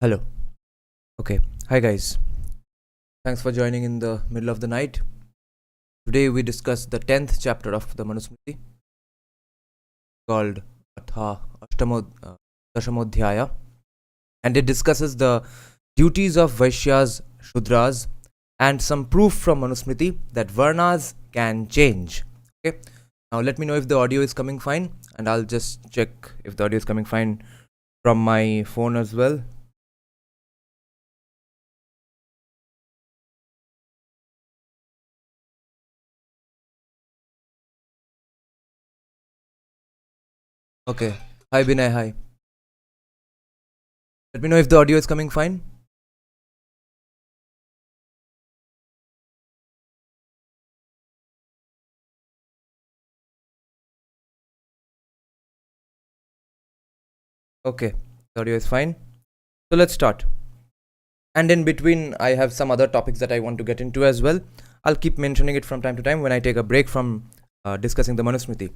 Hello. Okay. Hi, guys. Thanks for joining in the middle of the night. Today we discuss the 10th chapter of the Manusmriti called Dashamodhyaya, and it discusses the duties of Vaishyas, Shudras, and some proof from Manusmriti that Varnas can change. Okay. Now let me know if the audio is coming fine, and I'll just check if the audio is coming fine from my phone as well. Okay. Hi, Binay. Hi. Let me know if the audio is coming fine. Okay, the audio is fine. So let's start. And in between, I have some other topics that I want to get into as well. I'll keep mentioning it from time to time when I take a break from discussing the Manusmriti.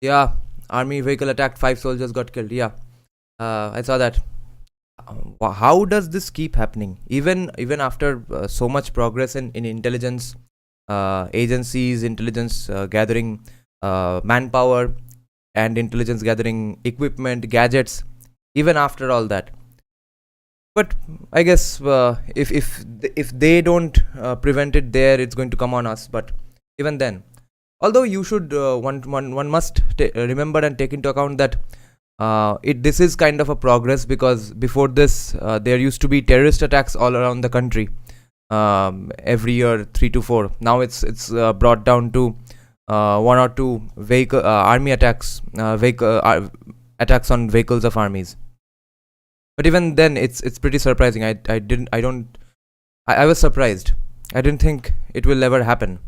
Yeah, army vehicle attacked, 5 soldiers got killed. Yeah, I saw that. How does this keep happening? Even after so much progress in intelligence agencies, intelligence gathering, manpower, and intelligence gathering equipment, gadgets. Even after all that, but I guess if they don't prevent it there, it's going to come on us. But even then, although you should one must remember and take into account that this is kind of a progress, because before this there used to be terrorist attacks all around the country, every year 3 to 4. Now it's brought down to one or two vehicle army attacks, attacks on vehicles of armies. But even then, it's pretty surprising. I was surprised. I didn't think it will ever happen.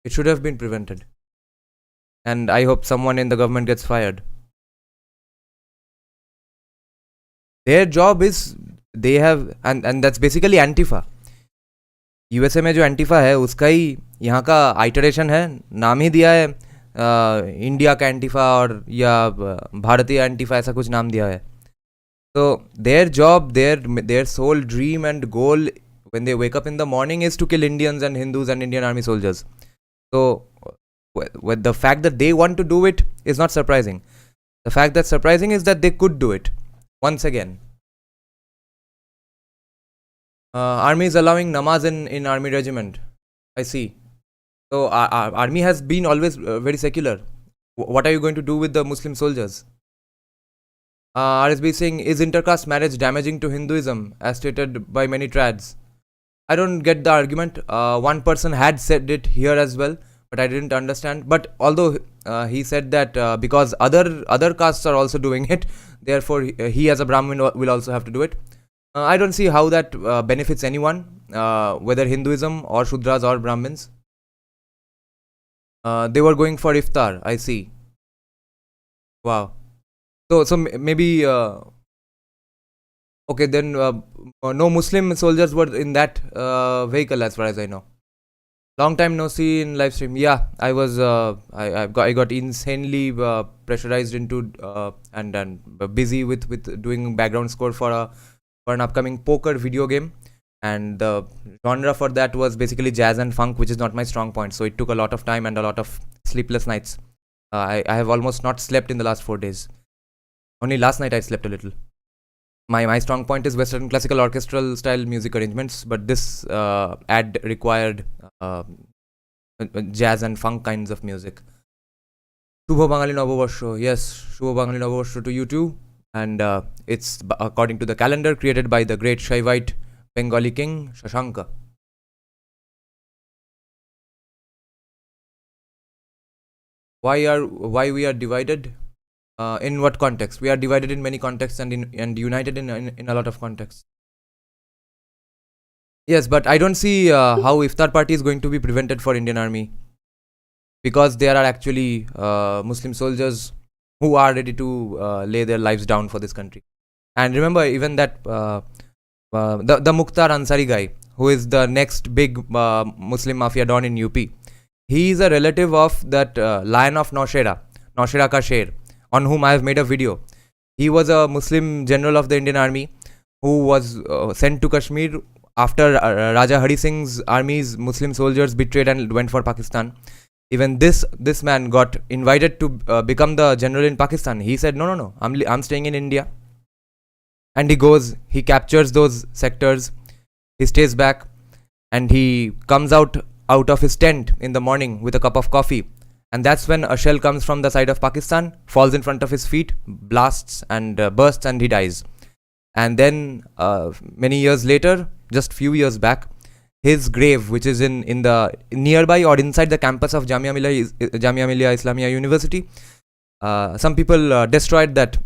It should have been prevented. And I hope someone in the government gets fired. Their job is, they have, and that's basically Antifa. USA में जो Antifa है उसका ही यहाँ का iteration है, नाम ही दिया है इंडिया का एंटीफा और या भारतीय एंटीफा, ऐसा कुछ नाम दिया है. So their job, their sole dream and goal when they wake up in the morning is to kill Indians and Hindus and Indian army soldiers. So with the fact that they want to do it is not surprising. The fact that's surprising is that they could do it once again. Army is allowing namaz in army regiment. I see. So army has been always very secular. What are you going to do with the Muslim soldiers? RSB saying, is intercaste marriage damaging to Hinduism as stated by many trads? I don't get the argument. One person had said it here as well, but I didn't understand. But although he said that because other castes are also doing it, therefore he as a Brahmin will also have to do it. I don't see how that benefits anyone, whether Hinduism or Shudras or Brahmins. They were going for iftar. I see. Wow. So maybe okay, then no Muslim soldiers were in that vehicle as far as I know. Long time no see in live stream. Yeah, I was I got insanely pressurized into and busy with doing background score for an upcoming poker video game, and the genre for that was basically jazz and funk, which is not my strong point. So it took a lot of time and a lot of sleepless nights. I have almost not slept in the last 4 days. Only last night I slept a little. My strong point is Western classical orchestral style music arrangements, but this ad required jazz and funk kinds of music. Shubho Bangali Noboborsho. Yes, Shubho Bangali Noboborsho to you too. And it's according to the calendar created by the great Shaivite Bengali king Shashanka. Why we are divided? In what context? We are divided in many contexts and united in a lot of contexts. Yes, but I don't see how iftar party is going to be prevented for Indian army, because there are actually Muslim soldiers who are ready to lay their lives down for this country. And remember, even that the Mukhtar Ansari guy, who is the next big Muslim mafia don in UP, he is a relative of that lion of Naushera Ka Sher, on whom I have made a video. He was a Muslim general of the Indian army who was sent to Kashmir after Raja Hari Singh's army's Muslim soldiers betrayed and went for Pakistan. Even this man got invited to become the general in Pakistan. He said, no, I'm staying in India. And he goes, he captures those sectors, he stays back, and he comes out of his tent in the morning with a cup of coffee. And that's when a shell comes from the side of Pakistan, falls in front of his feet, blasts and bursts, and he dies. And then many years later, just few years back, his grave, which is in the nearby or inside the campus of Jamia Millia Islamia University, some people destroyed that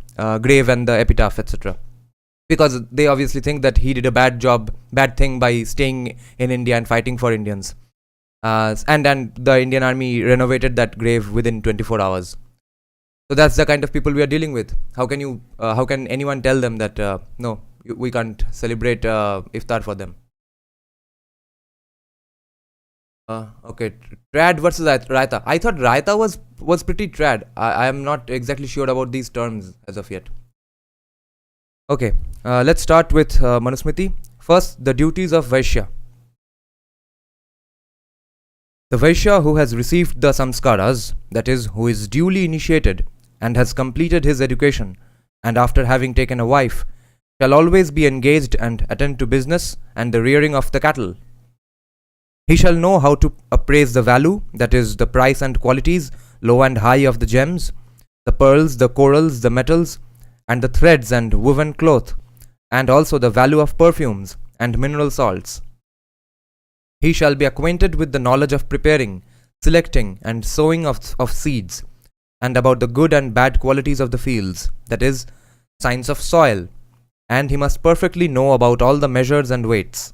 grave and the epitaph, etc. Because they obviously think that he did a bad thing by staying in India and fighting for Indians. And the Indian army renovated that grave within 24 hours. So that's the kind of people we are dealing with. How can anyone tell them that no, we can't celebrate iftar for them? Okay, trad versus raita. I thought raita was pretty trad. I am not exactly sure about these terms as of yet. Okay, let's start with Manusmriti. First, the duties of Vaishya. The Vaishya who has received the samskaras, that is, who is duly initiated and has completed his education, and after having taken a wife, shall always be engaged and attend to business and the rearing of the cattle. He shall know how to appraise the value, that is, the price and qualities, low and high, of the gems, the pearls, the corals, the metals, and the threads and woven cloth, and also the value of perfumes and mineral salts. He shall be acquainted with the knowledge of preparing, selecting, and sowing of seeds, and about the good and bad qualities of the fields, that is, signs of soil, and he must perfectly know about all the measures and weights.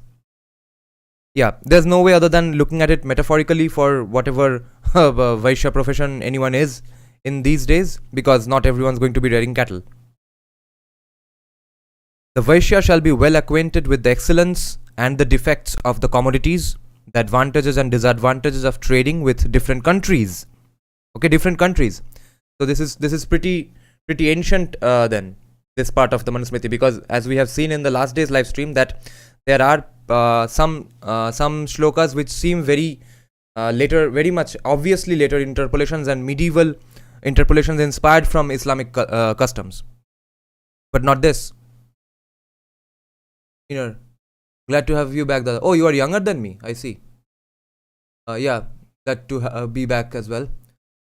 Yeah, there's no way other than looking at it metaphorically for whatever Vaishya profession anyone is in these days, because not everyone's going to be rearing cattle. The Vaishya shall be well acquainted with the excellence and the defects of the commodities, the advantages and disadvantages of trading with different countries. Okay, different countries. So this is pretty ancient then, this part of the Manusmriti, because as we have seen in the last day's live stream that there are some shlokas which seem very later, very much obviously later interpolations and medieval interpolations inspired from Islamic customs, but not this. Glad to have you back. Oh, you are younger than me. I see. Yeah, glad to be back as well.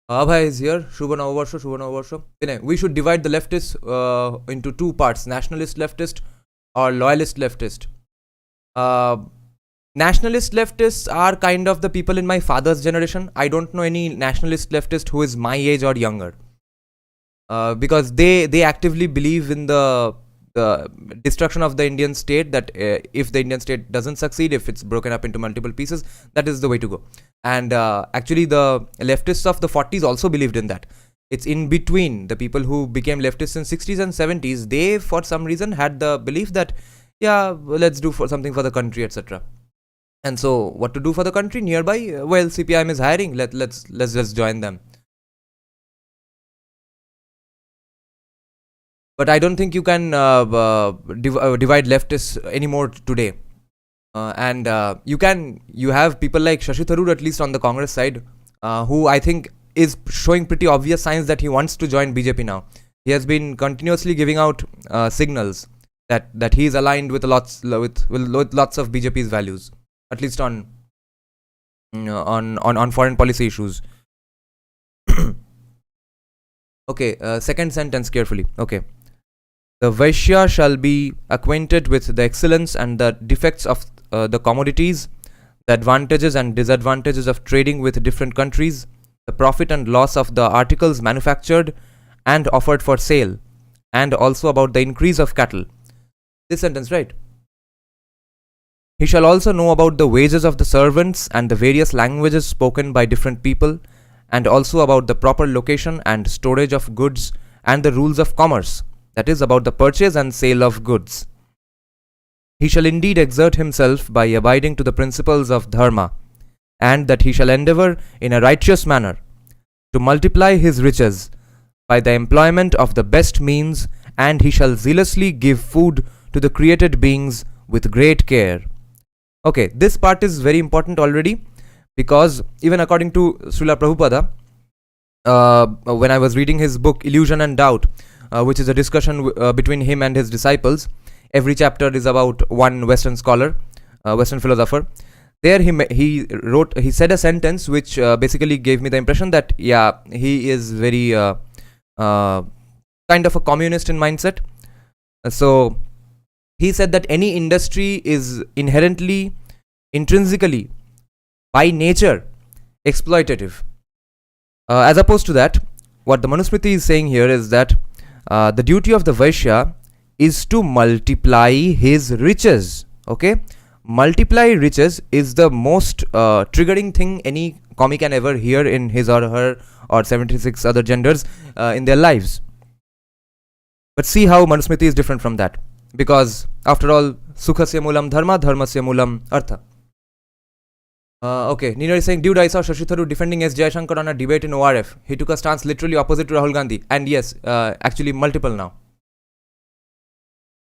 Abhay is here. Shubha Navabarsha. We should divide the leftists into two parts: nationalist leftist or loyalist leftist. Nationalist leftists are kind of the people in my father's generation. I don't know any nationalist leftist who is my age or younger, because they actively believe in the destruction of the Indian state, that if the Indian state doesn't succeed, if it's broken up into multiple pieces, that is the way to go. And actually the leftists of the 40s also believed in that. It's in between the people who became leftists in 60s and 70s. They for some reason had the belief that, yeah, let's do something for the country, etc. And so what to do for the country nearby? Well, CPIM is hiring. Let's just join them. But I don't think you can divide leftists anymore today. And you have people like Shashi Tharoor, at least on the Congress side, who I think is showing pretty obvious signs that he wants to join BJP now. He has been continuously giving out signals that he is aligned with lots of BJP's values, at least on foreign policy issues. Okay, second sentence carefully. Okay. The Vaishya shall be acquainted with the excellence and the defects of the commodities, the advantages and disadvantages of trading with different countries, the profit and loss of the articles manufactured and offered for sale, and also about the increase of cattle. This sentence, right? He shall also know about the wages of the servants and the various languages spoken by different people, and also about the proper location and storage of goods and the rules of commerce, that is, about the purchase and sale of goods. He shall indeed exert himself by abiding to the principles of dharma, and that he shall endeavour in a righteous manner to multiply his riches by the employment of the best means and he shall zealously give food to the created beings with great care. Okay, this part is very important already, because even according to Srila Prabhupada, when I was reading his book Illusion and Doubt, which is a discussion between him and his disciples, every chapter is about one Western scholar, Western philosopher. There he said a sentence which basically gave me the impression that he is very kind of a communist in mindset. So he said that any industry is intrinsically, by nature, exploitative. As opposed to that, what the Manusmriti is saying here is that the duty of the Vaishya is to multiply his riches. Okay, multiply riches is the most triggering thing any commie can ever hear in his or her or 76 other genders in their lives. But see how Manusmriti is different from that, because after all, sukhasya moolam dharma, dharmasya moolam artha. Okay, Nina is saying, dude, I saw Shashi Tharoor defending S. Jaishankar on a debate in ORF. He took a stance literally opposite to Rahul Gandhi. And yes, actually multiple now.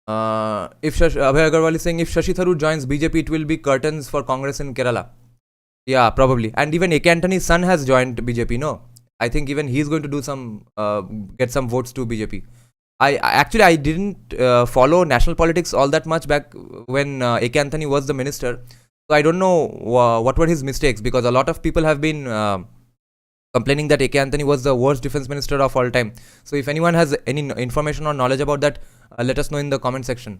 Abhay Agarwal is saying, if Shashi Tharoor joins BJP, it will be curtains for Congress in Kerala. Yeah, probably. And even A.K. Antony's son has joined BJP, no? I think even he's going to do some, get some votes to BJP. I didn't follow national politics all that much back when A.K. Antony was the minister. So I don't know what were his mistakes, because a lot of people have been complaining that A.K. Antony was the worst defense minister of all time. So if anyone has any information or knowledge about that, let us know in the comment section.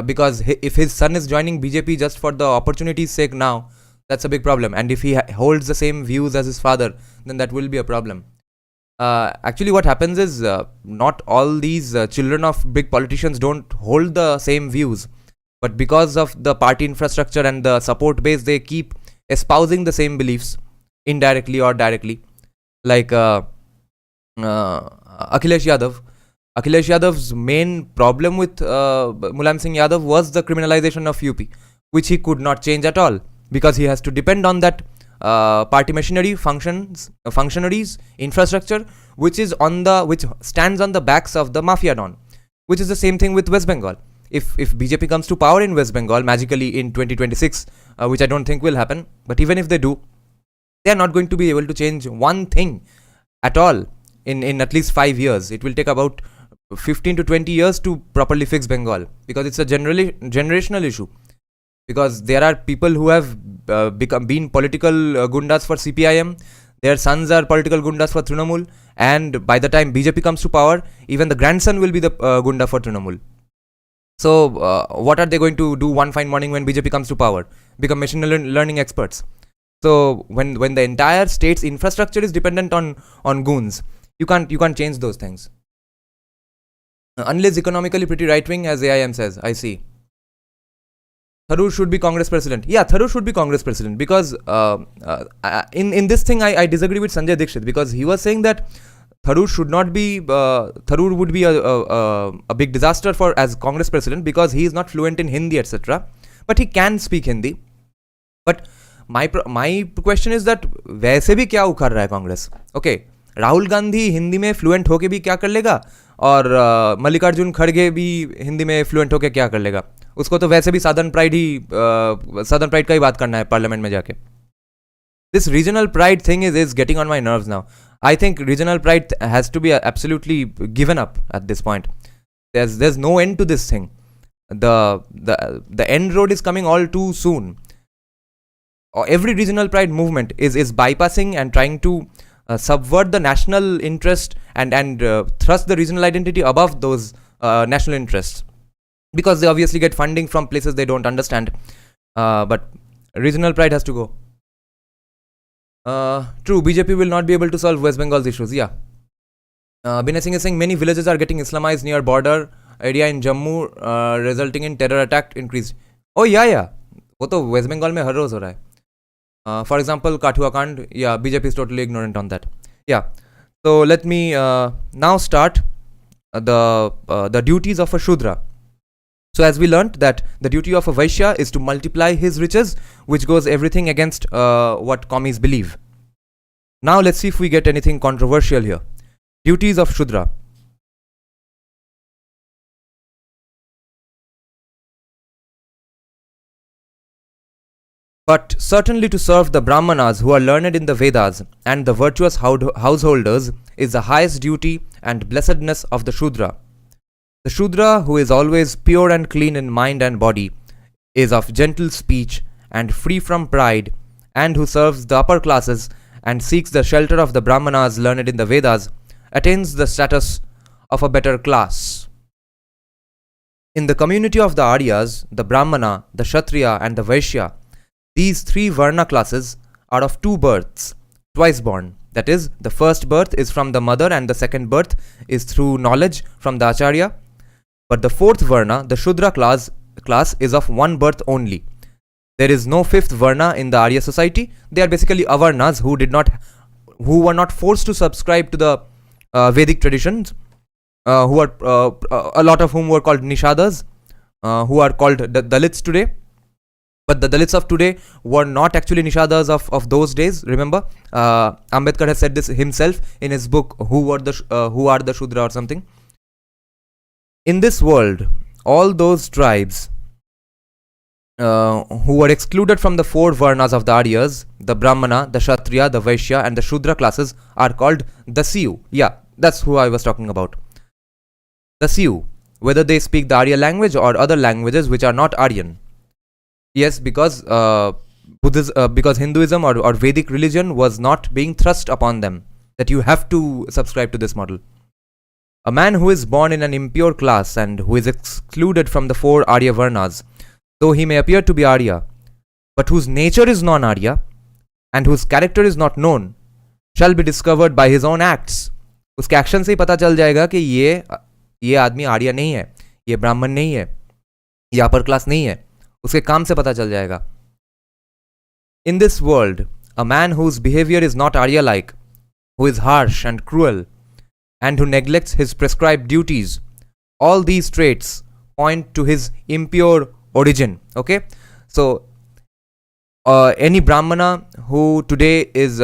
Because if his son is joining BJP just for the opportunity's sake now, that's a big problem. And if he holds the same views as his father, then that will be a problem. Actually, what happens is not all these children of big politicians don't hold the same views. But because of the party infrastructure and the support base, they keep espousing the same beliefs, indirectly or directly. Like Akhilesh Yadav. Akhilesh Yadav's main problem with Mulayam Singh Yadav was the criminalization of UP, which he could not change at all, because he has to depend on that party machinery, functionaries, infrastructure, which stands on the backs of the mafia don, which is the same thing with West Bengal. If BJP comes to power in West Bengal magically in 2026, which I don't think will happen, but even if they do, they are not going to be able to change one thing at all in at least 5 years. It will take about 15 to 20 years to properly fix Bengal, because it's a generational issue. Because there are people who have been political gundas for CPIM, their sons are political gundas for Trinamool, and by the time BJP comes to power, even the grandson will be the gunda for Trinamool. So what are they going to do one fine morning when BJP comes to power? Become machine learning experts. So when the entire state's infrastructure is dependent on goons, you can't change those things. Unless economically pretty right wing, as AIM says. I see. Tharoor should be Congress president. Yeah, Tharoor should be Congress president, because in this thing I disagree with Sanjay Dikshit, because he was saying that Tharoor should not be. Tharoor would be a big disaster as Congress president, because he is not fluent in Hindi, etc. But he can speak Hindi. But my question is that वैसे भी क्या उखाड़ रहा है Congress? Okay, Rahul Gandhi Hindi में fluent होके भी क्या कर लेगा, और मल्लिकार्जुन खड़गे भी हिंदी में फ्लुएंट होके क्या कर लेगा? उसको तो वैसे भी साधन प्राइड का ही बात करना है पार्लियामेंट में जाके. This regional pride thing is getting on my nerves now. I think regional pride has to be absolutely given up at this point. There's no end to this thing. The end road is coming all too soon. Every regional pride movement is bypassing and trying to subvert the national interest and thrust the regional identity above those national interests, because they obviously get funding from places they don't understand. But regional pride has to go. True, BJP will not be able to solve West Bengal's issues. Yeah. Binay Singh is saying many villages are getting Islamized near border area in Jammu, resulting in terror attack increase. Oh yeah. वो तो West Bengal में हर रोज हो रहा है. For example, Kathua Kand. Yeah, BJP is totally ignorant on that. Yeah. So let me now start the duties of a Shudra. So as we learnt that the duty of a Vaishya is to multiply his riches, which goes everything against what commies believe. Now let's see if we get anything controversial here. Duties of Shudra. but certainly to serve the Brahmanas who are learned in the Vedas and the virtuous householders is the highest duty and blessedness of the Shudra. The Shudra, who is always pure and clean in mind and body, is of gentle speech and free from pride, and who serves the upper classes and seeks the shelter of the Brahmanas learned in the Vedas, attains the status of a better class. In the community of the Aryas, the Brahmana, the Kshatriya, and the Vaishya, these three Varna classes are of two births, twice born. That is, the first birth is from the mother and the second birth is through knowledge from the Acharya. But the fourth Varna, the Shudra class is of one birth only. There is no fifth Varna in the Arya society. They are basically Avarnas who were not forced to subscribe to the Vedic traditions, who are a lot of whom were called Nishadas, who are called the Dalits today. But the Dalits of today were not actually Nishadas of those days. Remember, Ambedkar has said this himself in his book, Who Are the Shudra or something. In this world, all those tribes who were excluded from the four Varnas of the Aryas, the Brahmana, the Kshatriya, the Vaishya, and the Shudra classes are called the Siu. Yeah, that's who I was talking about. The Siu, whether they speak the Arya language or other languages which are not Aryan. Yes, because because Hinduism or Vedic religion was not being thrust upon them, that you have to subscribe to this model. A man who is born in an impure class and who is excluded from the four Arya Varnas, though he may appear to be Arya, but whose nature is non-Arya and whose character is not known, shall be discovered by his own acts. उसके action से ही पता चल जाएगा कि ये आदमी आर्य नहीं है, ये ब्राह्मण नहीं है, ये अपर क्लास नहीं है. उसके काम से पता चल जाएगा. In this world, a man whose behavior is not Arya-like, who is harsh and cruel, and who neglects his prescribed duties, all these traits point to his impure origin. Okay, so any Brahmana who today is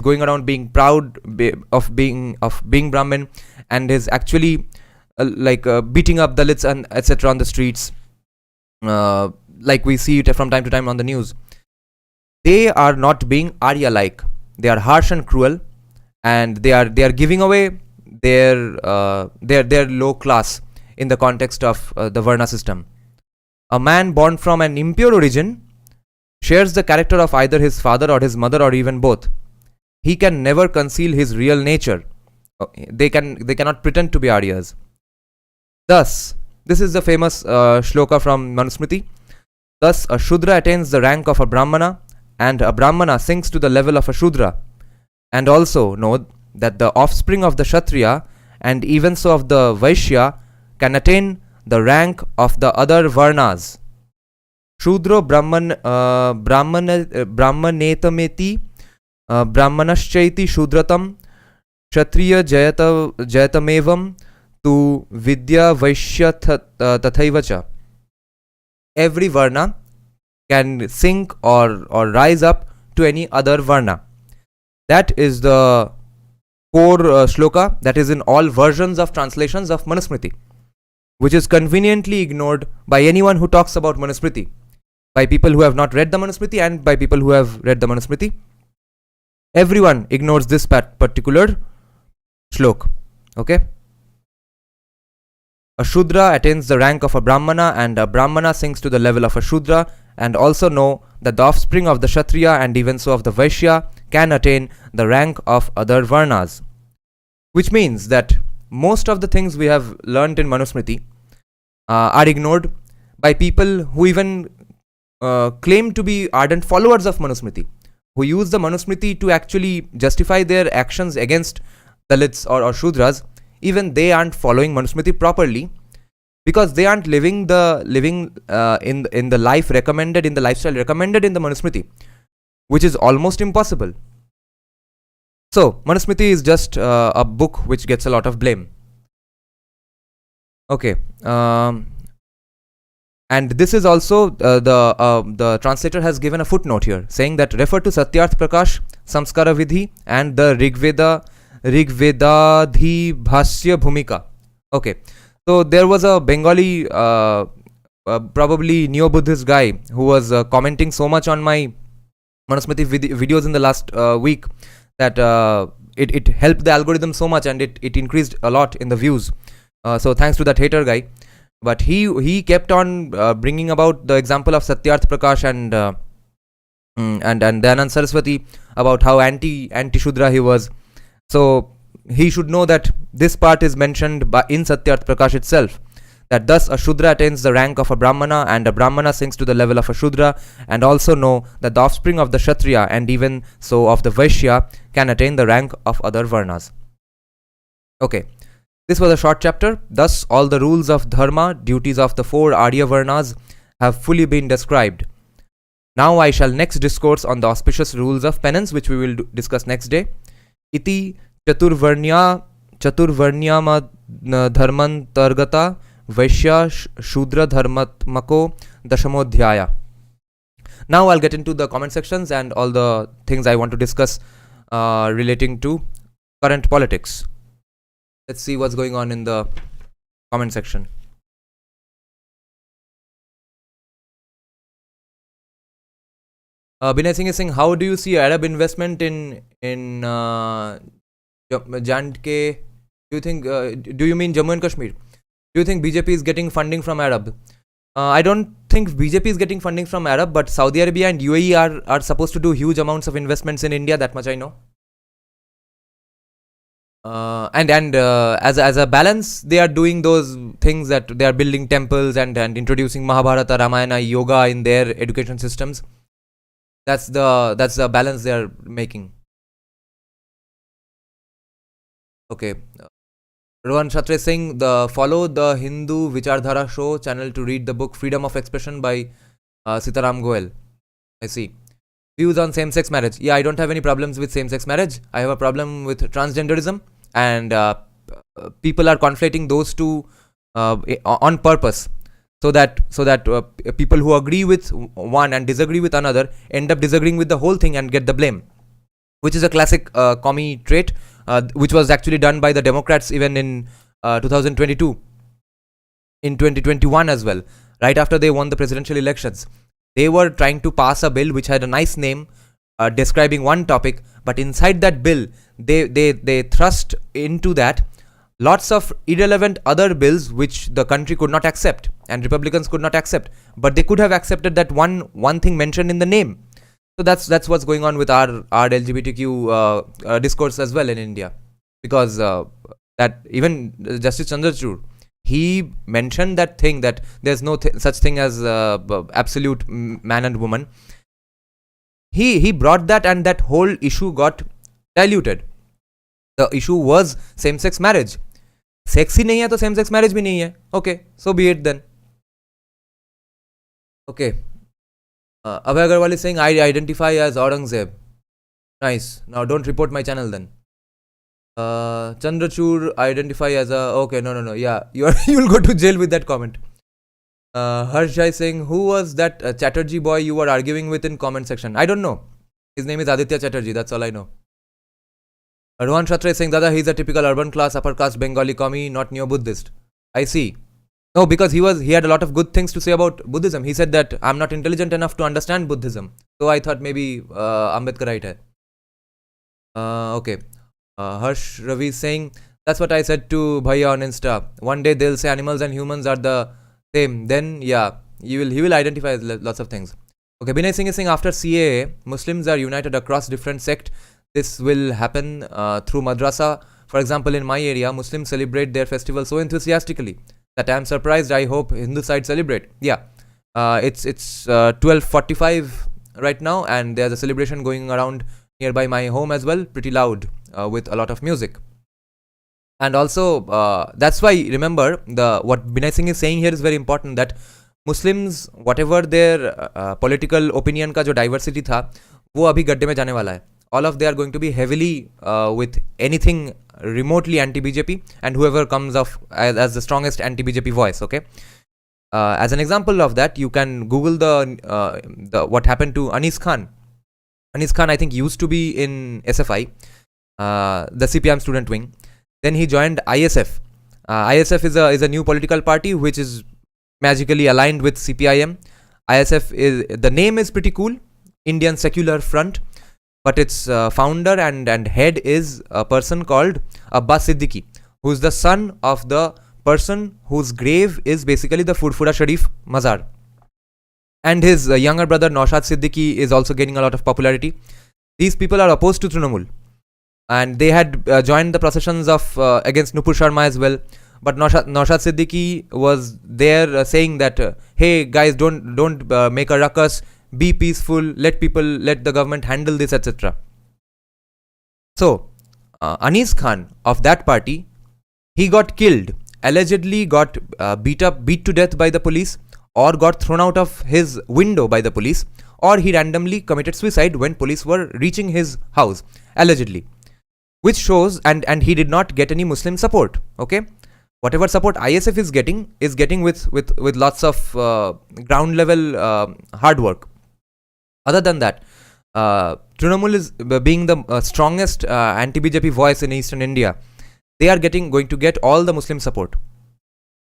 going around being proud of being Brahmin and is actually beating up Dalits and etc. on the streets, like we see it from time to time on the news, they are not being Arya-like. They are harsh and cruel, and they are giving away their low class in the context of the Varna system. A man born from an impure origin shares the character of either his father or his mother or even both. He can never conceal his real nature. They cannot pretend to be Aryas. Thus, this is the famous shloka from Manusmriti. Thus, a Shudra attains the rank of a Brahmana, and a Brahmana sinks to the level of a Shudra. And also know that the offspring of the Kshatriya and even so of the Vaishya can attain the rank of the other Varnas. Shudro Brahmanetameti Brahmanaschaiti Shudratam Kshatriya Jayatamevam tu Vidya Vaishya Tathaivacha. Every Varna can sink or rise up to any other Varna. That is the core shloka that is in all versions of translations of Manusmriti, which is conveniently ignored by anyone who talks about Manusmriti, by people who have not read the Manusmriti and by people who have read the Manusmriti. Everyone ignores this particular shlok. Okay? A Shudra attains the rank of a Brahmana, and a Brahmana sinks to the level of a Shudra, and also know that the offspring of the Kshatriya and even so of the Vaishya can attain the rank of other Varnas. Which means that most of the things we have learnt in Manusmriti are ignored by people who even claim to be ardent followers of Manusmriti, who use the Manusmriti to actually justify their actions against Dalits or Shudras. Even they aren't following Manusmriti properly, because they aren't living in the life recommended, in the lifestyle recommended in the Manusmriti, which is almost impossible. So Manusmriti is just a book which gets a lot of blame. Okay, and this is also the translator has given a footnote here saying that refer to Satyarth Prakash, Samskara Vidhi, and the Rigvedadhi Bhasya Bhumika. Okay, so there was a Bengali probably neo-Buddhist guy who was commenting so much on my Manusmriti videos in the last week, that it helped the algorithm so much, and it increased a lot in the views. So thanks to that hater guy. But he kept on bringing about the example of Satyarth Prakash and Dayanand Saraswati, about how anti Shudra he was. So he should know that this part is mentioned in Satyarth Prakash itself, that thus a Shudra attains the rank of a Brahmana, and a Brahmana sinks to the level of a Shudra, and also know that the offspring of the Kshatriya, and even so of the Vaishya, can attain the rank of other Varnas. Okay, this was a short chapter. Thus all the rules of dharma, duties of the 4 Arya Varnas, have fully been described. Now I shall next discourse on the auspicious rules of penance, which we will discuss next day. Iti chaturvarnyama dharman targata Vaishya Shudra Dharmatmako Dashamodhyaya. Now I'll get into the comment sections and all the things I want to discuss relating to current politics. Let's see what's going on in the comment section. Binay Singh is saying, how do you see Arab investment in J&K? Do you think? Do you mean Jammu and Kashmir? Do you think BJP is getting funding from Arab? I don't think BJP is getting funding from Arab, but Saudi Arabia and UAE are supposed to do huge amounts of investments in India. That much I know. And as a balance, they are doing those things, that they are building temples and introducing Mahabharata, Ramayana, yoga in their education systems. That's the balance they are making. Okay. Rohan Shatre Singh, follow the Hindu Vichardhara show channel to read the book Freedom of Expression by Sitaram Goel. I see. Views on same-sex marriage. Yeah, I don't have any problems with same-sex marriage. I have a problem with transgenderism, and people are conflating those two on purpose, so that people who agree with one and disagree with another end up disagreeing with the whole thing and get the blame, which is a classic commie trait, which was actually done by the Democrats even in 2022, in 2021 as well, right after they won the presidential elections. They were trying to pass a bill which had a nice name describing one topic, but inside that bill they thrust into that lots of irrelevant other bills which the country could not accept and Republicans could not accept, but they could have accepted that one thing mentioned in the name. So that's what's going on with our LGBTQ discourse as well in India, because that even Justice Chandrachud, he mentioned that thing, that there's no such thing as absolute man and woman. He brought that, and that whole issue got diluted. The issue was same-sex marriage. Sex ही नहीं है तो same-sex marriage भी नहीं है. Okay, so be it then. Okay. Abhay Agarwal is saying, I identify as Aurangzeb. Nice. Now don't report my channel then. Chandrachud, identify as a... Okay, no. Yeah, you'll go to jail with that comment. Harshai is saying, who was that Chatterjee boy you were arguing with in comment section? I don't know. His name is Aditya Chatterjee. That's all I know. Rohan Shatre is saying, Dada, he's a typical urban class, upper caste Bengali commie, not neo-Buddhist. I see. No, because he had a lot of good things to say about Buddhism. He said that I'm not intelligent enough to understand Buddhism. So I thought maybe Ambedkar right hai. Okay. Harsh Ravi is saying, that's what I said to Bhaiya on Insta. One day they'll say animals and humans are the same. Then, yeah, he will identify lots of things. Okay, Binay Singh is saying, after CAA, Muslims are united across different sects. This will happen through madrasa. For example, in my area, Muslims celebrate their festival so enthusiastically that I am surprised. I hope Hindu side celebrate. Yeah, it's 12:45 right now, and there's a celebration going around nearby my home as well, pretty loud, with a lot of music. And also, that's why, remember, what Binay Singh is saying here is very important, that Muslims, whatever their political opinion का जो diversity था, वो अभी गड्ढे में जाने वाला है. All of they are going to be heavily with anything remotely anti-BJP, and whoever comes off as the strongest anti-BJP voice. Okay. As an example of that, you can Google the what happened to Anis Khan. Anis Khan, I think, used to be in SFI, the CPM student wing. Then he joined ISF. ISF is a new political party which is magically aligned with CPIM. ISF the name is pretty cool. Indian Secular Front, but its founder and head is a person called Abbas Siddiqui, who is the son of the person whose grave is basically the Furfura Sharif Mazar. And his younger brother Naushad Siddiqui is also gaining a lot of popularity. These people are opposed to Trinamool, and they had joined the processions of against Nupur Sharma as well. But Naushad Siddiqui was there saying that, hey guys, don't make a ruckus, be peaceful, let the government handle this, etc. So Anis Khan of that party, he got killed, allegedly got beat to death by the police, or got thrown out of his window by the police, or he randomly committed suicide when police were reaching his house, allegedly. Which shows, and he did not get any Muslim support, okay? Whatever support ISF is getting with lots of ground level hard work. Other than that, Trinamool is being the strongest anti-BJP voice in Eastern India. They are going to get all the Muslim support.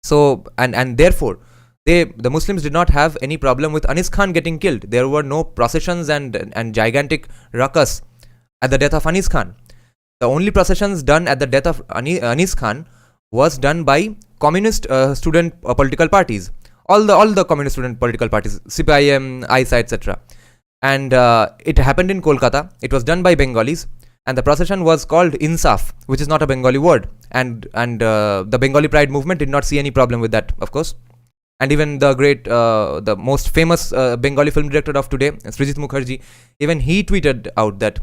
So, and therefore, the Muslims did not have any problem with Anis Khan getting killed. There were no processions and gigantic ruckus at the death of Anis Khan. The only processions done at the death of Anis Khan was done by communist student political parties. All the communist student political parties, CPIM, ISA, etc. And it happened in Kolkata. It was done by Bengalis, and the procession was called Insaf, which is not a Bengali word. And the Bengali Pride movement did not see any problem with that, of course. And even the great, the most famous Bengali film director of today, Srijit Mukherjee, even he tweeted out that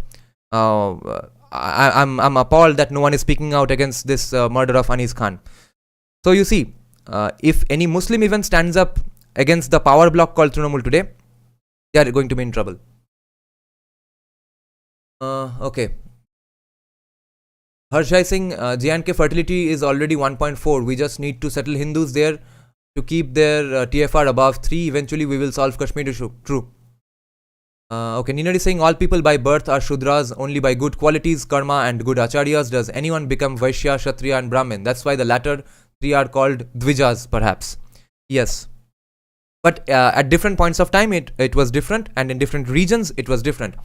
I'm appalled that no one is speaking out against this murder of Anis Khan. So you see, if any Muslim even stands up against the power bloc called Trinamool today, they are going to be in trouble. Okay. Harshai Singh, J&K fertility is already 1.4. We just need to settle Hindus there to keep their TFR above 3. Eventually we will solve Kashmir issue. True. Okay, Nina is saying all people by birth are Shudras, only by good qualities, karma and good acharyas does anyone become Vaishya, Kshatriya and Brahmin. That's why the latter three are called Dvijas, perhaps. Yes. But at different points of time it was different, and in different regions it was different.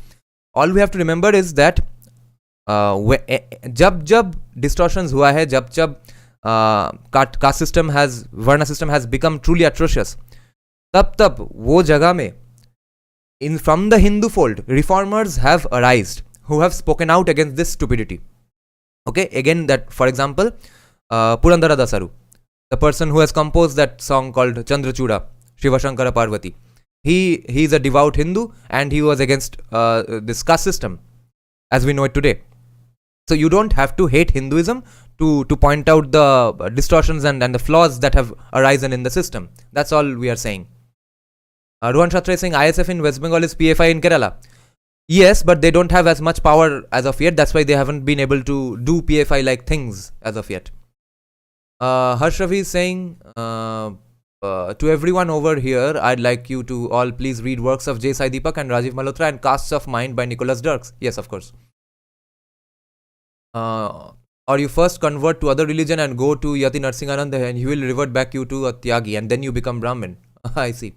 All we have to remember is that jab distortions hua hai, jab caste system has, Varna system has become truly atrocious, tab wo jagah mein, from the Hindu fold, reformers have arisen who have spoken out against this stupidity. Okay, again, that for example, Purandara Dasaru, the person who has composed that song called Chandrachuda, Shiva Shankara Parvati, he is a devout Hindu, and he was against this caste system as we know it today. So you don't have to hate Hinduism to point out the distortions and the flaws that have arisen in the system. That's all we are saying. Rohan Shatra is saying ISF in West Bengal is PFI in Kerala. Yes, but they don't have as much power as of yet. That's why they haven't been able to do PFI like things as of yet. Harsh Ravi is saying, to everyone over here, I'd like you to all please read works of J. Sai Deepak and Rajiv Malhotra and Castes of Mind by Nicholas Dirks. Yes, of course. Or you first convert to other religion and go to Yati Narsinganand, and he will revert back you to a Tyagi, and then you become Brahmin. I see.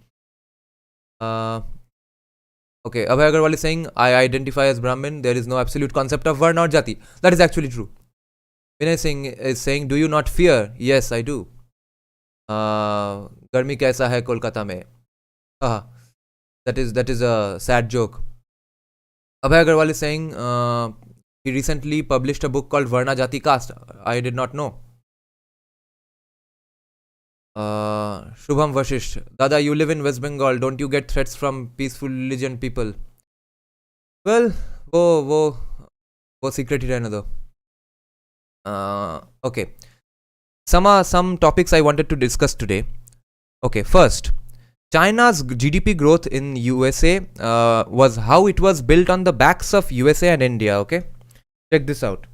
Okay, Abhay Agarwal is saying, I identify as Brahmin. There is no absolute concept of Varna or Jati. That is actually true. Vinay Singh is saying, do you not fear? Yes, I do. Garmi kaisa hai Kolkata mein? That is a sad joke. Abhay Agarwal is saying, he recently published a book called Varna Jati Caste. I did not know. Shubham Vashisht, Dada, you live in West Bengal. Don't you get threats from peaceful religion people? Well, wo secret hi rehne do. Okay. Some topics I wanted to discuss today. Okay, first, China's GDP growth in USA was how it was built on the backs of USA and India. Okay, check this out.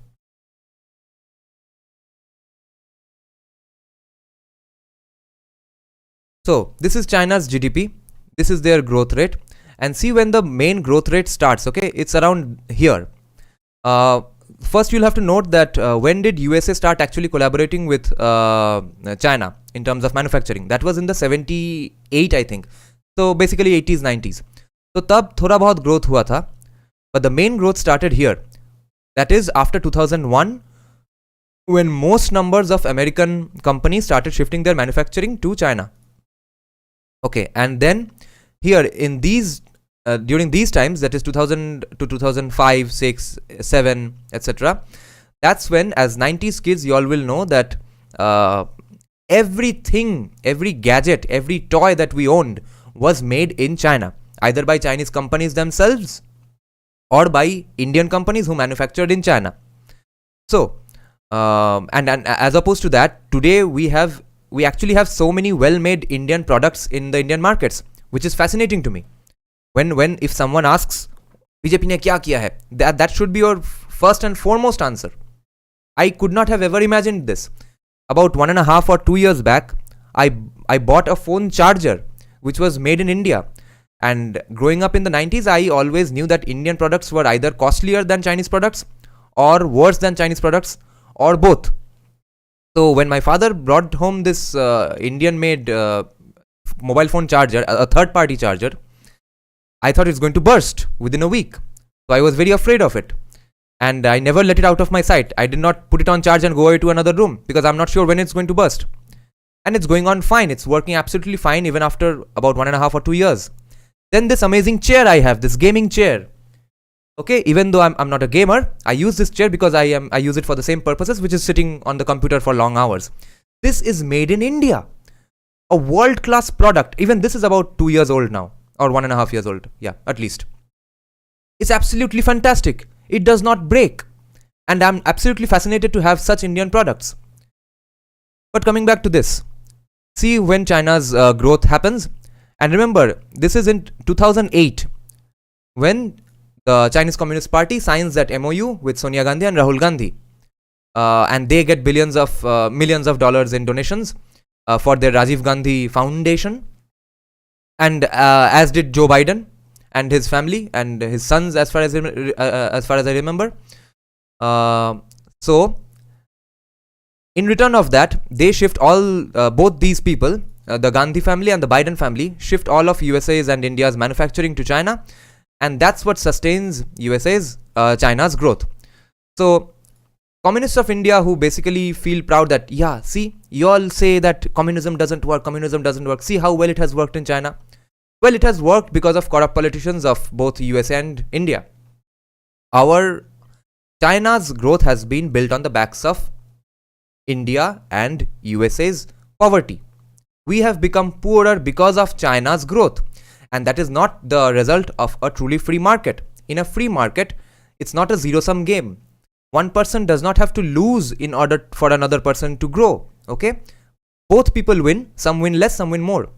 So this is China's GDP. This is their growth rate, and see when the main growth rate starts. Okay, it's around here. First, you'll have to note that when did USA start actually collaborating with China in terms of manufacturing? That was in the 78, I think. So basically 80s, 90s. तो तब थोड़ा बहुत growth हुआ था, but the main growth started here. That is after 2001, when most numbers of American companies started shifting their manufacturing to China. Okay, and then here in these during these times, that is 2000 to 2005, 6, 7, etc. That's when, as 90s kids, you all will know that everything, every gadget, every toy that we owned was made in China, either by Chinese companies themselves or by Indian companies who manufactured in China. So, and as opposed to that, today we actually have so many well-made Indian products in the Indian markets, which is fascinating to me. When if someone asks, BJP ने क्या किया है, that should be your first and foremost answer. I could not have ever imagined this. About 1.5 or 2 years back, I bought a phone charger which was made in India. And growing up in the 90s, I always knew that Indian products were either costlier than Chinese products or worse than Chinese products or both. So when my father brought home this Indian-made mobile phone charger, a third-party charger, I thought it's going to burst within a week. So I was very afraid of it. And I never let it out of my sight. I did not put it on charge and go away to another room because I'm not sure when it's going to burst. And it's going on fine. It's working absolutely fine even after about 1.5 or 2 years. Then this amazing chair I have, this gaming chair. Okay, even though I'm not a gamer, I use this chair because I use it for the same purposes, which is sitting on the computer for long hours. This is made in India. A world-class product. Even this is about 2 years old now, or 1.5 years old. Yeah, at least. It's absolutely fantastic. It does not break. And I'm absolutely fascinated to have such Indian products. But coming back to this, see when China's growth happens. And remember, this is in 2008 when the Chinese Communist Party signs that MOU with Sonia Gandhi and Rahul Gandhi. And they get millions of dollars in donations for their Rajiv Gandhi Foundation. And as did Joe Biden and his family and his sons, as far as I remember. So, in return of that, they shift all, both these people, the Gandhi family and the Biden family, shift all of USA's and India's manufacturing to China, and that's what sustains China's growth. So, communists of India who basically feel proud that, yeah, see, you all say that communism doesn't work, see how well it has worked in China. Well, it has worked because of corrupt politicians of both USA and India. China's growth has been built on the backs of India and USA's poverty. We have become poorer because of China's growth. And that is not the result of a truly free market. In a free market, it's not a zero-sum game. One person does not have to lose in order for another person to grow. Okay? Both people win. Some win less, some win more.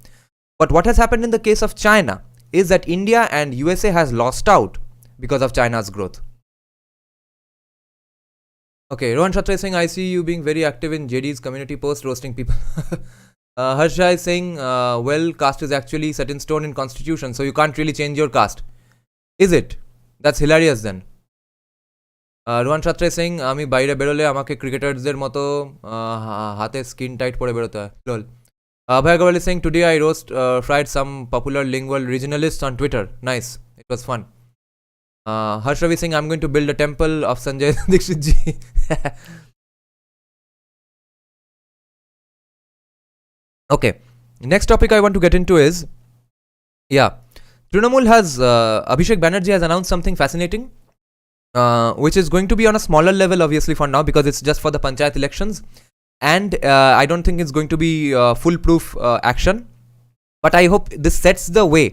But what has happened in the case of China is that India and USA has lost out because of China's growth. Okay, Rohan Shatra is saying, I see you being very active in JD's community post roasting people. Harsha is saying, well, caste is actually set in stone in constitution, so you can't really change your caste. Is it? That's hilarious then. Rohan Shatra is saying, আমি বাইরে বেরোলে আমাকে ক্রিকেটারদের মতো হাতে skin tight পরে বেরোতে হয় লল Abhay Agarwal is saying, today I fried some popular lingual regionalists on Twitter. Nice, it was fun. Harshavi saying, I'm going to build a temple of Sanjay Dikshit ji. Okay, next topic I want to get into is, Trinamool has, Abhishek Banerjee has announced something fascinating, which is going to be on a smaller level obviously for now because it's just for the panchayat elections. And I don't think it's going to be foolproof action. But I hope this sets the way,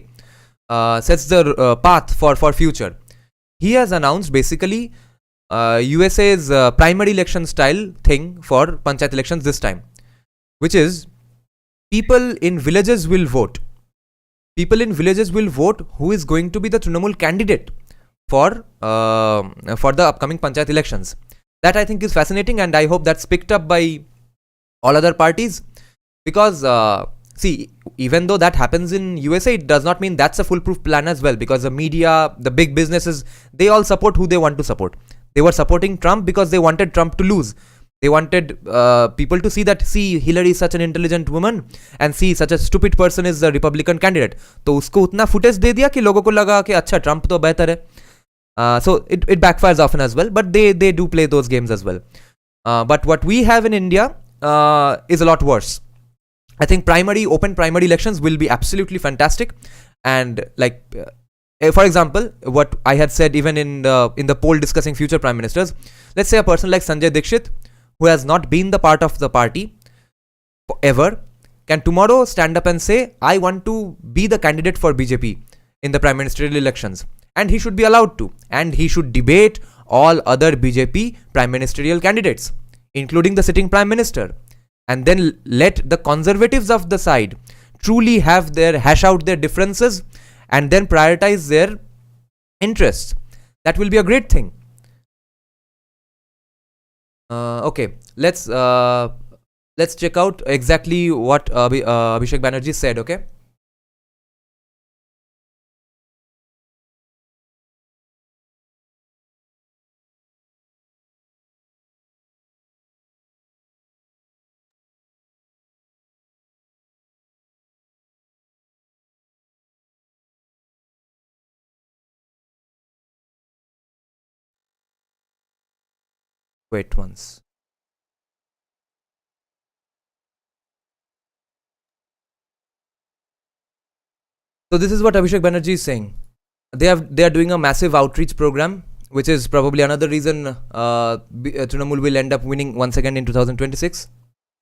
sets the path for future. He has announced basically USA's primary election style thing for panchayat elections this time, which is people in villages will vote. People in villages will vote who is going to be the Trinamool candidate for the upcoming panchayat elections. That I think is fascinating, and I hope that's picked up by all other parties, because see, even though that happens in USA, it does not mean that's a foolproof plan as well, because the media, the big businesses, they all support who they want to support. They were supporting Trump because they wanted Trump to lose. They wanted people to see that, see, Hillary is such an intelligent woman and see, such a stupid person is the Republican candidate. तो उसको उतना footage दे दिया कि लोगों को लगा कि अच्छा ट्रम्प तो बेहतर है. So it backfires often as well, but they do play those games as well. But what we have in India is a lot worse. I think open primary elections will be absolutely fantastic. And like, for example, what I had said even in the poll discussing future prime ministers, let's say a person like Sanjay Dikshit, who has not been the part of the party ever, can tomorrow stand up and say, I want to be the candidate for BJP in the prime ministerial elections. And he should be allowed to. And he should debate all other BJP prime ministerial candidates, including the sitting prime minister. And then let the conservatives of the side truly hash out their differences and then prioritize their interests. That will be a great thing. Okay, let's check out exactly what Abhishek Banerjee said, okay? Wait once. So this is what Abhishek Banerjee is saying. They are doing a massive outreach program, which is probably another reason Trinamool will end up winning once again in 2026.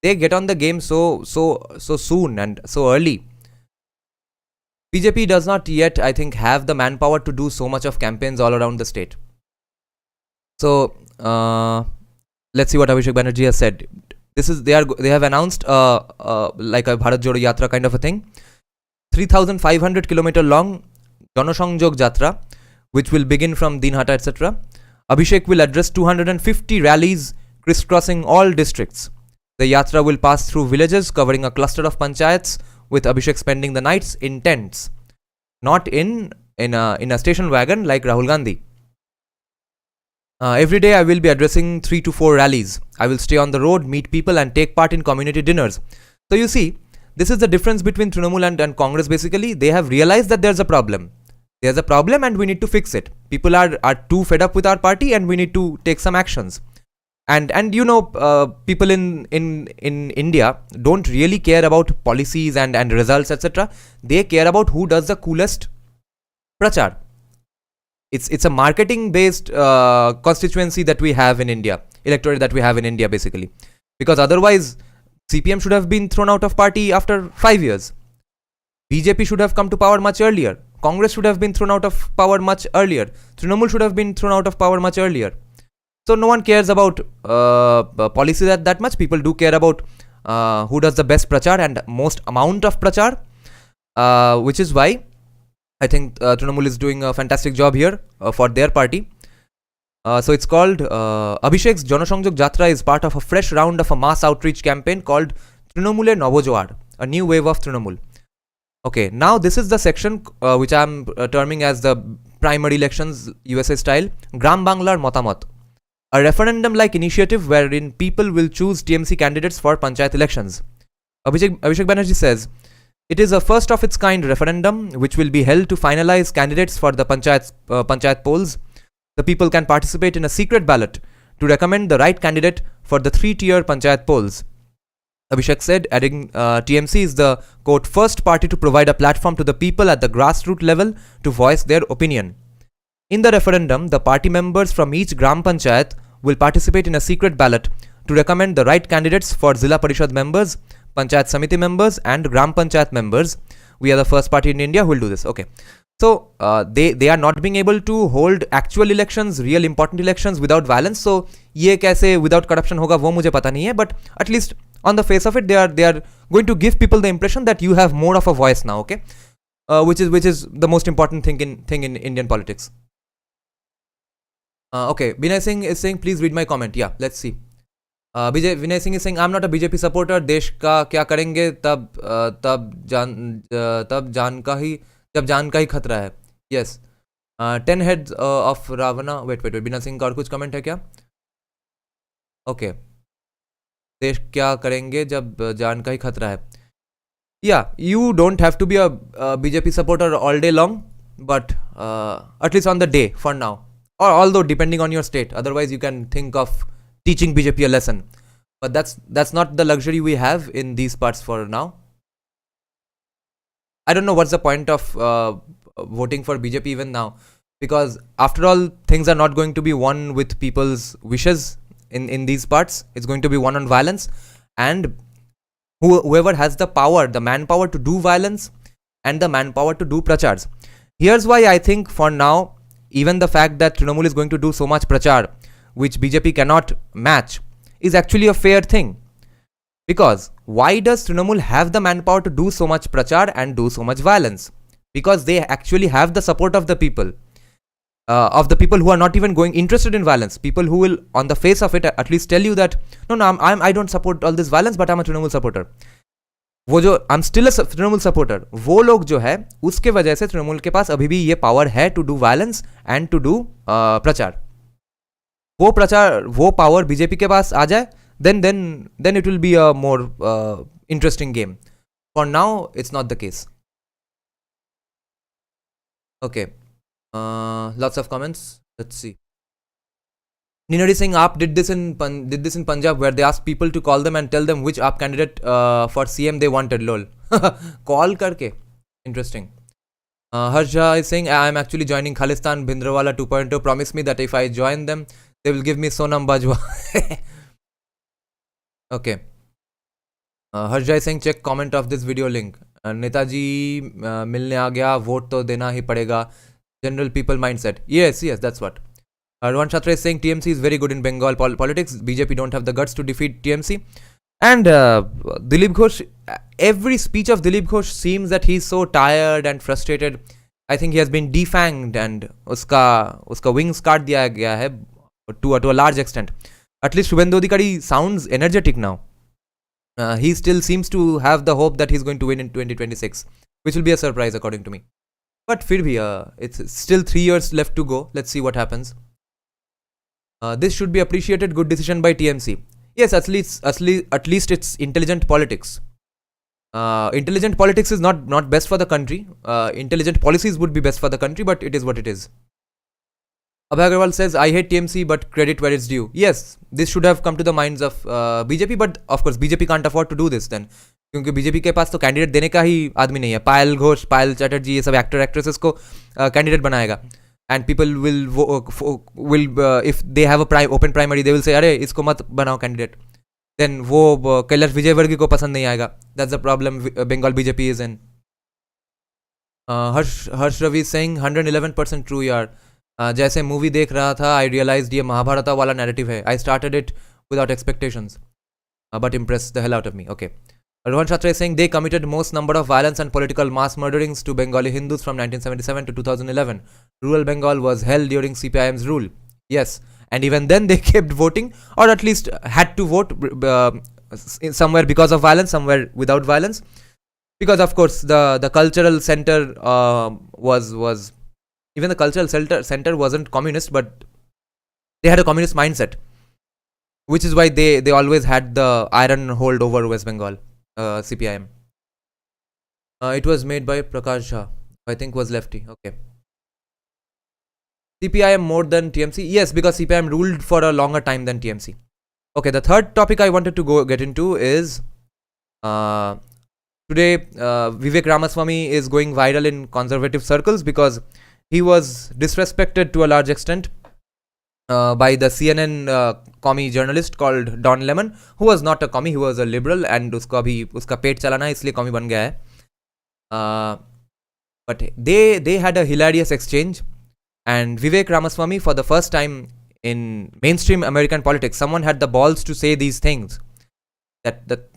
They get on the game so soon and so early. BJP does not yet, I think, have the manpower to do so much of campaigns all around the state. So let's see what Abhishek Banerjee has said. They have announced like a Bharat Jodo Yatra kind of a thing, 3,500 kilometer long Janosangjog Jatra, which will begin from Dinhata, etc. Abhishek will address 250 rallies crisscrossing all districts. The yatra will pass through villages covering a cluster of panchayats, with Abhishek spending the nights in tents, not in a station wagon like Rahul Gandhi. Every day I will be addressing 3 to 4 rallies. I will stay on the road, meet people and take part in community dinners. So you see, this is the difference between Trinamool and Congress. Basically, they have realized that there's a problem. There's a problem and we need to fix it. People are too fed up with our party and we need to take some actions. And you know, people in India don't really care about policies and results, etc. They care about who does the coolest prachar. It's a marketing based constituency that we have in India, electorate that we have in India basically. Because otherwise, CPM should have been thrown out of party after 5 years. BJP should have come to power much earlier. Congress should have been thrown out of power much earlier. Trinamool should have been thrown out of power much earlier. So no one cares about policy that much. People do care about who does the best prachar and most amount of prachar, which is why I think Trinamool is doing a fantastic job here for their party. So it's called Abhishek's Janosangjog Jatra is part of a fresh round of a mass outreach campaign called Trinamoole Novojoar, a new wave of Trinamool. Okay, now this is the section which I am terming as the primary elections USA style, Gram Banglar Motamot, a referendum-like initiative wherein people will choose TMC candidates for panchayat elections. Abhishek Banerjee says, it is a first of its kind referendum which will be held to finalize candidates for the panchayat polls. The people can participate in a secret ballot to recommend the right candidate for the 3-tier panchayat polls. Abhishek said, adding, TMC is the, quote, first party to provide a platform to the people at the grassroots level to voice their opinion. In the referendum, the party members from each Gram Panchayat will participate in a secret ballot to recommend the right candidates for Zilla Parishad members, Panchayat Samiti members and Gram Panchayat members. We are the first party in India who will do this. Okay. So, they are not being able to hold actual elections, real important elections without violence. So, ये कैसे without corruption होगा वो मुझे पता नहीं है. But at least on the face of it, they are going to give people the impression that you have more of a voice now. Okay, which is the most important thing in Indian politics. Okay, Vinay Singh is saying, please read my comment. Yeah, let's see. Vinay Singh is saying, I'm not a BJP supporter. देश का क्या करेंगे तब जान का ही खतरा है. Yes. 10 heads of Ravana. Wait. Vinay Singh का और कुछ comment है क्या? Okay. देश क्या करेंगे जब जान का ही खतरा है. Yeah, you don't have to be a BJP supporter all day long, but at least on the day for now. Or although depending on your state, otherwise you can think of teaching BJP a lesson. But that's not the luxury we have in these parts for now. I don't know what's the point of voting for BJP even now, because after all, things are not going to be won with people's wishes in these parts. It's going to be won on violence, and whoever has the power, the manpower to do violence and the manpower to do prachars. Here's why I think for now, even the fact that Trinamool is going to do so much prachar, which BJP cannot match, is actually a fair thing. Because why does Trinamool have the manpower to do so much prachar and do so much violence? Because they actually have the support of the people. Of the people who are not even going interested in violence, people who will on the face of it at least tell you that no, I don't support all this violence, but I'm a Trinamool supporter. वो जो I'm still a Trinamool supporter, वो लोग जो है उसके वजह से तृणमूल के पास अभी भी ये पावर है to do violence and to do प्रचार. वो पावर बीजेपी के पास आ जाए, then it will be a more interesting game. For now, it's not the case. Okay. Lots of comments. Let's see. Ninadi Singh Aap did this in Punjab, where they asked people to call them and tell them which Aap candidate for CM they wanted. Lol. Call karke. Interesting. Harsha is saying, I am actually joining Khalistan Bhindranwala 2.0. Promise me that if I join them, they will give me Sonam Bajwa. Okay. Harsha is saying, check comment of this video link. Netaji milne aa gaya, vote to dena hi padega. General people mindset. Yes, that's what. Rohan Chhatra is saying TMC is very good in Bengal politics. BJP don't have the guts to defeat TMC. And Dilip Ghosh, every speech of Dilip Ghosh seems that he's so tired and frustrated. I think he has been defanged and uska wings काट दिया गया है to a large extent. At least Shubhendu Adhikari sounds energetic now. He still seems to have the hope that he's going to win in 2026, which will be a surprise according to me. But फिर भी it's still 3 years left to go. Let's see what happens. This should be appreciated. Good decision by TMC. Yes, at least it's intelligent politics. Intelligent politics is not best for the country. Intelligent policies would be best for the country, but it is what it is. Abhay Agarwal says, I hate TMC, but credit where it's due. Yes, this should have come to the minds of BJP, but of course BJP can't afford to do this then. क्योंकि BJP के पास तो candidate देने का ही आदमी नहीं है. पायल घोष, पायल चैटर्जी, ये सब एक्टर एक्ट्रेसेस को कैंडिडेट बनाएगा. And people will if they have a open primary, they will say अरे इसको मत बनाओ कैंडिडेट. देन वो कैलाश विजयवर्गीय को पसंद नहीं आएगा. That's the problem Bengal BJP is in. Harsh Ravi Singh 111% true यार. जैसे मूवी देख रहा था, आई रियलाइज्ड ये महाभारत वाला नैरेटिव है. I started it without expectations, but impress the hell out of me. Okay. Rohan Chhatra is saying they committed most number of violence and political mass murderings to Bengali Hindus from 1977 to 2011. Rural Bengal was hell during CPIM's rule. Yes, and even then they kept voting, or at least had to vote somewhere because of violence, somewhere without violence. Because of course the cultural center was even the cultural center wasn't communist, but they had a communist mindset, which is why they always had the iron hold over West Bengal. CPIM. It was made by Prakash Jha, I think was lefty. Okay. CPIM more than TMC? Yes, because CPIM ruled for a longer time than TMC. Okay, the third topic I wanted to get into is today Vivek Ramaswamy is going viral in conservative circles because he was disrespected to a large extent by the CNN commie journalist called Don Lemon, who was not a commie, he was a liberal, and uska पेट चलाना है इसलिए commie बन गया है. But they had a hilarious exchange, and Vivek Ramaswamy, for the first time in mainstream American politics, someone had the balls to say these things. That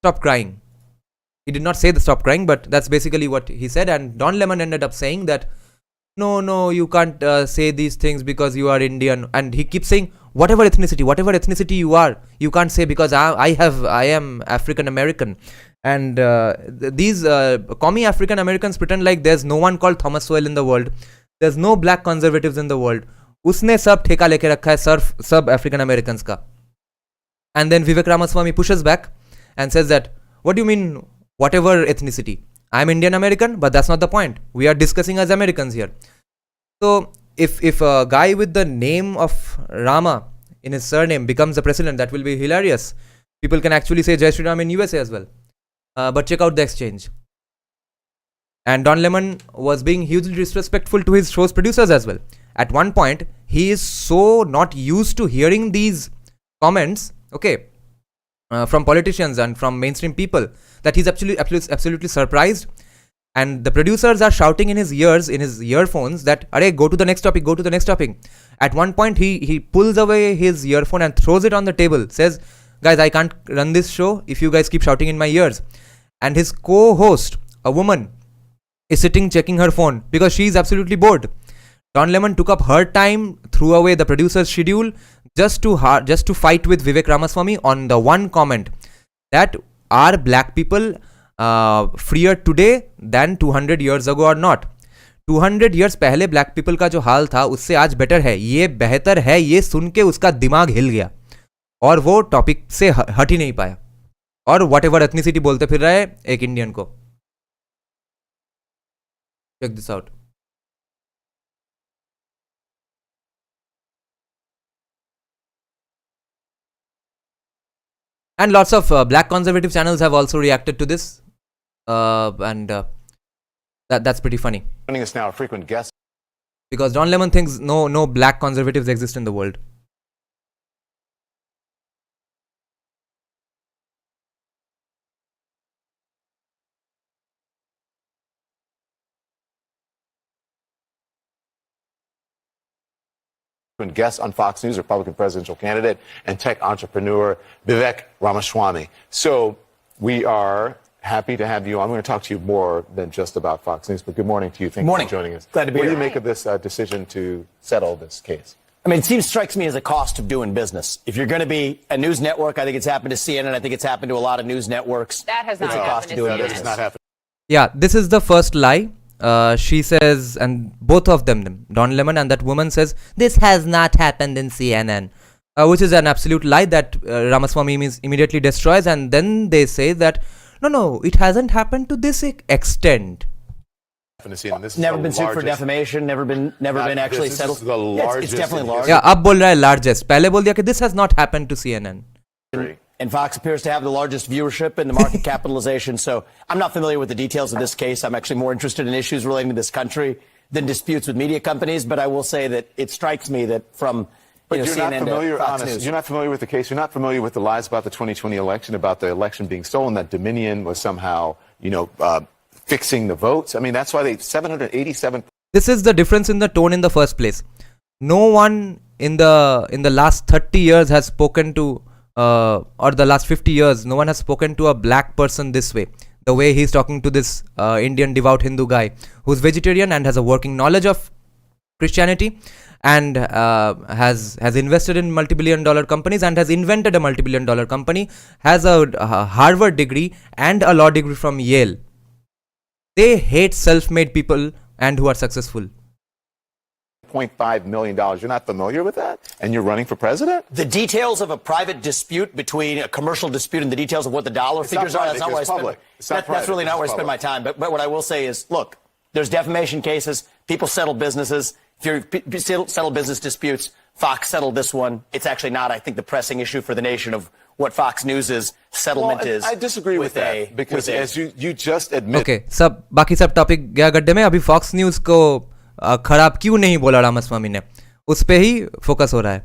stop crying. He did not say the stop crying, but that's basically what he said, and Don Lemon ended up saying that no, you can't say these things because you are Indian. And he keeps saying, whatever ethnicity you are, you can't say because I am African American. And these commie African Americans pretend like there's no one called Thomas Sowell in the world. There's no black conservatives in the world. उसने सब ठेका लेके रखा है सब African Americans का. And then Vivek Ramaswamy pushes back and says that, what do you mean, whatever ethnicity? I'm Indian American, but that's not the point. We are discussing as Americans here. So if a guy with the name of Rama in his surname becomes the president, that will be hilarious. People can actually say Jai Shri Ram in USA as well. But check out the exchange. And Don Lemon was being hugely disrespectful to his show's producers as well. At one point, he is so not used to hearing these comments, okay, from politicians and from mainstream people, that he's absolutely surprised. And the producers are shouting in his ears, in his earphones, that, "Arey, go to the next topic, go to the next topic." At one point, he pulls away his earphone and throws it on the table, says, "Guys, I can't run this show if you guys keep shouting in my ears." And his co-host, a woman, is sitting checking her phone because she is absolutely bored. Don Lemon took up her time, threw away the producer's schedule just to fight with Vivek Ramaswamy on the one comment that, are black people freer today than 200 years ago or not? 200 years पहले black people का जो हाल था उससे आज better है, ये बेहतर है, ये सुन के उसका दिमाग हिल गया और वो टॉपिक से हट ही नहीं पाया और whatever ethnicity बोलते फिर रहा है एक इंडियन को. Check this out. And lots of black conservative channels have also reacted to this. That's pretty funny. Joining us now, a frequent guest. Because Don Lemon thinks no black conservatives exist in the world. Guest on Fox News, Republican presidential candidate and tech entrepreneur Vivek Ramaswamy. So we are happy to have you on. I'm going to talk to you more than just about Fox News, but good morning to you. Thank you for joining us. Glad to be here. here. What do you make of this decision to settle this case? I mean, it strikes me as a cost of doing business. If you're going to be a news network, I think it's happened to CNN. I think it's happened to a lot of news networks. That has not It's a cost of doing happened to business. It's not happening. Yeah, this is the first lie. She says, and both of them, Don Lemon and that woman says, this has not happened in CNN, which is an absolute lie that Ramaswamy immediately destroys. And then they say that, no, it hasn't happened to this extent. This is Never the been sued for largest- defamation, never been actually this settled. is the Yeah, largest it's definitely in large. Yeah, अब बोल रहा है largest. पहले बोल दिया कि this has not happened to CNN. And Fox appears to have the largest viewership and the market capitalization. So I'm not familiar with the details of this case. I'm actually more interested in issues relating to this country than disputes with media companies. But I will say that it strikes me that from But you're not CNN familiar, to Fox honest, News. you're not familiar with the case. You're not familiar with the lies about the 2020 election, about the election being stolen, that Dominion was somehow, fixing the votes. I mean, that's why 787. This is the difference in the tone in the first place. No one in the last 30 years has spoken to, or the last 50 years, no one has spoken to a black person this way. The way he's talking to this Indian devout Hindu guy who's vegetarian and has a working knowledge of Christianity and has invested in multi-billion-dollar companies and has invented a multi-billion-dollar company, has a Harvard degree and a law degree from Yale. They hate self-made people and who are successful. $0.5 million. You're not familiar with that? And you're running for president? The details of a private dispute between a commercial dispute and the details of what the dollar figures are, that's not where I spend. That's really not where I spend my time. But what I will say is, look, there's defamation cases. People settle businesses. If you settle business disputes, Fox settled this one. It's actually not, I think, the pressing issue for the nation of what Fox News' settlement is. I disagree with that because as you just admit. Okay, बाकी सब topic गया गड्ढे में. अभी Fox News को खराब क्यों नहीं बोला रामास्वामी ने, उस पे ही फोकस हो रहा है.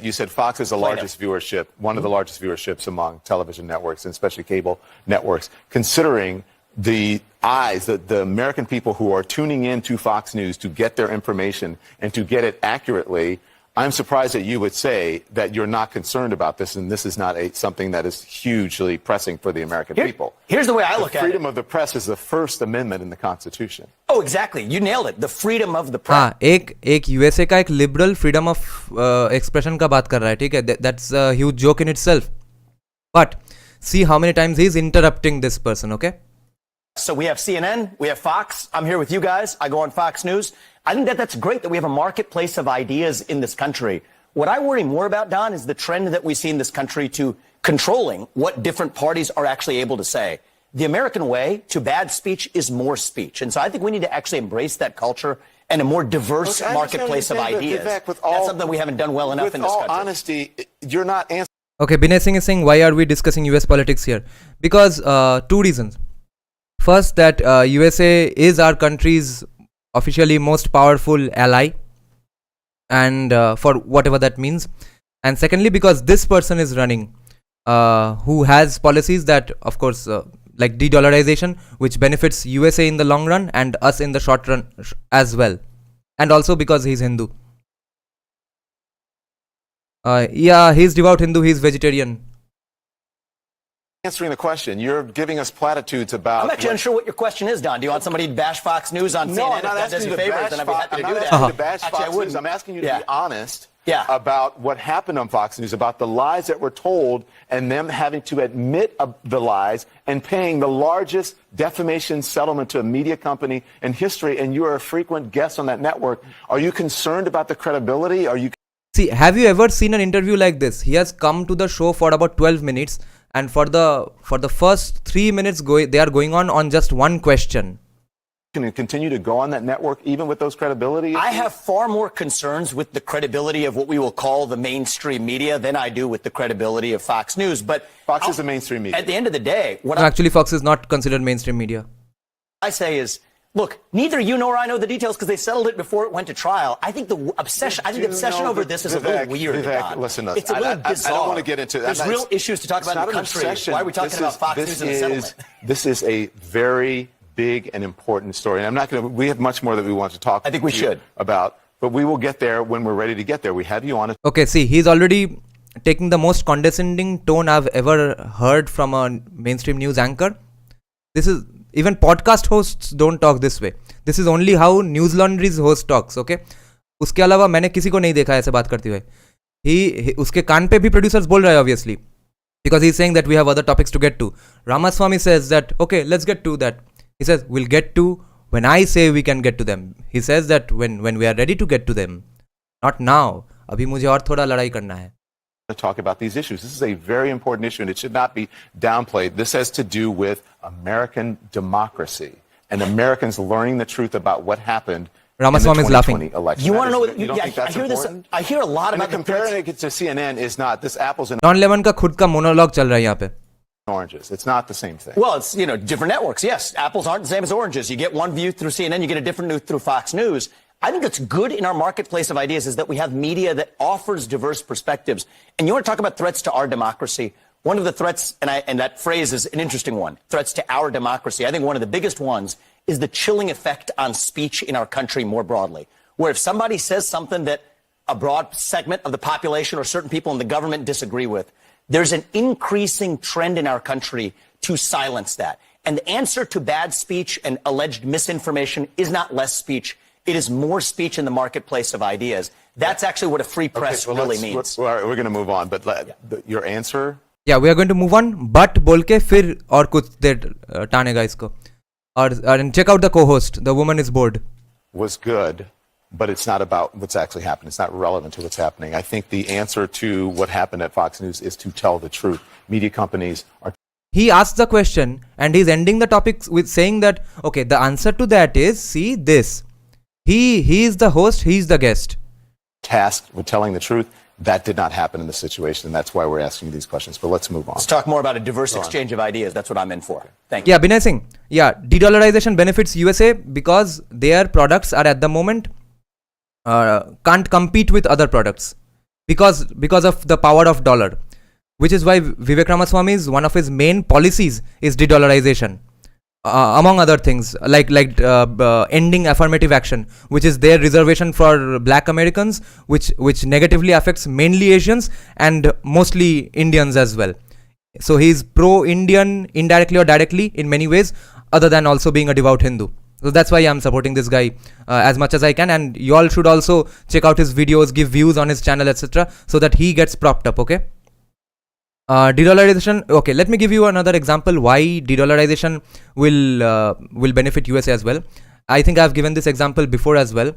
You said Fox is the largest viewership, one of the largest viewerships among television networks, and especially cable networks, considering the eyes, the American people who are tuning in to Fox News to get their information and to get it accurately. I'm surprised that you would say that you're not concerned about this and this is not something that is hugely pressing for the American people. Here's the way I look at it. Freedom of the press is the First Amendment in the Constitution. Oh, exactly. You nailed it. The freedom of the press. हाँ, एक USA का एक liberal freedom of expression का बात कर रहा है, ठीक है. That's a huge joke in itself. But see how many times he's interrupting this person, okay? So we have CNN, we have Fox. I'm here with you guys. I go on Fox News. I think that's great that we have a marketplace of ideas in this country What I worry more about, Don, is the trend that we see in this country to controlling what different parties are actually able to say. The American way to bad speech is more speech. And so I think we need to actually embrace that culture and a more diverse marketplace of ideas. That's something we haven't done well enough in this country. With all honesty, you're not answering. Okay, Binay Singh is saying, why are we discussing US politics here? Because two reasons. First, that USA is our country's officially most powerful ally, and for whatever that means. And secondly, because this person is running, who has policies that, of course, like de-dollarization, which benefits USA in the long run and us in the short run as well. And also because he's Hindu. Yeah, he's devout Hindu, he's vegetarian. Answering the question. You're giving us platitudes about... I'm actually unsure what your question is, Don. Do you want somebody to bash Fox News on CNN? No, I'm not asking you to bash Fox News. I'm asking you to be honest about what happened on Fox News, about the lies that were told and them having to admit the lies and paying the largest defamation settlement to a media company in history, and you are a frequent guest on that network. Are you concerned about the credibility? Are you... See, have you ever seen an interview like this? He has come to the show for about 12 minutes. And for the first 3 minutes, they are going on just one question. Can you continue to go on that network even with those credibility issues? I have far more concerns with the credibility of what we will call the mainstream media than I do with the credibility of Fox News. But Fox is the mainstream media. At the end of the day, actually, Fox is not considered mainstream media. I say is, look, neither you nor I know the details because they settled it before it went to trial. I think the obsession over this is a little weird. Vivek, listen, it's a little bizarre. I don't want to get into... There's real issues to talk about in the country. Why are we talking about Fox News and the settlement? This is a very big and important story. And I'm not going to... We have much more that we want to talk I think we should. About, but we will get there when we're ready to get there. We have you on it. Okay, see, he's already taking the most condescending tone I've ever heard from a mainstream news anchor. This is... Even podcast hosts don't talk this way. This is only how News Laundry's host talks, okay? उसके अलावा मैंने किसी को नहीं देखा ऐसे बात करते हुए. उसके कान पे भी producers बोल रहा है obviously. Because he's saying that we have other topics to get to. Ramaswamy says that, okay, let's get to that. He says, we'll get to when I say we can get to them. He says that when we are ready to get to them. Not now. अभी मुझे और थोड़ा लड़ाई करना है. To talk about these issues. This is a very important issue and it should not be downplayed. This has to do with American democracy and Americans learning the truth about what happened. Ramaswamy is laughing. Election. You want to know what, I hear important? I hear a lot about comparing it to CNN is not this apples and Don का खुद का monologue चल रहा है यहाँ पे. Oranges. It's not the same thing. Well, it's, different networks. Yes, apples aren't the same as oranges. You get one view through CNN, you get a different view through Fox News. I think that's good in our marketplace of ideas is that we have media that offers diverse perspectives. And you want to talk about threats to our democracy? One of the threats, and that phrase is an interesting one, threats to our democracy. I think one of the biggest ones is the chilling effect on speech in our country more broadly, where if somebody says something that a broad segment of the population or certain people in the government disagree with, there's an increasing trend in our country to silence that. And the answer to bad speech and alleged misinformation is not less speech. It is more speech in the marketplace of ideas. That's actually what a free press really means. We're going to move on, but your answer? Yeah, we are going to move on, but बोल के फिर और कुछ देर टानेगा इसको. And check out the co-host. The woman is bored. Was good, but it's not about what's actually happened. It's not relevant to what's happening. I think the answer to what happened at Fox News is to tell the truth. Media companies are... He asks the question and he's ending the topic with saying that, okay, the answer to that is, see this. He is the host, he's the guest. Tasked with telling the truth. That did not happen in the situation, and that's why we're asking you these questions. But let's move on. Let's talk more about a diverse exchange of ideas. That's what I'm in for. Thank you. Yeah, Binay Singh. Yeah, de-dollarization benefits USA because their products are at the moment can't compete with other products because of the power of dollar, which is why Vivek Ramaswamy's one of his main policies is de-dollarization. Among other things, like ending affirmative action, which is their reservation for black Americans, which negatively affects mainly Asians and mostly Indians as well. So he's pro-Indian indirectly or directly in many ways, other than also being a devout Hindu. So that's why I'm supporting this guy as much as I can, and you all should also check out his videos, give views on his channel, etc., so that he gets propped up. Okay. De-dollarization. Okay, let me give you another example why de-dollarization will benefit USA as well. I think I've given this example before as well.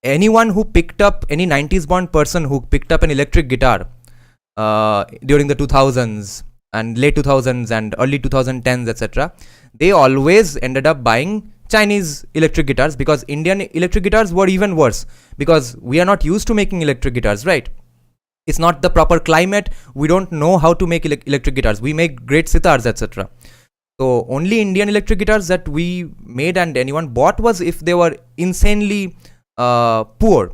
anyone who picked up, any 90s born person who picked up an electric guitar during the 2000s and late 2000s and early 2010s, etc., they always ended up buying Chinese electric guitars, because Indian electric guitars were even worse, because we are not used to making electric guitars, right? It's not the proper climate. We don't know how to make electric guitars. We make great sitars, etc. So only Indian electric guitars that we made and anyone bought was if they were insanely poor,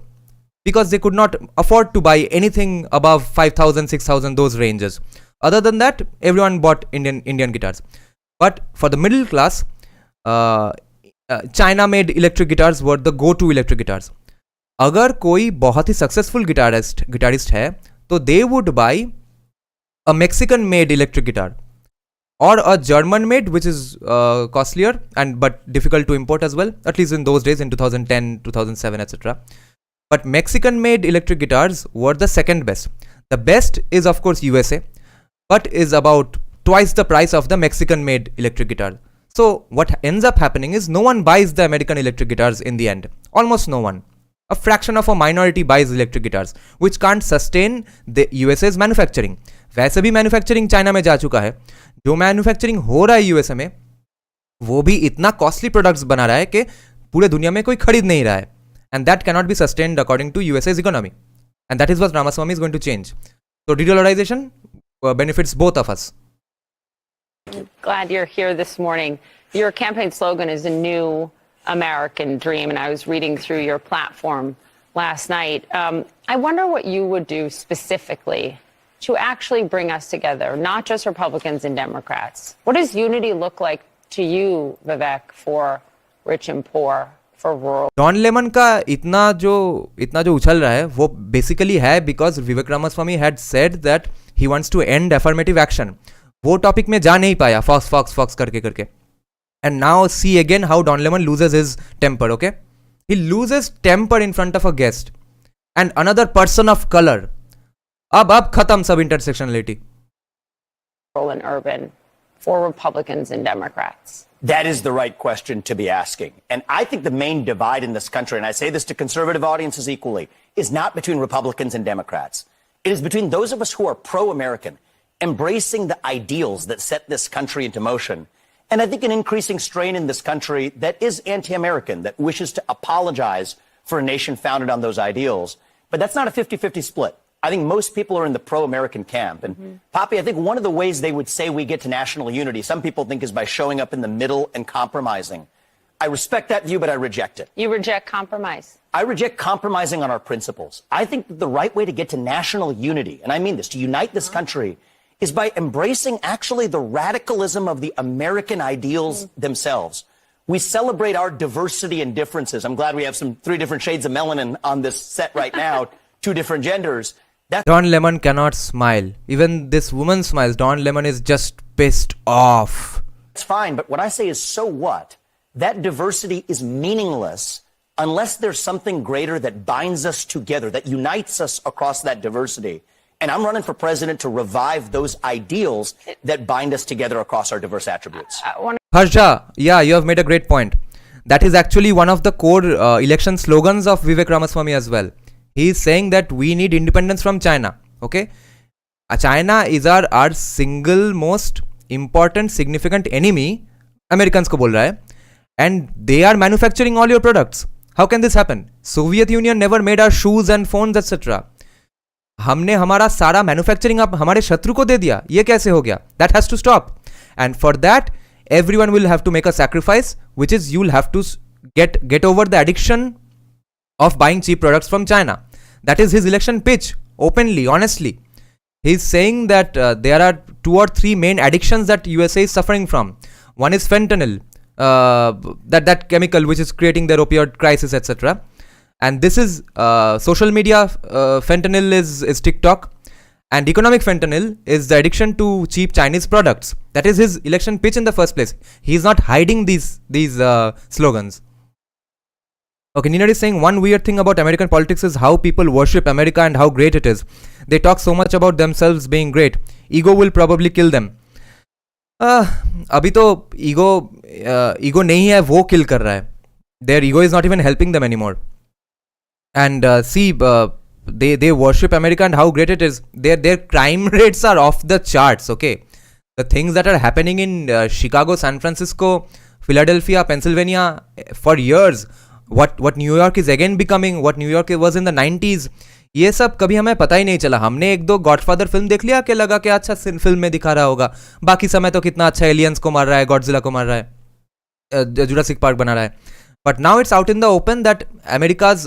because they could not afford to buy anything above 5,000, 6,000, those ranges. Other than that, everyone bought Indian guitars. But for the middle class, China made electric guitars were the go-to electric guitars. अगर कोई बहुत ही successful guitarist है तो they would buy a Mexican made electric guitar or a German made, which is costlier and but difficult to import as well, at least in those days in 2010, 2007, etc. But Mexican made electric guitars were the second best. The best is of course USA, but is about twice the price of the Mexican made electric guitar. So what ends up happening is no one buys the American electric guitars in the end. Almost no one. A fraction of a minority buys electric guitars, which can't sustain the USA's manufacturing. वैसे भी manufacturing China में जा चुका है, जो manufacturing हो रहा है यूएसए में वो भी इतना कॉस्टली प्रोडक्ट्स बना रहा है कि पूरे दुनिया में कोई खरीद नहीं रहा है, and that cannot be sustained according to USA's economy, and that is what Ramaswamy is going to change. So de-dollarization benefits both of us. Glad you're here this morning. Your campaign slogan is a new American dream, and I was reading through your platform last night. I wonder what you would do specifically to actually bring us together, not just Republicans and Democrats. What does unity look like to you, Vivek, for rich and poor, for rural? Don Lemon का इतना जो उछल रहा है वो basically है because Vivek Ramaswamy had said that he wants to end affirmative action. वो topic में जा नहीं पाया, फॉक्स करके. And now see again how Don Lemon loses his temper, okay? He loses temper in front of a guest and another person of color. अब खत्म सब intersectionality. Rural and urban for Republicans and Democrats. That is the right question to be asking. And I think the main divide in this country, and I say this to conservative audiences equally, is not between Republicans and Democrats. It is between those of us who are pro-American, embracing the ideals that set this country into motion, and I think an increasing strain in this country that is anti-American, that wishes to apologize for a nation founded on those ideals. But that's not a 50-50 split. I think most people are in the pro-American camp. And Poppy, I think one of the ways they would say we get to national unity, some people think, is by showing up in the middle and compromising. I respect that view, but I reject it. You reject compromise? I reject compromising on our principles. I think that the right way to get to national unity, and I mean this, to unite this country, is by embracing actually the radicalism of the American ideals themselves. We celebrate our diversity and differences. I'm glad we have some 3 different shades of melanin on this set right now, 2 different genders. Don Lemon cannot smile. Even this woman smiles. Don Lemon is just pissed off. It's fine, but what I say is, so what? That diversity is meaningless unless there's something greater that binds us together, that unites us across that diversity. And I'm running for president to revive those ideals that bind us together across our diverse attributes. Harsha, yeah, you have made a great point. That is actually one of the core election slogans of Vivek Ramaswamy as well. He is saying that we need independence from China. Okay, China is our single most important significant enemy. Americans को बोल रहा है, and they are manufacturing all your products. How can this happen? Soviet Union never made our shoes and phones, etc. हमने हमारा सारा manufacturing अब हमारे शत्रु को दे दिया. ये कैसे हो गया? That has to stop. And for that, everyone will have to make a sacrifice, which is you'll have to get over the addiction of buying cheap products from China. That is his election pitch, openly, honestly. He's saying that there are 2 or 3 main addictions that USA is suffering from. One is fentanyl, that chemical which is creating their opioid crisis, etc. And this is social media fentanyl is TikTok, and economic fentanyl is the addiction to cheap Chinese products. That is his election pitch in the first place. He is not hiding these slogans. Okay, Nina is saying one weird thing about American politics is how people worship America and how great it is. They talk so much about themselves being great. Ego will probably kill them. अभी तो ego नहीं है, वो kill कर रहा है. Their ego is not even helping them anymore. And they worship America and how great it is. Their crime rates are off the charts. Okay, the things that are happening in Chicago, San Francisco, Philadelphia, Pennsylvania for years, what New York is again becoming, what New York was in the 90s, ये सब कभी हमें पता ही नहीं चला. हमने एक दो गॉडफादर फिल्म देख लिया कि लगा कि अच्छा फिल्म में दिखा रहा होगा, बाकी समय तो कितना अच्छा एलियंस को मार रहा है, गॉडजिला को मार रहा है, जुरासिक पार्क बना रहा है. But now it's out in the open that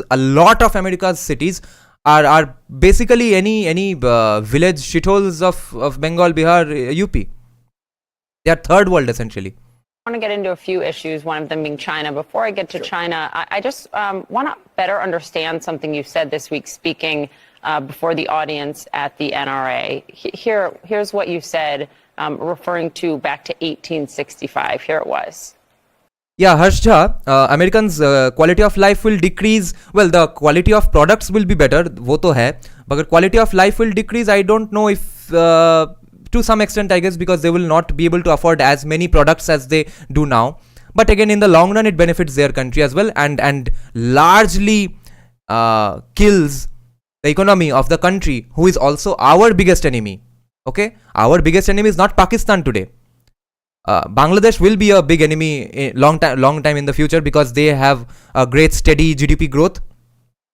a lot of America's cities are basically any village shitholes of Bengal, Bihar, UP. They are third world essentially. I want to get into a few issues, one of them being China. Before I get to China, I just want to better understand something you said this week speaking before the audience at the NRA. Here's what you said, referring to back to 1865. Here it was. Yeah, Harsh Jha, Americans' quality of life will decrease. Well, the quality of products will be better, wo to hai. But quality of life will decrease. I don't know if, to some extent, I guess, because they will not be able to afford as many products as they do now. But again, in the long run, it benefits their country as well, and largely kills the economy of the country, who is also our biggest enemy. Okay, our biggest enemy is not Pakistan today. Bangladesh will be a big enemy in long time in the future because they have a great steady GDP growth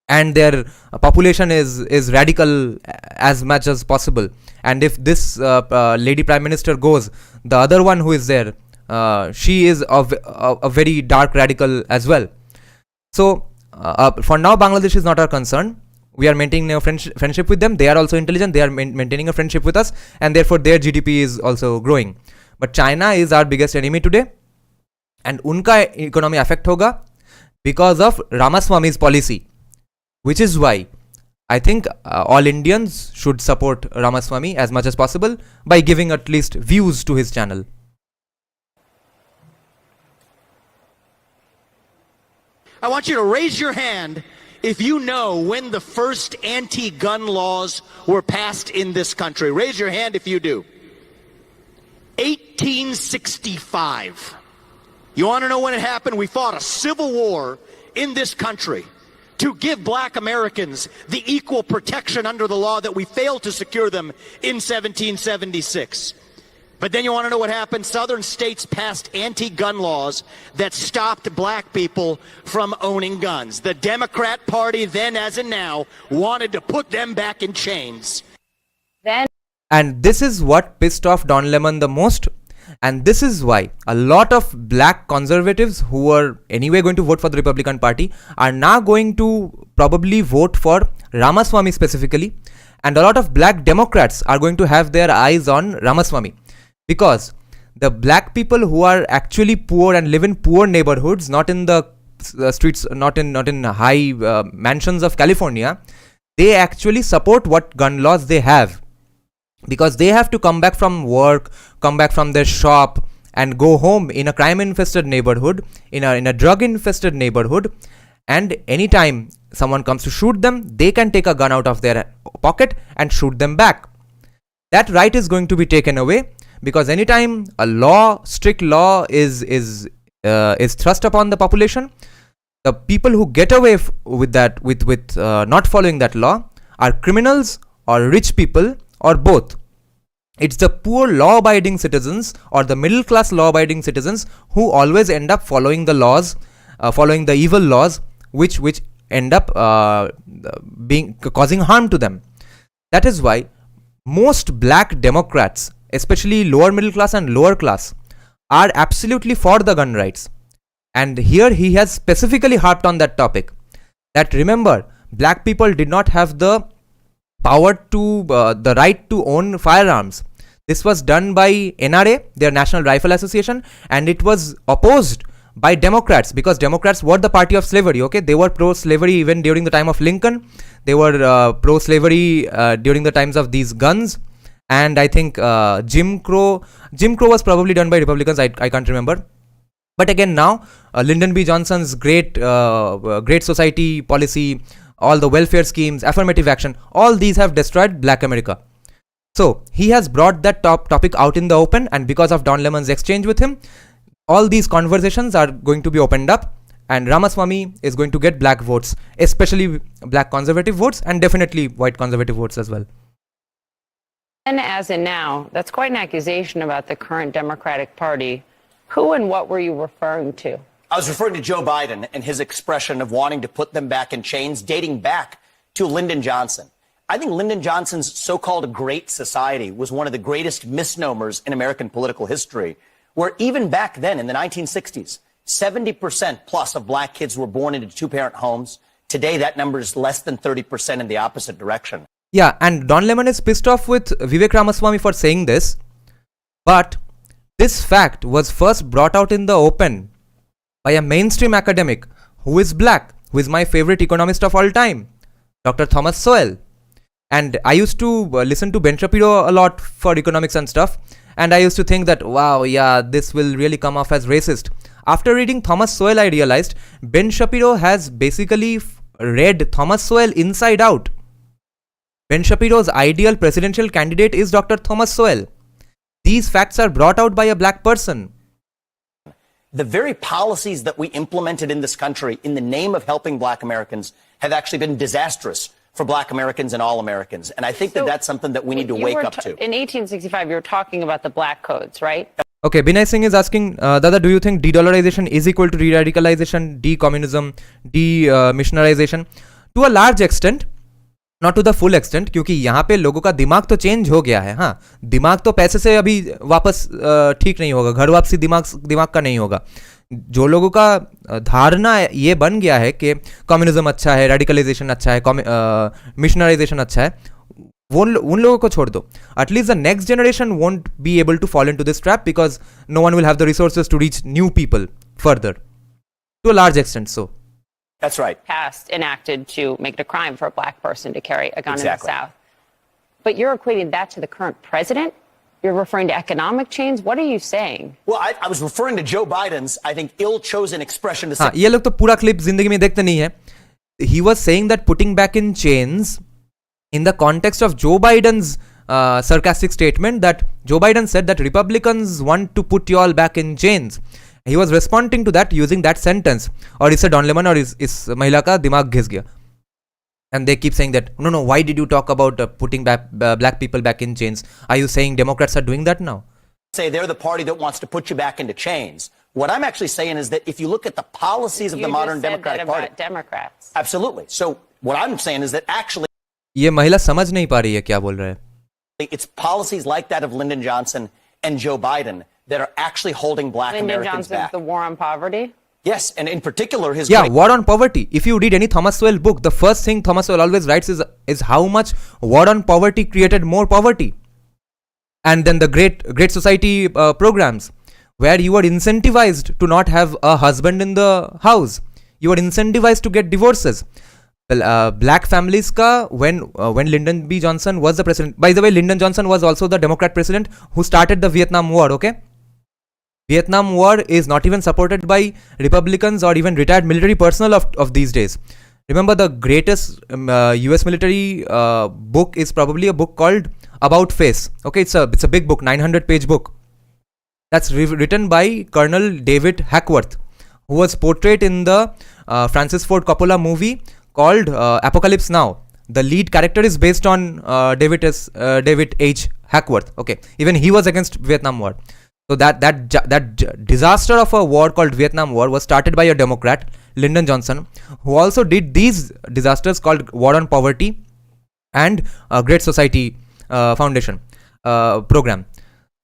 and their population is radical as much as possible. And if this lady prime minister goes, the other one who is there, she is a very dark radical as well. So for now, Bangladesh is not our concern. We are maintaining a friendship with them. They are also intelligent. They are maintaining a friendship with us, and therefore their GDP is also growing. But China is our biggest enemy today, and unka economy affect hoga because of Ramaswamy's policy, which is why I think all Indians should support Ramaswamy as much as possible by giving at least views to his channel. I want you to raise your hand if you know when the first anti-gun laws were passed in this country. Raise your hand if you do. 1865. You want to know when it happened? We fought a civil war in this country to give black Americans the equal protection under the law that we failed to secure them in 1776. But then you want to know what happened? Southern states passed anti-gun laws that stopped black people from owning guns. The Democrat Party then as and now wanted to put them back in chains. And this is what pissed off Don Lemon the most. And this is why a lot of black conservatives who were anyway going to vote for the Republican Party are now going to probably vote for Ramaswamy specifically. And a lot of black Democrats are going to have their eyes on Ramaswamy. Because the black people who are actually poor and live in poor neighborhoods, not in the streets, not in high mansions of California, they actually support what gun laws they have. Because they have to come back from work, come back from their shop and go home in a crime-infested neighborhood, in a drug-infested neighborhood, and anytime someone comes to shoot them, they can take a gun out of their pocket and shoot them back. That right is going to be taken away, because anytime a strict law is thrust upon the population, the people who get away with that, with not following that law, are criminals or rich people, or both. It's the poor law-abiding citizens or the middle-class law-abiding citizens who always end up following the laws, following the evil laws, which end up causing harm to them. That is why most black Democrats, especially lower middle class and lower class, are absolutely for the gun rights. And here he has specifically harped on that topic. That remember, black people did not have the power to the right to own firearms. This was done by NRA, their National Rifle Association, and it was opposed by Democrats, because Democrats were the party of slavery. Okay, they were pro-slavery even during the time of Lincoln. They were pro-slavery during the times of these guns, and I think Jim Crow was probably done by Republicans. I can't remember. But again, now Lyndon B. Johnson's great society policy, all the welfare schemes, affirmative action, all these have destroyed black America. So he has brought that topic out in the open, and because of Don Lemon's exchange with him, all these conversations are going to be opened up, and Ramaswamy is going to get black votes, especially black conservative votes, and definitely white conservative votes as well. And as in now, that's quite an accusation about the current Democratic Party. Who and what were you referring to? I was referring to Joe Biden and his expression of wanting to put them back in chains dating back to Lyndon Johnson. I think Lyndon Johnson's so-called Great Society was one of the greatest misnomers in American political history, where even back then in the 1960s, 70% plus of black kids were born into two-parent homes. Today, that number is less than 30% in the opposite direction. Yeah, and Don Lemon is pissed off with Vivek Ramaswamy for saying this, but this fact was first brought out in the open by a mainstream academic who is black, who is my favorite economist of all time, Dr. Thomas Sowell. And I used to listen to Ben Shapiro a lot for economics and stuff, and I used to think that, wow, yeah, this will really come off as racist. After reading Thomas Sowell, I realized Ben Shapiro has basically read Thomas Sowell inside out. Ben Shapiro's ideal presidential candidate is Dr. Thomas Sowell. These facts are brought out by a black person. The very policies that we implemented in this country in the name of helping black Americans have actually been disastrous for black Americans and all Americans. And I think that that's something that we need to wake up to. In 1865, you were talking about the black codes, right? Okay, Binay Singh is asking, Dada, do you think de-dollarization is equal to de-radicalization, de-communism, de-missionarization? To a large extent, not to the full extent, क्योंकि यहाँ पे लोगों का दिमाग तो change हो गया है. हाँ, दिमाग तो पैसे से अभी वापस ठीक नहीं होगा, घर वापसी दिमाग का नहीं होगा. जो लोगों का धारणा ये बन गया है कि कम्युनिज्म अच्छा है, रेडिकलाइजेशन अच्छा है, मिशनराइजेशन अच्छा है, उन लोगों को छोड़ दो. At least the next generation won't be able to fall into this trap because no one will have the resources to reach new people further to a large extent. So that's right. Passed, enacted to make it a crime for a black person to carry a gun in the South. But you're equating that to the current president? You're referring to economic change? What are you saying? Well, I was referring to Joe Biden's, I think, ill-chosen expression to say... ये लोग तो पूरा clip जिंदगी में देखते नहीं है. He was saying that putting back in chains in the context of Joe Biden's sarcastic statement that Joe Biden said that Republicans want to put you all back in chains. He was responding to that using that sentence. और इससे don lemon और इस महिला का दिमाग घिस गया. And they keep saying that, no, why did you talk about putting black people back in chains? Are you saying Democrats are doing that now? Say they're the party that wants to put you back into chains. What I'm actually saying is that if you look at the policies of the modern Democratic Party... Democrats. Absolutely. So what I'm saying is that actually... ये महिला समझ नहीं पा रही है क्या बोल रहा है. It's policies like that of Lyndon Johnson and Joe Biden that are actually holding black Lyndon Americans Johnson's back. the war on poverty? Yes, and in particular his... Yeah, War on Poverty. If you read any Thomas Sowell book, the first thing Thomas Sowell always writes is how much War on Poverty created more poverty. And then the Great Society programs, where you were incentivized to not have a husband in the house. You were incentivized to get divorces. Black families ka when Lyndon B. Johnson was the president. By the way, Lyndon Johnson was also the Democrat president who started the Vietnam War, okay? Vietnam War is not even supported by Republicans or even retired military personnel of these days. Remember, the greatest US military book is probably a book called About Face. Okay, it's a big book, 900-page book. That's written by Colonel David Hackworth, who was portrayed in the Francis Ford Coppola movie called Apocalypse Now. The lead character is based on David H. Hackworth. Okay, even he was against Vietnam War. So that disaster of a war called Vietnam War was started by a Democrat, Lyndon Johnson, who also did these disasters called War on Poverty and Great Society Foundation program.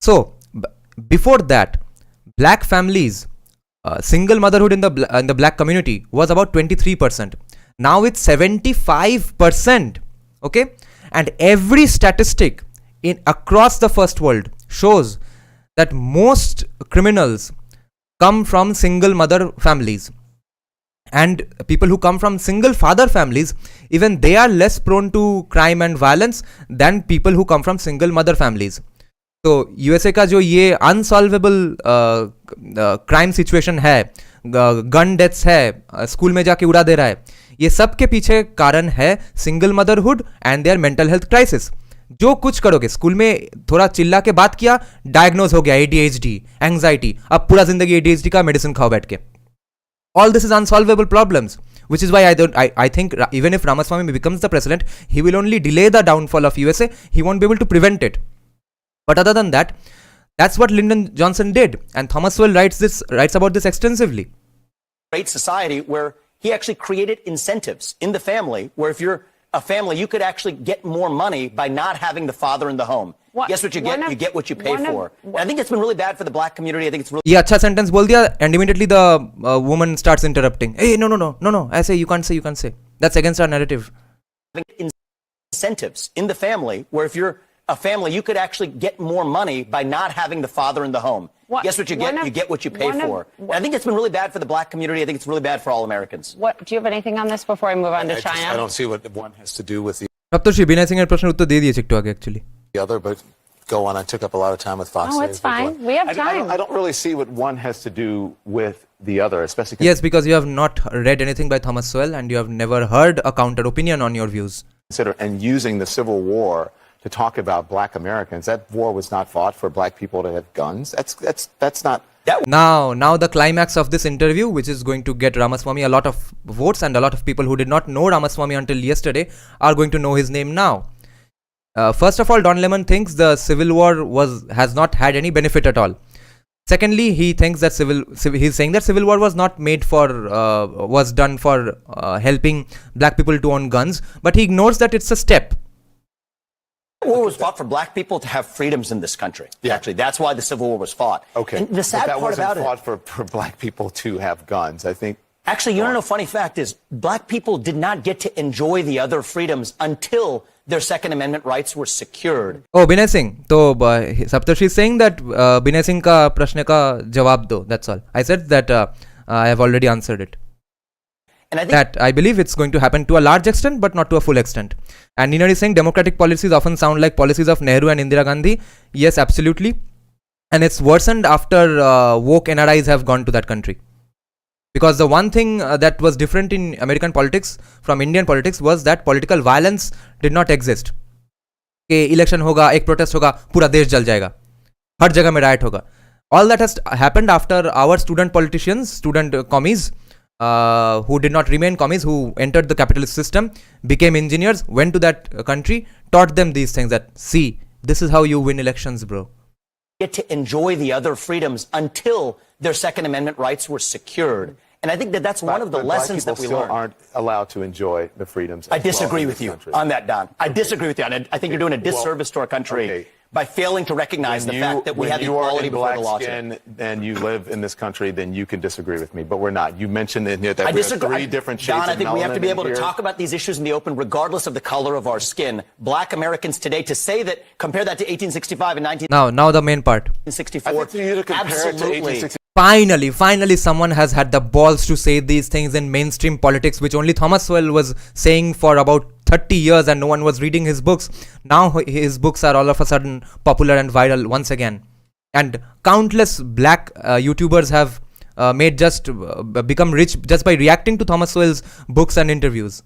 So before that, black families, single motherhood in the black community was about 23%. Now it's 75%. Okay, and every statistic across the first world shows that most criminals come from single mother families, and people who come from single father families, even they are less prone to crime and violence than people who come from single mother families. So USA का जो ये unsolvable crime situation है, gun deaths है, school में जाके उड़ा दे रहा है, ये सब के पीछे कारण है single motherhood and their mental health crisis. जो कुछ करोगे, स्कूल में थोड़ा चिल्ला के बात किया, डायग्नोज हो गया ADHD, एंजाइटी, अब पूरा जिंदगी ADHD का मेडिसिन खाओ बैठ के. All this is unsolvable problems, which is why I think even if Ramaswamy becomes the president, he will only delay the downfall of USA. He won't be able to prevent it. But other than that, that's what Lyndon Johnson did, and Thomas Sowell writes about this extensively. Great society where he actually created incentives in the family, where if you're a family, you could actually get more money by not having the father in the home. Guess what you get? You get what you pay for. And I think it's been really bad for the black community. I think it's really... Yeah, अच्छा sentence बोल दिया, and immediately the woman starts interrupting. Hey, no. I say you can't say. That's against our narrative. Incentives in the family, where if you're a family, you could actually get more money by not having the father in the home. Guess what you get? You get what you pay for. And I think it's been really bad for the black community. I think it's really bad for all Americans. Do you have anything on this before I move on to China? I don't see what one has to do with the সপ্তর্ষি বিনয় সিং এর প্রশ্নের উত্তর দিয়ে দিয়েছে একটু আগে actually other, but go on. I took up a lot of time with Fox Oh, News. it's fine. We have time. I don't really see what one has to do with the other, especially Yes, because you have not read anything by Thomas Sowell and you have never heard a counter opinion on your views. consider and using the Civil War to talk about black Americans. That war was not fought for black people to have guns. That's not. Now the climax of this interview, which is going to get Ramaswamy a lot of votes, and a lot of people who did not know Ramaswamy until yesterday are going to know his name now. First of all, Don Lemon thinks the Civil War has not had any benefit at all. Secondly, he thinks that he's saying that Civil War was not made for was done for helping black people to own guns, but he ignores that it's a step. The war was fought for black people to have freedoms in this country. Yeah. Actually, that's why the Civil War was fought. Okay. And the sad but that part wasn't about fought for black people to have guns. I think. Actually, you know, funny fact is, black people did not get to enjoy the other freedoms until their Second Amendment rights were secured. Oh, Binay Singh. So, Saptarshi is saying that Binay Singh ka prashna ka jawab do. That's all. I said that I have already answered it. And I think That I believe it's going to happen to a large extent, but not to a full extent. And Nina is saying democratic policies often sound like policies of Nehru and Indira Gandhi. Yes, absolutely. And it's worsened after woke NRIs have gone to that country. Because the one thing that was different in American politics from Indian politics was that political violence did not exist. कि election होगा, एक protest होगा, पूरा देश जल जाएगा, हर जगह में riot होगा. All that has happened after our student politicians, student commies, who did not remain commies, who entered the capitalist system, became engineers, went to that country, taught them these things that, see, this is how you win elections, bro. get to enjoy the other freedoms until their Second Amendment rights were secured. And I think that that's one of the lessons that we still learned. aren't allowed to enjoy the freedoms. I disagree with you on that, Don. I disagree with you. And I think you're doing a disservice to our country by failing to recognize the fact that we have equality before the law. When you are in black skin and you live in this country, then you can disagree with me. But we're not. You mentioned that I we disagree. have three different shades Don, I of think we have to be able to melanin talk about these issues in the open, regardless of the color of our skin. Black Americans today, to say that, compare that to 1865 and 1964. Now the main part. I think for you to compare it to Absolutely. 1860. Finally someone has had the balls to say these things in mainstream politics, which only Thomas Sowell was saying for about 30 years and no one was reading his books. Now his books are all of a sudden popular and viral once again. And countless black YouTubers have become rich just by reacting to Thomas Sowell's books and interviews.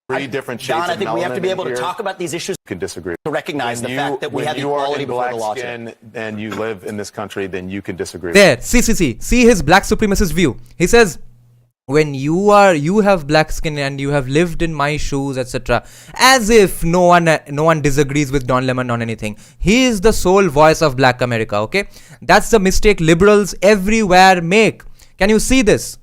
Three different shades Don, I of think we have to be melanin able to here. talk about these issues You can disagree. to recognize the fact that we have When you are equality in before black the law. skin and you live in this country, then you can disagree. There, see his black supremacist view. He says, when you have black skin and you have lived in my shoes, etc., as if no one disagrees with Don Lemon on anything. He is the sole voice of black America, okay? That's the mistake liberals everywhere make. Can you see this?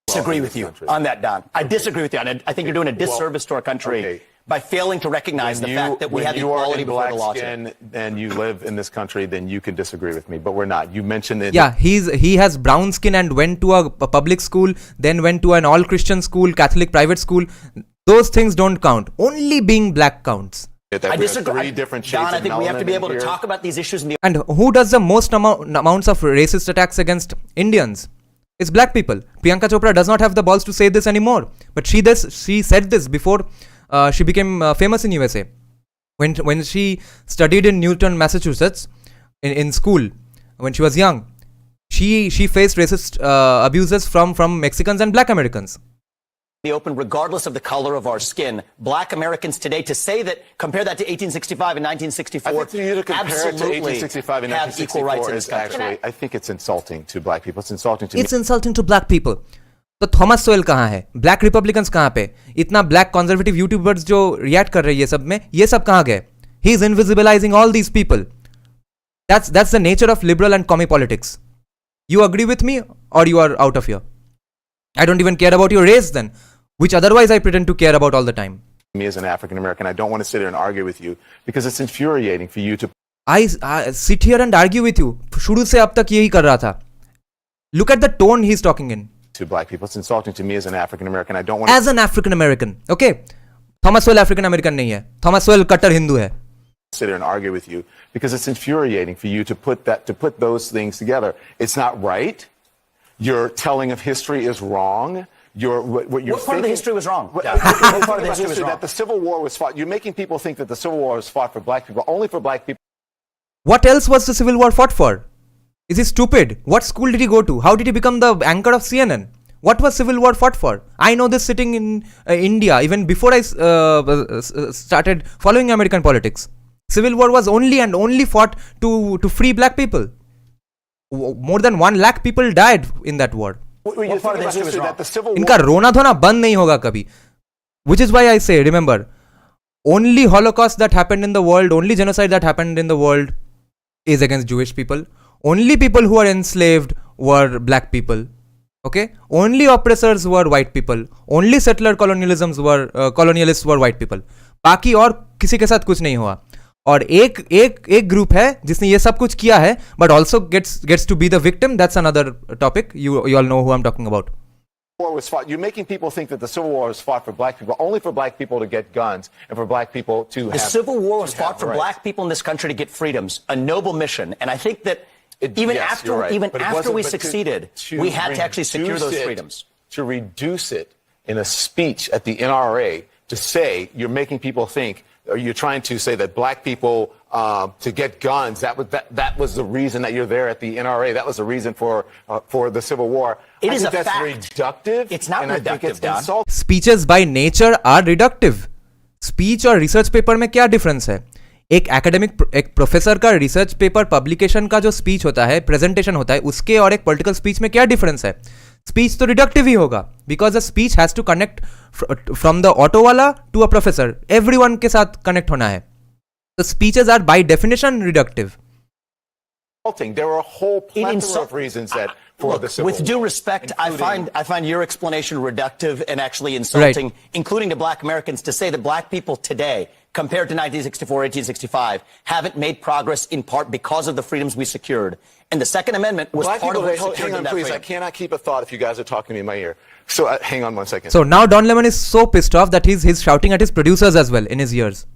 Disagree with you on that, Don. I disagree with you. And I think you're doing a disservice to our country by failing to recognize the fact that we have equality before the law. When you are in black skin and you live in this country, then you can disagree with me. But we're not. You mentioned that. Yeah, he has brown skin and went to a public school, then went to an all Christian school, Catholic private school. Those things don't count. Only being black counts. I disagree. Three different shades Don, I of think we have to be able to melanin talk about these issues in the And who does the most amounts of racist attacks against Indians? It's black people. Priyanka Chopra does not have the balls to say this anymore. But she said this before she became famous in USA. When she studied in Newton, Massachusetts, in school, when she was young, she faced racist abuses from Mexicans and black Americans. the open regardless of the color of our skin. Black Americans today, to say that, compare that to 1865 and 1964, I think for you to compare it to absolutely 1865 and have equal rights 1964 in this is country. actually, I think it's insulting to black people. It's insulting to It's insulting to black people. तो Thomas सोएल कहाँ है? Black Republicans कहाँ पे? इतना black conservative YouTubers जो react कर रहे हैं ये सब में, ये सब कहाँ गए? He is invisibilizing all these people. That's the nature of liberal and commie politics. You agree with me or you are out of here? I don't even care about your race then, which otherwise I pretend to care about all the time. me as an African American. I don't want to sit here and argue with you because it's infuriating for you to I sit here and argue with you. शुरू से अब तक यही कर रहा था. Look at the tone he's talking in. to black people. It's insulting to me as an African American. I don't want to As an African American, okay? Thomas Sowell African American नहीं है. Thomas Sowell कट्टर हिंदू है. sit here and argue with you because it's infuriating for you to put those things together. It's not right. Your telling of history is wrong. What part of the history was wrong? What What part of the history was wrong? That the Civil War was fought. You're making people think that the Civil War was fought for black people, only for black people. What else was the Civil War fought for? Is he stupid? What school did he go to? How did he become the anchor of CNN? What was Civil War fought for? I know this sitting in India, even before I started following American politics. Civil War was only and only fought to free black people. More than 1 lakh people died in that war. What part of the history was wrong? That the Civil War. इनका रोना धोना बंद नहीं होगा कभी. Which is why I say, remember, only Holocaust that happened in the world, only genocide that happened in the world is against Jewish people. Only people who are enslaved were black people. Okay? Only oppressors were white people. Only settler colonialists were white people. बाकी और किसी के साथ कुछ नहीं हुआ. और एक ग्रुप है जिसने ये सब कुछ किया है, but also gets to be the victim. That's another topic. You all know who I'm talking about. War was fought. You're making people think that the Civil War was fought for black people, only for black people to get guns and for black people to have. The Civil War was fought for rights. black people in this country to get freedoms, a noble mission. And I think that even Yes, after you're right. But it wasn't- we but succeeded, we had to actually secure reduce those it- freedoms. To reduce it in a speech at the NRA to say you're making people think, or you're trying to say that black people to get guns, that was the reason that you're there at the NRA. That was the reason for the Civil War. It I is think a that's fact. reductive. It's not and I think reductive, it's Don. insulting. Speeches by nature are reductive. Speech और research paper में क्या difference है? एक एक professor का research paper publication का जो speech होता है, प्रेजेंटेशन होता है, उसके और एक पॉलिटिकल स्पीच में क्या डिफरेंस है? स्पीच तो रिडक्टिव ही होगा, because the speech has to connect from the auto वाला टू अ प्रोफेसर. एवरीवन के साथ कनेक्ट होना है. The speeches are by definition reductive. There were a whole plethora of reasons that for the Civil With due War, respect, including- I find your explanation reductive and actually insulting, including to black Americans, to say that black people today, compared to 1964, 1865, haven't made progress in part because of the freedoms we secured. And the Second Amendment was Black part of people, what secured hang on, that please. I freedom. cannot keep a thought if you guys are talking to me in my ear. So hang on 1 second. So now Don Lemon is so pissed off that he's shouting at his producers as well in his ears.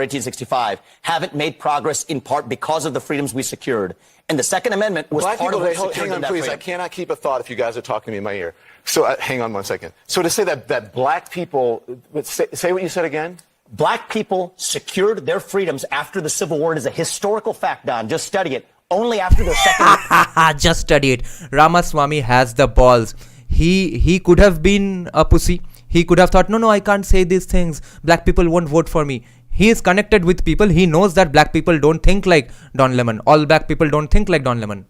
1865 haven't made progress in part because of the freedoms we secured. And the Second Amendment was Black part people, of what secured hang on, that please. freedom. I cannot keep a thought if you guys are talking to me in my ear. So hang on 1 second. So to say that black people, say what you said again. Black people secured their freedoms after the Civil War. It is a historical fact, Don. Just study it. Only after the second. Just study it. Ramaswamy has the balls. He could have been a pussy. He could have thought, no, I can't say these things. Black people won't vote for me. He is connected with people. He knows that black people don't think like Don Lemon. All black people don't think like Don Lemon.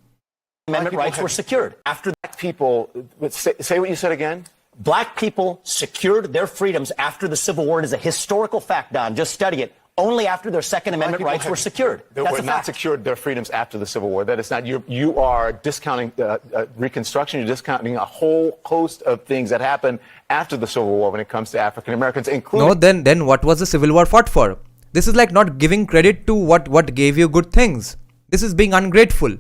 Amendment rights were secured after Black people, say what you said again. Black people secured their freedoms after the Civil War. It is a historical fact, Don. Just study it. Only after their Second Amendment rights were secured. They That's were a not fact. secured their freedoms after the Civil War. That is not, you are discounting Reconstruction. You're discounting a whole host of things that happened after the Civil War when it comes to African Americans, including. No, then what was the Civil War fought for? This is like not giving credit to what gave you good things. This is being ungrateful.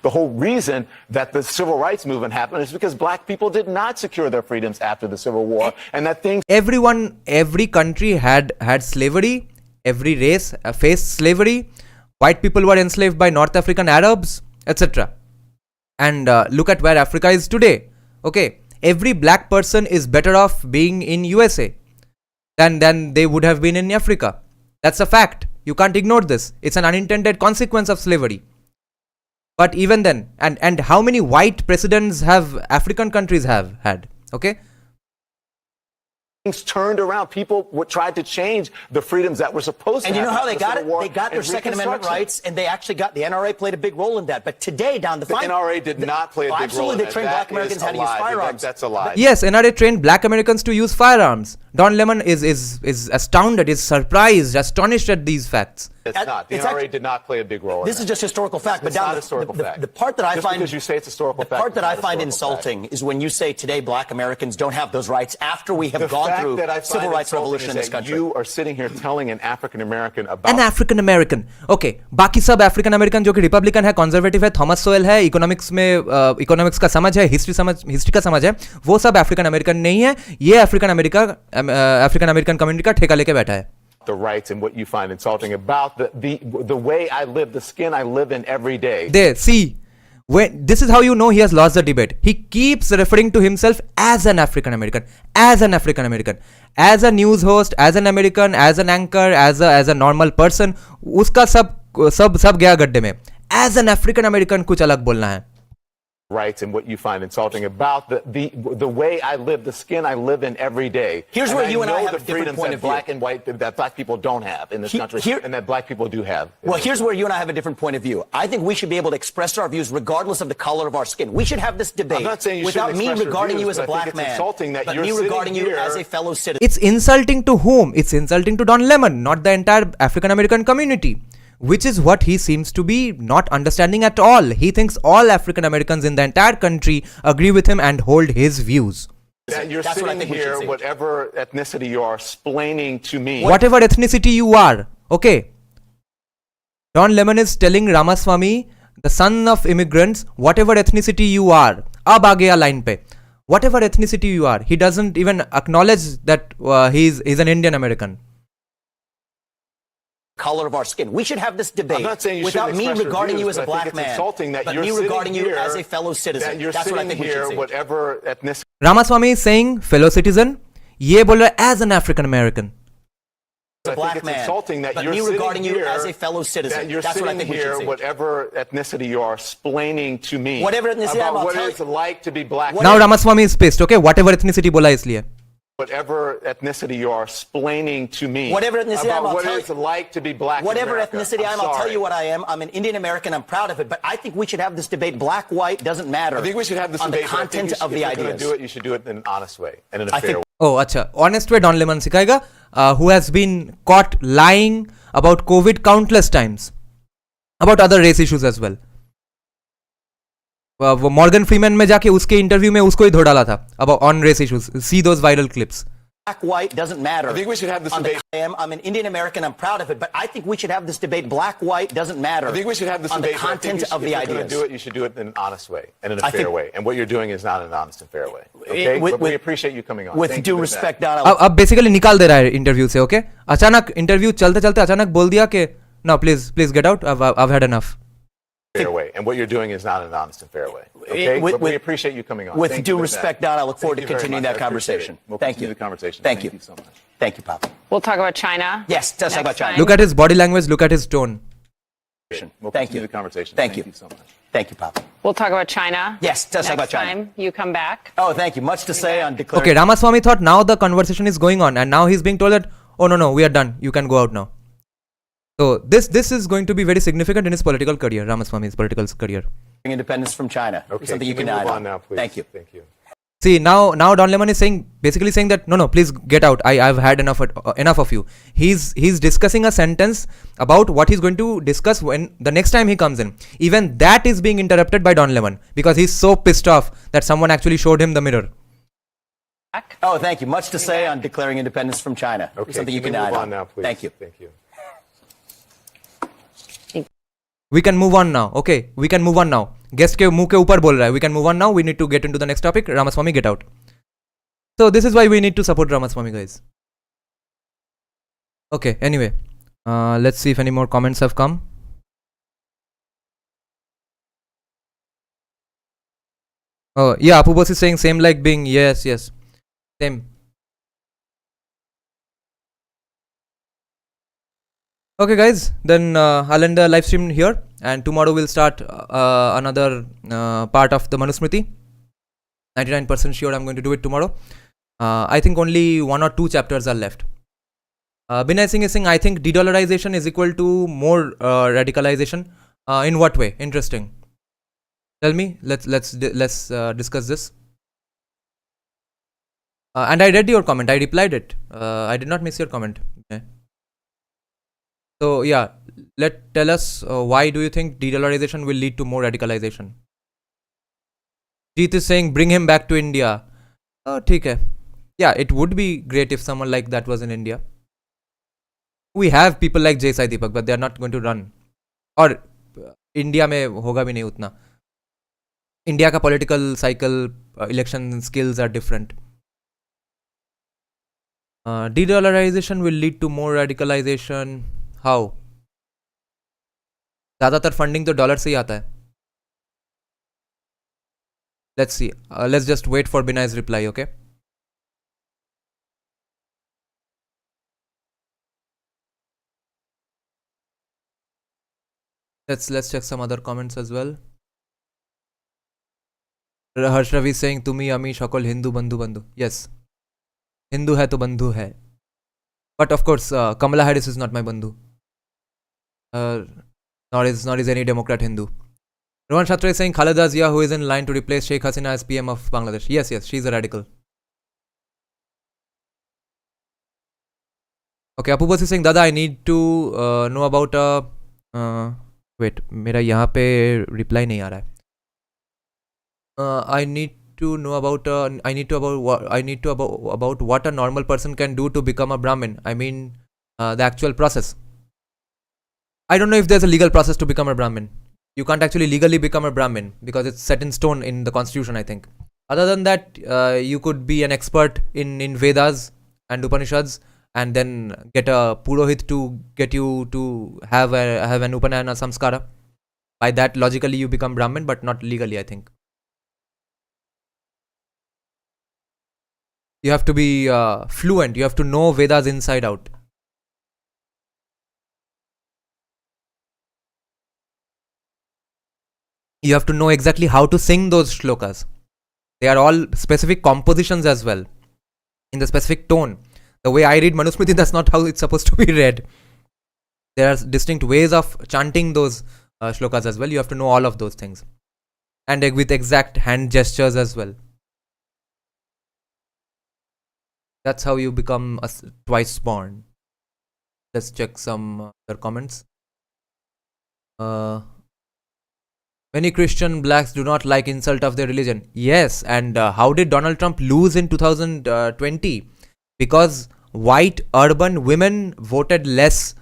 The whole reason that the civil rights movement happened is because black people did not secure their freedoms after the Civil War, and that things. Every country had slavery. Every race faced slavery. White people were enslaved by North African Arabs, etc. And look at where Africa is today. Okay, every black person is better off being in USA than they would have been in Africa. That's a fact. You can't ignore this. It's an unintended consequence of slavery. But even then, and how many white presidents have African countries have had? Okay, things turned around. People tried to change the freedoms that were supposed to And you know happen how they after got the it? Civil War They got their and Second Amendment Reconstruction. rights, and they actually got the NRA played a big role in that. But today, Don, The NRA did not play a big role absolutely, in they that. trained That black Americans is how a to use lie. firearms. That's a lie. Yes, NRA trained black Americans to use firearms. Don Lemon is astounded, is surprised, astonished at these facts. It's not. The It's NRA actually- did not play a big role in This that. is just historical fact. It's But not Don, historical fact. the part that I Just find because you say it's historical the fact, part that it's I not find historical insulting is when you say today black Americans don't have those rights after we have The gone fact through that I find civil rights insulting revolution is in this that country. You are sitting here telling an African American about An African American. Okay, बाकी सब African American जो कि Republican है, conservative है, Thomas सोएल है, economics में economics का समझ है, हिस्ट्री का समझ है, वो सब अफ्रीकन अमेरिकन नहीं है. ये अफ्रीकन अमेरिकन कम्युनिटी का ठेका लेके बैठा है. the rights and what you find insulting about the way I live, the skin I live in every day. There, see, when this is how you know he has lost the debate. He keeps referring to himself as an African American, as an African American, as a news host, as an American, as an anchor, as a normal person. उसका सब गया गड्ढे में. As an African American कुछ अलग बोलना है. Rights and what you find insulting about the way I live, the skin I live in every day. Here's And where you and I know have the a different freedoms point that of view. black and white that black people don't have in this country, and that black people do have. Well, here's where you and I have a different point of view. I think we should be able to express our views regardless of the color of our skin. We should have this debate I'm not saying you without shouldn't me express your regarding views, you as a but I think black it's man, insulting that but you're me sitting regarding you here- as a fellow citizen. It's insulting to whom? It's insulting to Don Lemon, not the entire African American community, which is what he seems to be not understanding at all. He thinks all African Americans in the entire country agree with him and hold his views. That you're That's what I sitting think we should here, see. whatever ethnicity you are, explaining to me. Whatever ethnicity you are, okay? Don Lemon is telling Ramaswamy, the son of immigrants, whatever ethnicity you are, ab aa gaya line pe. Whatever ethnicity you are, he doesn't even acknowledge that he's an Indian American. Color of our skin. We should have this debate I'm not saying you without shouldn't me express your regarding views, you as a but I black think it's man, insulting that but you're me sitting regarding you here- as a fellow citizen. That you're That's what I sitting think we here, should see. whatever ethnicity. Ramaswamy is saying fellow citizen, ye बोल रहा है as an African American. As a I think black it's man, insulting that but you're me sitting regarding you here- as a fellow citizen. That you're That's what I sitting think we here, should see. whatever ethnicity you are, explaining to me Whatever ethnicity I'm, about I'll what tell it's you- like to be black. Now Ramaswamy is pissed, okay? Whatever ethnicity बोला इसलिए. Whatever ethnicity you are, explaining to me Whatever ethnicity about I'm, I'll what tell it's you- like to be black. in Whatever America. ethnicity I am, I'll tell sorry. you what I am. I'm an Indian American. I'm proud of it. But I think we should have this debate. Black, white, doesn't matter. I think we should have this on debate. the but I think content you should- of the if you're gonna ideas. do it, you should do it in an honest way and in a I fair think- way. Oh, अच्छा. Honest way Don Lemon सिखाएगा, who has been caught lying about COVID countless times, about other race issues as well. वो Morgan Freeman में जाके उसके interview में उसको ही धो डाला था about on race issues. See those viral clips. Black, white, doesn't matter. I think we should have this on the debate. I'm an Indian American. I'm proud of it. But I think we should have this debate. Black, white, doesn't matter. I think we should have this on debate. the but I think content you should- of the if you're gonna ideas. do it, you should do it in an honest way and in a I fair think- way. And what you're doing is not an honest and fair way. Okay, with- but we with- appreciate you coming on. With Thank you due for respect, that. Don, अब basically निकाल दे रहा है interview से, okay? अचानक interview चलते चलते अचानक बोल दिया कि no, please get out. I've had enough. Fair way. And what you're doing is not an honest and fair way. Okay, with- but we with- appreciate you coming on. with Thank due you for respect, that. Don, I look forward Thank to you very continuing much. that I appreciate conversation. it. We'll Thank continue you. the conversation. Thank you. so much. Thank you, Papa. We'll talk about China. Yes, let's talk about next China. time. Look at his body language, look at his tone. We'll Thank continue you. the conversation. Thank you. so much. Thank you, Papa. We'll talk about China. Yes, let's talk about next China. time you come back. Oh, thank you. Much to say on declaring. Okay, Ramaswamy thought now the conversation is going on and now he's being told that, oh no, we are done. You can go out now. So this is going to be very significant in his political career, Ramaswamy's political career. Independence from China. Okay, Something you can can we move add on now, please? Thank you. Thank you. See, now Don Lemon is basically saying that no, please get out. I've had enough of you. He's discussing a sentence about what he's going to discuss when the next time he comes in. Even that is being interrupted by Don Lemon because he's so pissed off that someone actually showed him the mirror. Oh, thank you. Much to say on declaring independence from China. Okay, Something you can can we add move on now, please? Thank you. Thank you. We can move on now. Okay, we can move on now. Guest के मुंह के ऊपर बोल रहा है. We can move on now. We need to get into the next topic. Ramaswamy, get out. So this is why we need to support Ramaswamy, guys. Okay, anyway. Let's see if any more comments have come. Oh, yeah, Apu Boss is saying same like being. Yes. Same. Okay, guys, then I'll end the live stream here, and tomorrow we'll start another part of the Manusmriti. 99% sure I'm going to do it tomorrow. I think only 1 or 2 chapters are left. Binay Singh is saying, I think de-dollarization is equal to more radicalization. In what way? Interesting. Tell me. Let's discuss this. And I read your comment. I replied it. I did not miss your comment. Okay. So yeah, tell us why do you think de-dollarization will lead to more radicalization? Jeet is saying, bring him back to India. ठीक है. Yeah, it would be great if someone like that was in India. We have people like Jai Sai Deepak, but they are not going to run. और India में होगा भी नहीं उतना. India का political cycle, election skills are different. De-dollarization will lead to more radicalization. How? ज़्यादातर funding तो dollar से ही आता है. Let's see. Let's just wait for Binay's reply, okay? Let's check some other comments as well. Harsh Ravi saying, Tumi Ami Shakol Hindu Bandhu Bandhu. Yes. Hindu hai to bandhu hai. But of course, Kamala Harris is not my bandhu. Nor is any Democrat Hindu. Rohan Shatra is saying, Khaleda Zia, who is in line to replace Sheikh Hasina as PM of Bangladesh. Yes, she's a radical. Okay, Apu Bose is saying, Dada, I need to know about wait, मेरा यहाँ पे reply नहीं आ रहा है. I need to know about about what a normal person can do to become a Brahmin. I mean, the actual process. I don't know if there's a legal process to become a Brahmin. You can't actually legally become a Brahmin because it's set in stone in the constitution, I think. Other than that, you could be an expert in Vedas and Upanishads, and then get a Purohit to get you to have an Upanayana samskara. By that, logically, you become Brahmin, but not legally, I think. You have to be fluent. You have to know Vedas inside out. You have to know exactly how to sing those shlokas. They are all specific compositions as well, in the specific tone. The way I read Manusmriti, that's not how it's supposed to be read. There are distinct ways of chanting those shlokas as well. You have to know all of those things. And with exact hand gestures as well. That's how you become twice born. Let's check some other comments. Many Christian blacks do not like insult of their religion. Yes, and how did Donald Trump lose in 2020? Because white urban women voted less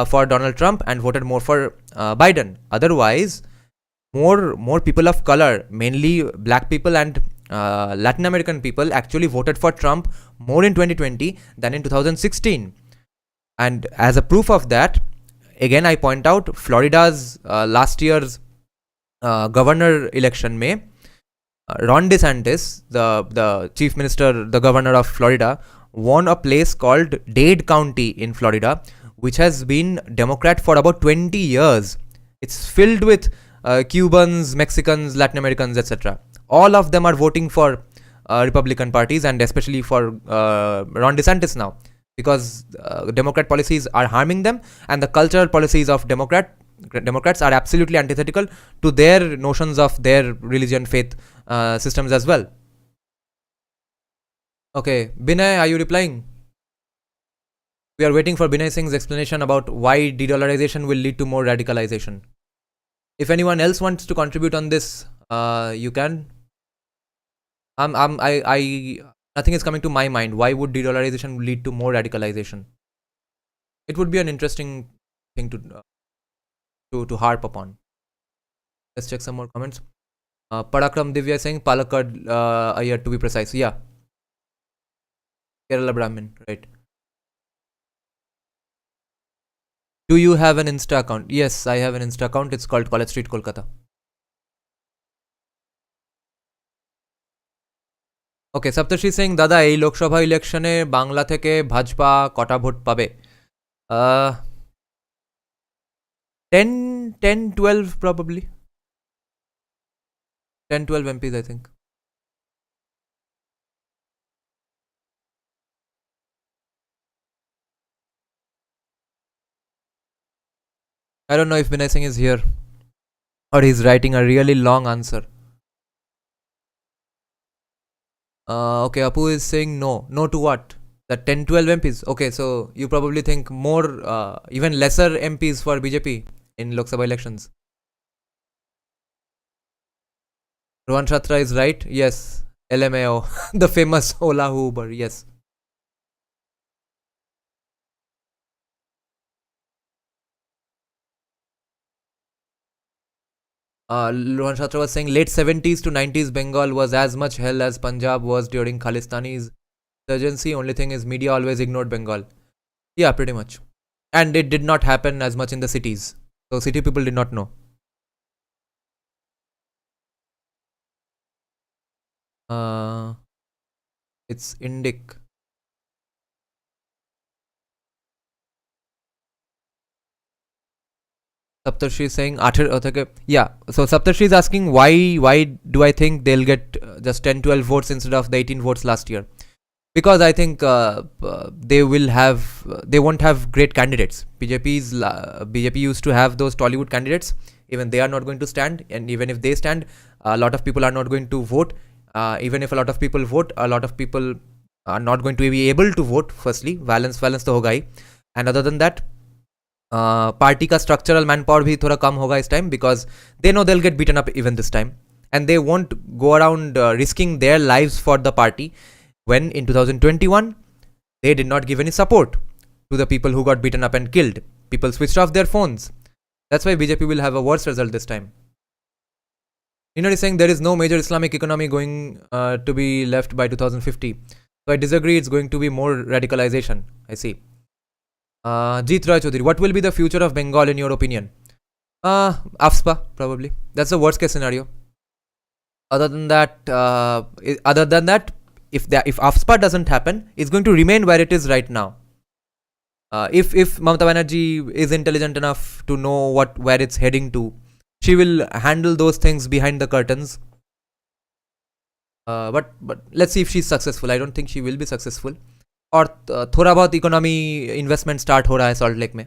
for Donald Trump and voted more for Biden. Otherwise, more people of color, mainly black people and Latin American people, actually voted for Trump more in 2020 than in 2016. And as a proof of that, again I point out Florida's last year's governor election में Ron DeSantis, the chief minister, the governor of Florida, won a place called Dade County in Florida, which has been Democrat for about 20 years. It's filled with Cubans, Mexicans, Latin Americans, etc. All of them are voting for Republican parties, and especially for Ron DeSantis now, because Democrat policies are harming them, and the cultural policies of Democrats are absolutely antithetical to their notions of their religion, faith systems as well. Okay, Binay, are you replying? We are waiting for Binay Singh's explanation about why de-dollarization will lead to more radicalization. If anyone else wants to contribute on this, you can. Nothing is coming to my mind. Why would de-dollarization lead to more radicalization? It would be an interesting thing to harp upon. Let's check some more comments. Parakram Divya saying Palakkad, Iyer to be precise. Yeah. Kerala Brahmin, right. Do you have an Insta account? Yes, I have an Insta account. It's called College Street Kolkata. Okay, Saptashi saying, Dada, এই লোকসভা ইলেকশনে বাংলা থেকে ভাজপা কটা vote পাবে? 10-12 probably. 10-12 MPs, I think. I don't know if Vinay Singh is here or he's writing a really long answer. Okay, Apu is saying no. No to what? The 10-12 MPs. Okay, so you probably think more, even lesser MPs for BJP in Lok Sabha elections. Rohan Chatra is right. Yes. LMAO. The famous Ola Uber. Yes. Rohan Chatra was saying late 70s to 90s Bengal was as much hell as Punjab was during Khalistani's insurgency. Only thing is media always ignored Bengal. Yeah, pretty much. And it did not happen as much in the cities. So city people did not know. It's Indic. Saptarshi is saying yeah. So Saptarshi is asking why do I think they'll get just 10-12 votes instead of the 18 votes last year? Because I think they won't have great candidates. BJP used to have those Tollywood candidates. Even they are not going to stand, and even if they stand, a lot of people are not going to vote. Even if a lot of people vote, a lot of people are not going to be able to vote. Firstly, balance तो होगा ही. And other than that, party का structural manpower भी थोड़ा कम होगा इस time, because they know they'll get beaten up even this time, and they won't go around risking their lives for the party when in 2021 they did not give any support to the people who got beaten up and killed. People switched off their phones. That's why BJP will have a worse result this time. Ninad is saying there is no major Islamic economy going to be left by 2050. So I disagree. It's going to be more radicalization. I see. Jeet Roy Chaudhary, what will be the future of Bengal in your opinion? AFSPA probably. That's the worst case scenario. Other than that, if AFSPA doesn't happen, it's going to remain where it is right now. If Mamata Banerjee is intelligent enough to know where it's heading to, she will handle those things behind the curtains. But let's see if she's successful. I don't think she will be successful. और थोड़ा बहुत economy investment start हो रहा है salt lake में.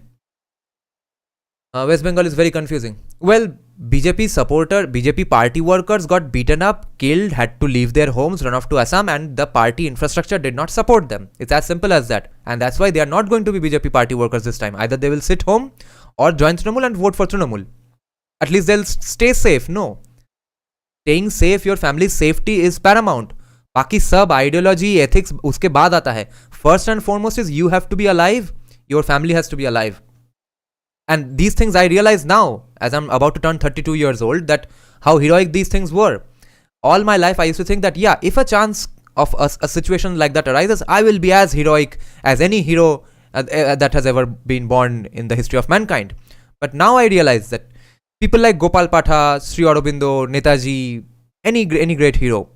West Bengal is very confusing. Well, BJP party workers got beaten up, killed, had to leave their homes, run off to Assam, and the party infrastructure did not support them. It's as simple as that. And that's why they are not going to be BJP party workers this time. Either they will sit home or join Trinamool and vote for Trinamool. At least they'll stay safe. No. Staying safe, your family's safety is paramount. बाकी सब ideology, ethics उसके बाद आता है. First and foremost is you have to be alive. Your family has to be alive. And these things I realize now, as I'm about to turn 32 years old, that how heroic these things were. All my life I used to think that, yeah, if a chance of a situation like that arises, I will be as heroic as any hero that has ever been born in the history of mankind. But now I realize that people like Gopal Patha, Sri Aurobindo, Netaji, any great hero,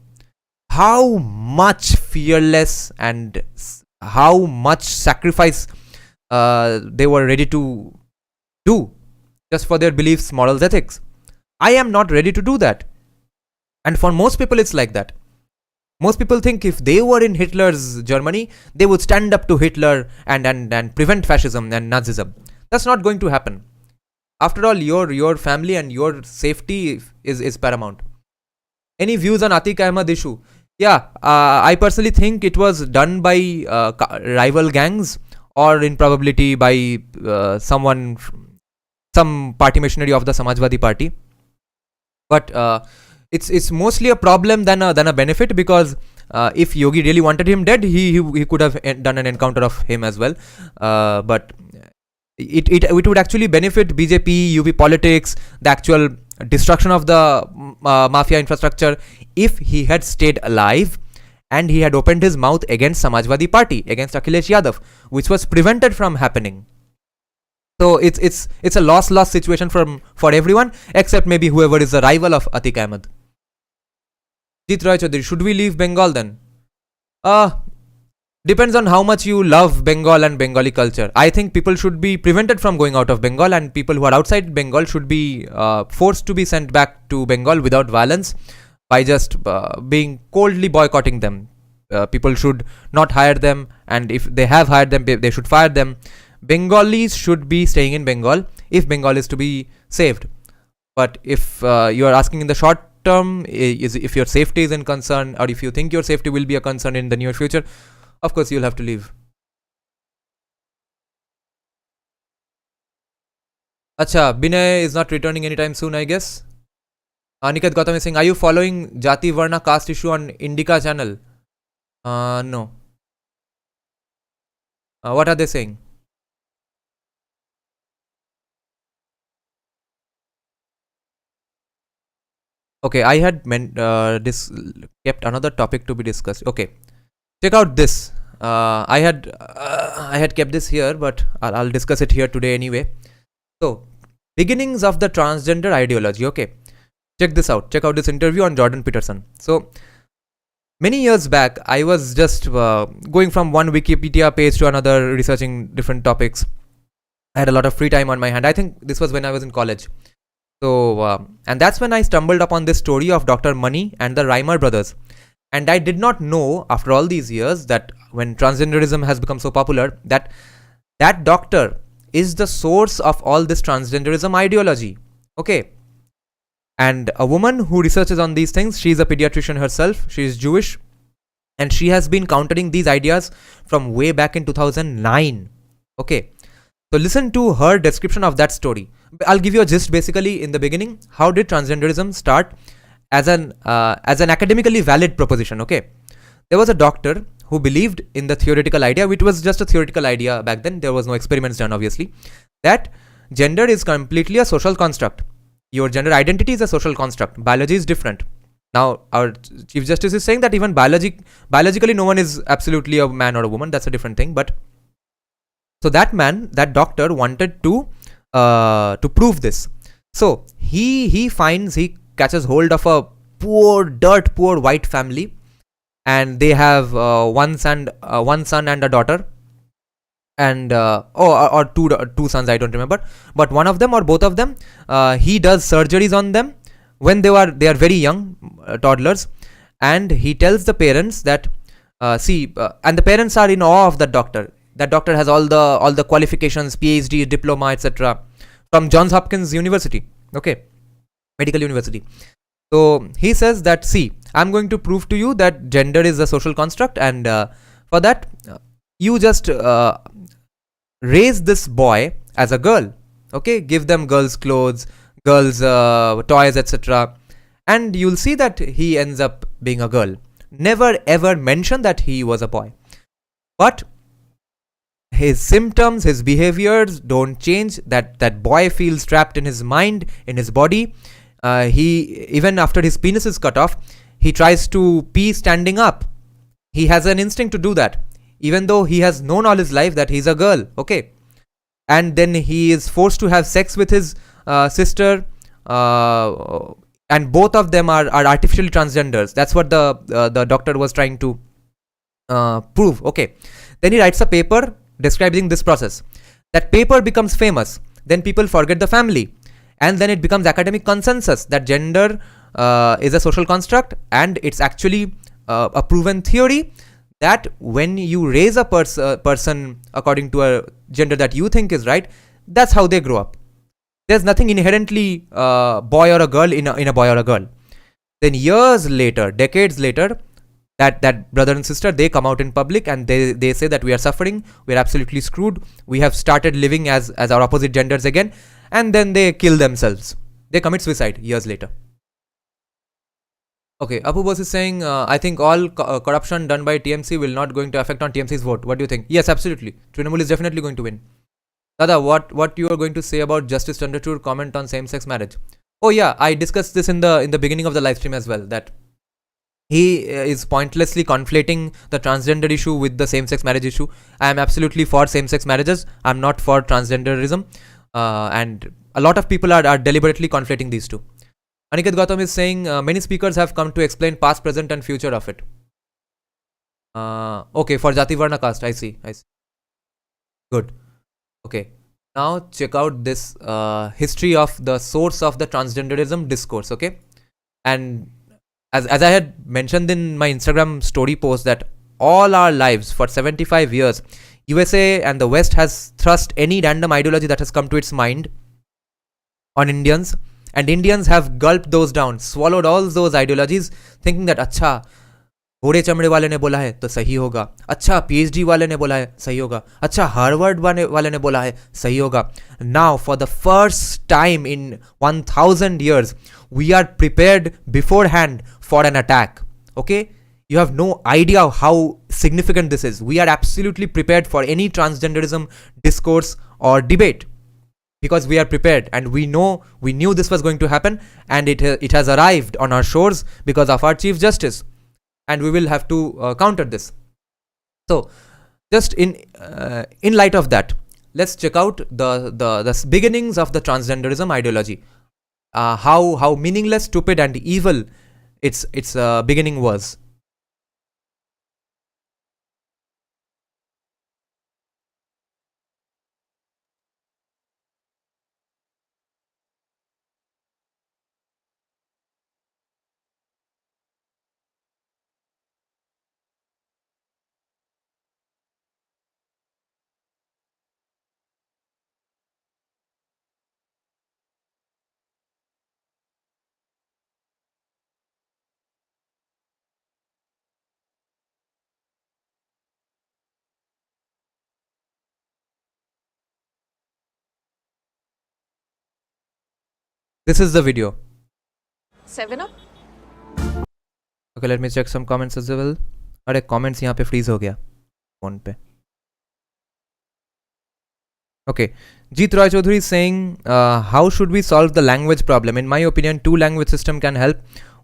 how much fearless and how much sacrifice they were ready to do just for their beliefs, morals, ethics. I am not ready to do that. And for most people it's like that. Most people think if they were in Hitler's Germany, they would stand up to Hitler and prevent fascism and Nazism. That's not going to happen. After all, your family and your safety is paramount. Any views on Atiq Ahmed issue? Yeah, I personally think it was done by rival gangs, or in probability by some party machinery of the Samajwadi Party. But it's mostly a problem than a benefit, because if Yogi really wanted him dead, he could have done an encounter of him as well. But it would actually benefit BJP, UP politics, the actual destruction of the mafia infrastructure, if he had stayed alive and he had opened his mouth against Samajwadi Party, against Akhilesh Yadav, which was prevented from happening. So it's a loss situation for everyone, except maybe whoever is the rival of Atiq Ahmed. Jeet Roy Chaudhary, should we leave Bengal then? Depends on how much you love Bengal and Bengali culture. I think people should be prevented from going out of Bengal, and people who are outside Bengal should be forced to be sent back to Bengal without violence by just being coldly boycotting them. People should not hire them, and if they have hired them, they should fire them. Bengalis should be staying in Bengal. if Bengal is to be saved. But if you are asking in the short term, is if your safety is in concern, or if you think your safety will be a concern in the near future, of course you'll have to leave. Acha, Binay is not returning anytime soon, I guess. Aniket Gautam is saying, are you following Jati Varna caste issue on Indica channel? No. What are they saying? Okay, I had kept another topic to be discussed. Okay, check out this. I had kept this here, but I'll discuss it here today anyway. So, beginnings of the transgender ideology. Okay, check this out. Check out this interview on Jordan Peterson. So, many years back, I was just going from one Wikipedia page to another, researching different topics. I had a lot of free time on my hand. I think this was when I was in college. So, and that's when I stumbled upon this story of Dr. Mani and the Reimer brothers. And I did not know, after all these years, that when transgenderism has become so popular, that doctor is the source of all this transgenderism ideology. Okay. And a woman who researches on these things, she is a pediatrician herself, she is Jewish, and she has been countering these ideas from way back in 2009. Okay. So listen to her description of that story. I'll give you a gist basically in the beginning. How did transgenderism start as an academically valid proposition? Okay. There was a doctor who believed in the theoretical idea, which was just a theoretical idea back then. There was no experiments done, obviously, that gender is completely a social construct. Your gender identity is a social construct. Biology is different. Now, our Chief Justice is saying that even biologically no one is absolutely a man or a woman. That's a different thing. But so that doctor wanted to prove this. So he catches hold of a dirt poor white family, and they have one son and a daughter, and or two sons, I don't remember, but one of them or both of them, he does surgeries on them when they are very young, toddlers, and he tells the parents that and the parents are in awe of the doctor. That doctor has all the qualifications, PhD, diploma, etc. from Johns Hopkins University, okay, medical university. So he says that, see, I'm going to prove to you that gender is a social construct, and for that, you just raise this boy as a girl, okay, give them girls' clothes, girls' toys, etc. And you'll see that he ends up being a girl. Never ever mention that he was a boy. But his symptoms, his behaviors don't change. That boy feels trapped in his mind, in his body. He, even after his penis is cut off, he tries to pee standing up. He has an instinct to do that, even though he has known all his life that he's a girl, okay. And then he is forced to have sex with his sister, and both of them are artificially transgenders. That's what the doctor was trying to prove, okay. Then he writes a paper describing this process. That paper becomes famous. Then people forget the family, and then it becomes academic consensus that gender is a social construct, and it's actually a proven theory that when you raise a person according to a gender that you think is right, that's how they grow up. There's nothing inherently boy or a girl in a boy or a girl. Then years later, decades later, that brother and sister, they come out in public and they say that we are suffering, we're absolutely screwed, we have started living as our opposite genders again, and then they kill themselves. They commit suicide years later. Okay, Apu Bose is saying, I think all corruption done by TMC will not going to affect on TMC's vote. What do you think? Yes, absolutely. Trinamool is definitely going to win. Dada, what you are going to say about Justice Chandrachud comment on same-sex marriage? Oh yeah, I discussed this in the beginning of the live stream as well, that he is pointlessly conflating the transgender issue with the same-sex marriage issue. I am absolutely for same-sex marriages. I'm not for transgenderism. And a lot of people are deliberately conflating these two. Aniket Gautam is saying many speakers have come to explain past, present and future of it. Okay, for Jati Varna caste, I see. Good. Okay. Now check out this history of the source of the transgenderism discourse, okay? And as I had mentioned in my Instagram story post, that all our lives for 75 years, USA and the West has thrust any random ideology that has come to its mind on Indians, and Indians have gulped those down, swallowed all those ideologies, thinking that अच्छा घोड़े चमड़े वाले ने बोला है तो सही होगा, अच्छा PhD वाले ने बोला है सही होगा, अच्छा हार्वर्ड वाले ने बोला है सही होगा. Now for the first time in 1000 years we are prepared beforehand for an attack. Okay, you have no idea how significant this is. We are absolutely prepared for any transgenderism discourse or debate, because we are prepared and we knew this was going to happen, and it has arrived on our shores because of our Chief Justice, and we will have to counter this. So just in light of that, let's check out the beginnings of the transgenderism ideology, how meaningless, stupid and evil its beginning was. This is the video. 7 up. Okay, let me check some comments as well. अरे comments यहाँ पे freeze हो गया phone पे. Okay, Jeet Roy Chaudhary is saying, how should we solve the language problem? In my opinion, 2 language system can help.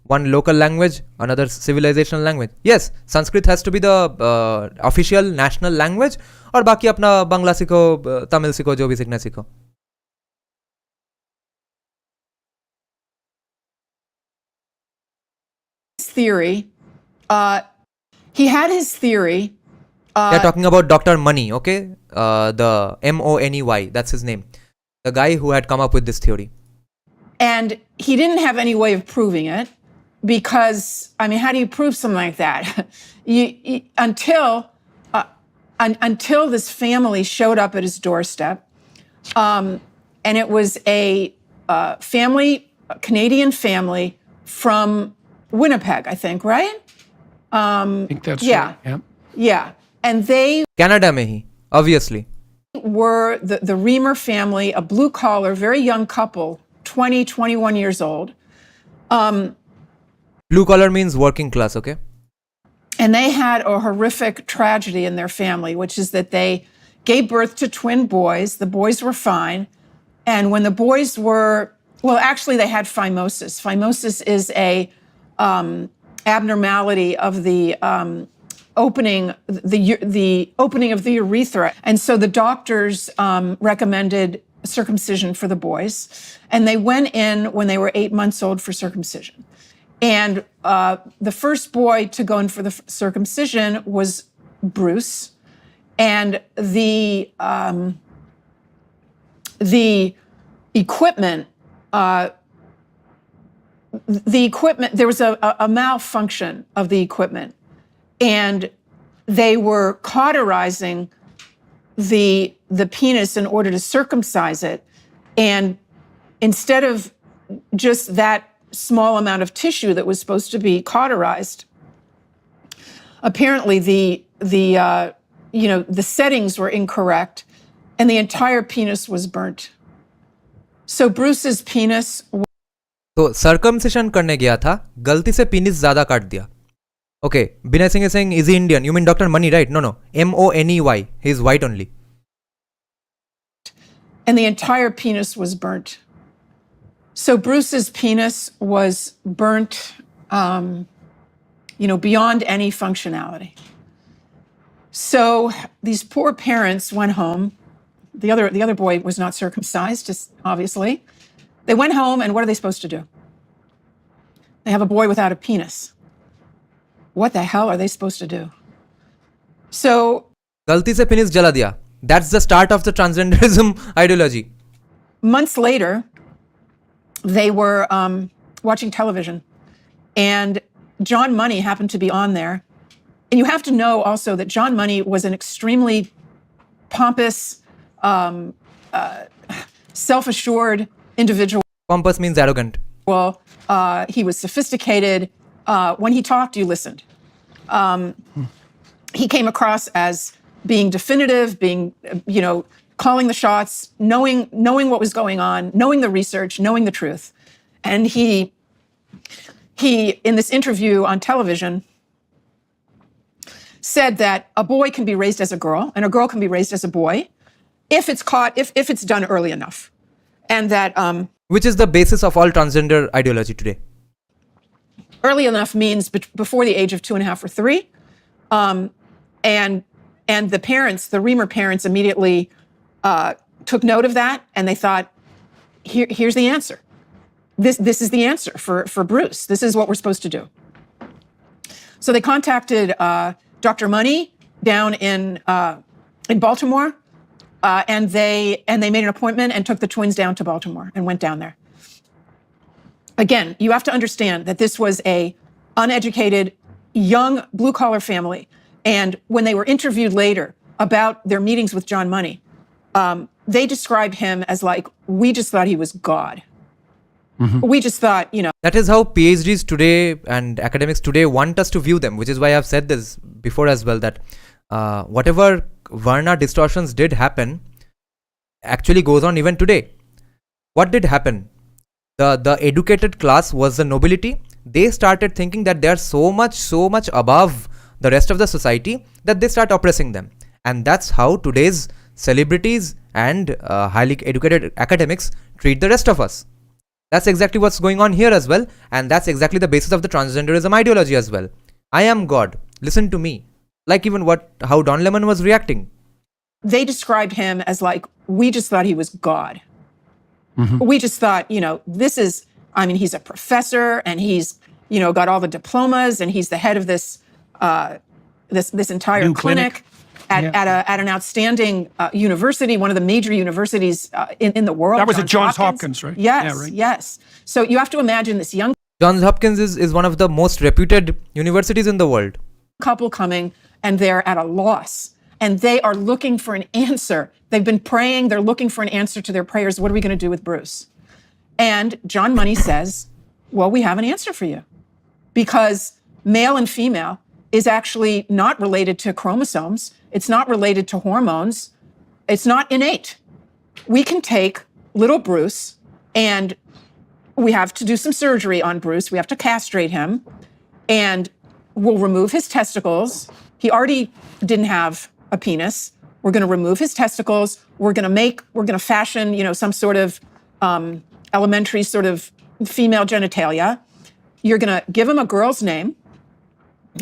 One local language, another civilizational language. Yes, Sanskrit has to be the official national language, और बाकी अपना बांग्ला सीखो, तमिल सीखो, जो भी सीखना सीखो. Theory. He had his theory. They're talking about Dr. Money, okay? The Money, that's his name. The guy who had come up with this theory. And he didn't have any way of proving it because, I mean, how do you prove something like that? Until this family showed up at his doorstep, and it was a Canadian family from Winnipeg, I think, right? I think that's yeah. right. Yeah. And they Canada mein hi, obviously. were the Reamer family, a blue collar, very young couple, 20, 21 years old. Blue collar means working class, okay? And they had a horrific tragedy in their family, which is that they gave birth to twin boys. The boys were fine. And when the boys were, well, actually, they had phimosis. Phimosis is a abnormality of the opening of the urethra. And so the doctors recommended circumcision for the boys. And they went in when they were 8 months old for circumcision. And the first boy to go in for the circumcision was Bruce. And the equipment, there was a malfunction of the equipment. And they were cauterizing the penis in order to circumcise it. And instead of just that small amount of tissue that was supposed to be cauterized, apparently the settings were incorrect, and the entire penis was burnt. So Bruce's penis. तो circumcision करने गया था, गलती से penis ज़्यादा काट दिया. Okay, Binay Singh is saying, is he Indian? You mean Dr. Money, right? No. Money. He's white only. And the entire penis was burnt. So Bruce's penis was burnt, beyond any functionality. So these poor parents went home. The other boy was not circumcised, just obviously. They went home, and what are they supposed to do? They have a boy without a penis. What the hell are they supposed to do? So गलती से penis जला दिया. That's the start of the transgenderism ideology. Months later, they were watching television, and John Money happened to be on there. And you have to know also that John Money was an extremely pompous, self-assured individual. Pompous means arrogant. He was sophisticated. When he talked, you listened. He came across as being definitive, being, calling the shots, knowing what was going on, knowing the research, knowing the truth. And he in this interview on television, said that a boy can be raised as a girl and a girl can be raised as a boy if it's done early enough. And that which is the basis of all transgender ideology today. Early enough means before the age of 2.5 or 3. And the parents, the Reamer parents, immediately took note of that, and they thought, here's the answer. This is the answer for Bruce. This is what we're supposed to do. So they contacted Dr. Money down in Baltimore, and they made an appointment and took the twins down to Baltimore and went down there. Again, you have to understand that this was a uneducated, young blue-collar family. And when they were interviewed later about their meetings with John Money, they described him as like, we just thought he was God. Mm-hmm. We just thought, That is how PhDs today and academics today want us to view them, which is why I've said this before as well, that whatever Varna distortions did happen actually goes on even today. What did happen? The educated class was the nobility. They started thinking that they are so much above the rest of the society that they start oppressing them. And that's how today's celebrities and highly educated academics treat the rest of us. That's exactly what's going on here as well. And that's exactly the basis of the transgenderism ideology as well. I am God. Listen to me. Like even how Don Lemon was reacting. They described him as like, we just thought he was God. Mm-hmm. We just thought, he's a professor and he's, got all the diplomas and he's the head of this entire New clinic. At an outstanding university, one of the major universities in the world. That was at Johns Hopkins, right? Yes, yeah, right. Yes. So you have to imagine this young Johns Hopkins is one of the most reputed universities in the world. Couple coming, and they're at a loss. And they are looking for an answer. They've been praying. They're looking for an answer to their prayers. What are we going to do with Bruce? And John Money says, well, we have an answer for you. Because male and female is actually not related to chromosomes. It's not related to hormones. It's not innate. We can take little Bruce and we have to do some surgery on Bruce. We have to castrate him and we'll remove his testicles. He already didn't have a penis. We're going to remove his testicles. We're going to fashion, some sort of elementary sort of female genitalia. You're going to give him a girl's name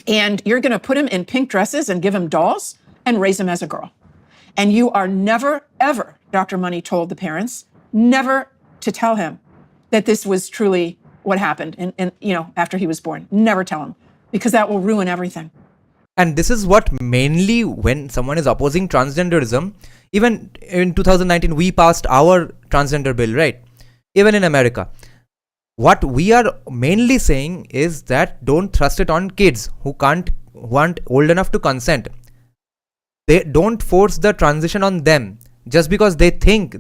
and you're going to put him in pink dresses and give him dolls and raise him as a girl. And you are never, ever, Dr. Money told the parents, never to tell him that this was truly what happened and after he was born. Never tell him, because that will ruin everything. And this is what mainly when someone is opposing transgenderism, even in 2019, we passed our transgender bill, right? Even in America. What we are mainly saying is that don't thrust it on kids who aren't old enough to consent. They don't force the transition on them just because they've seen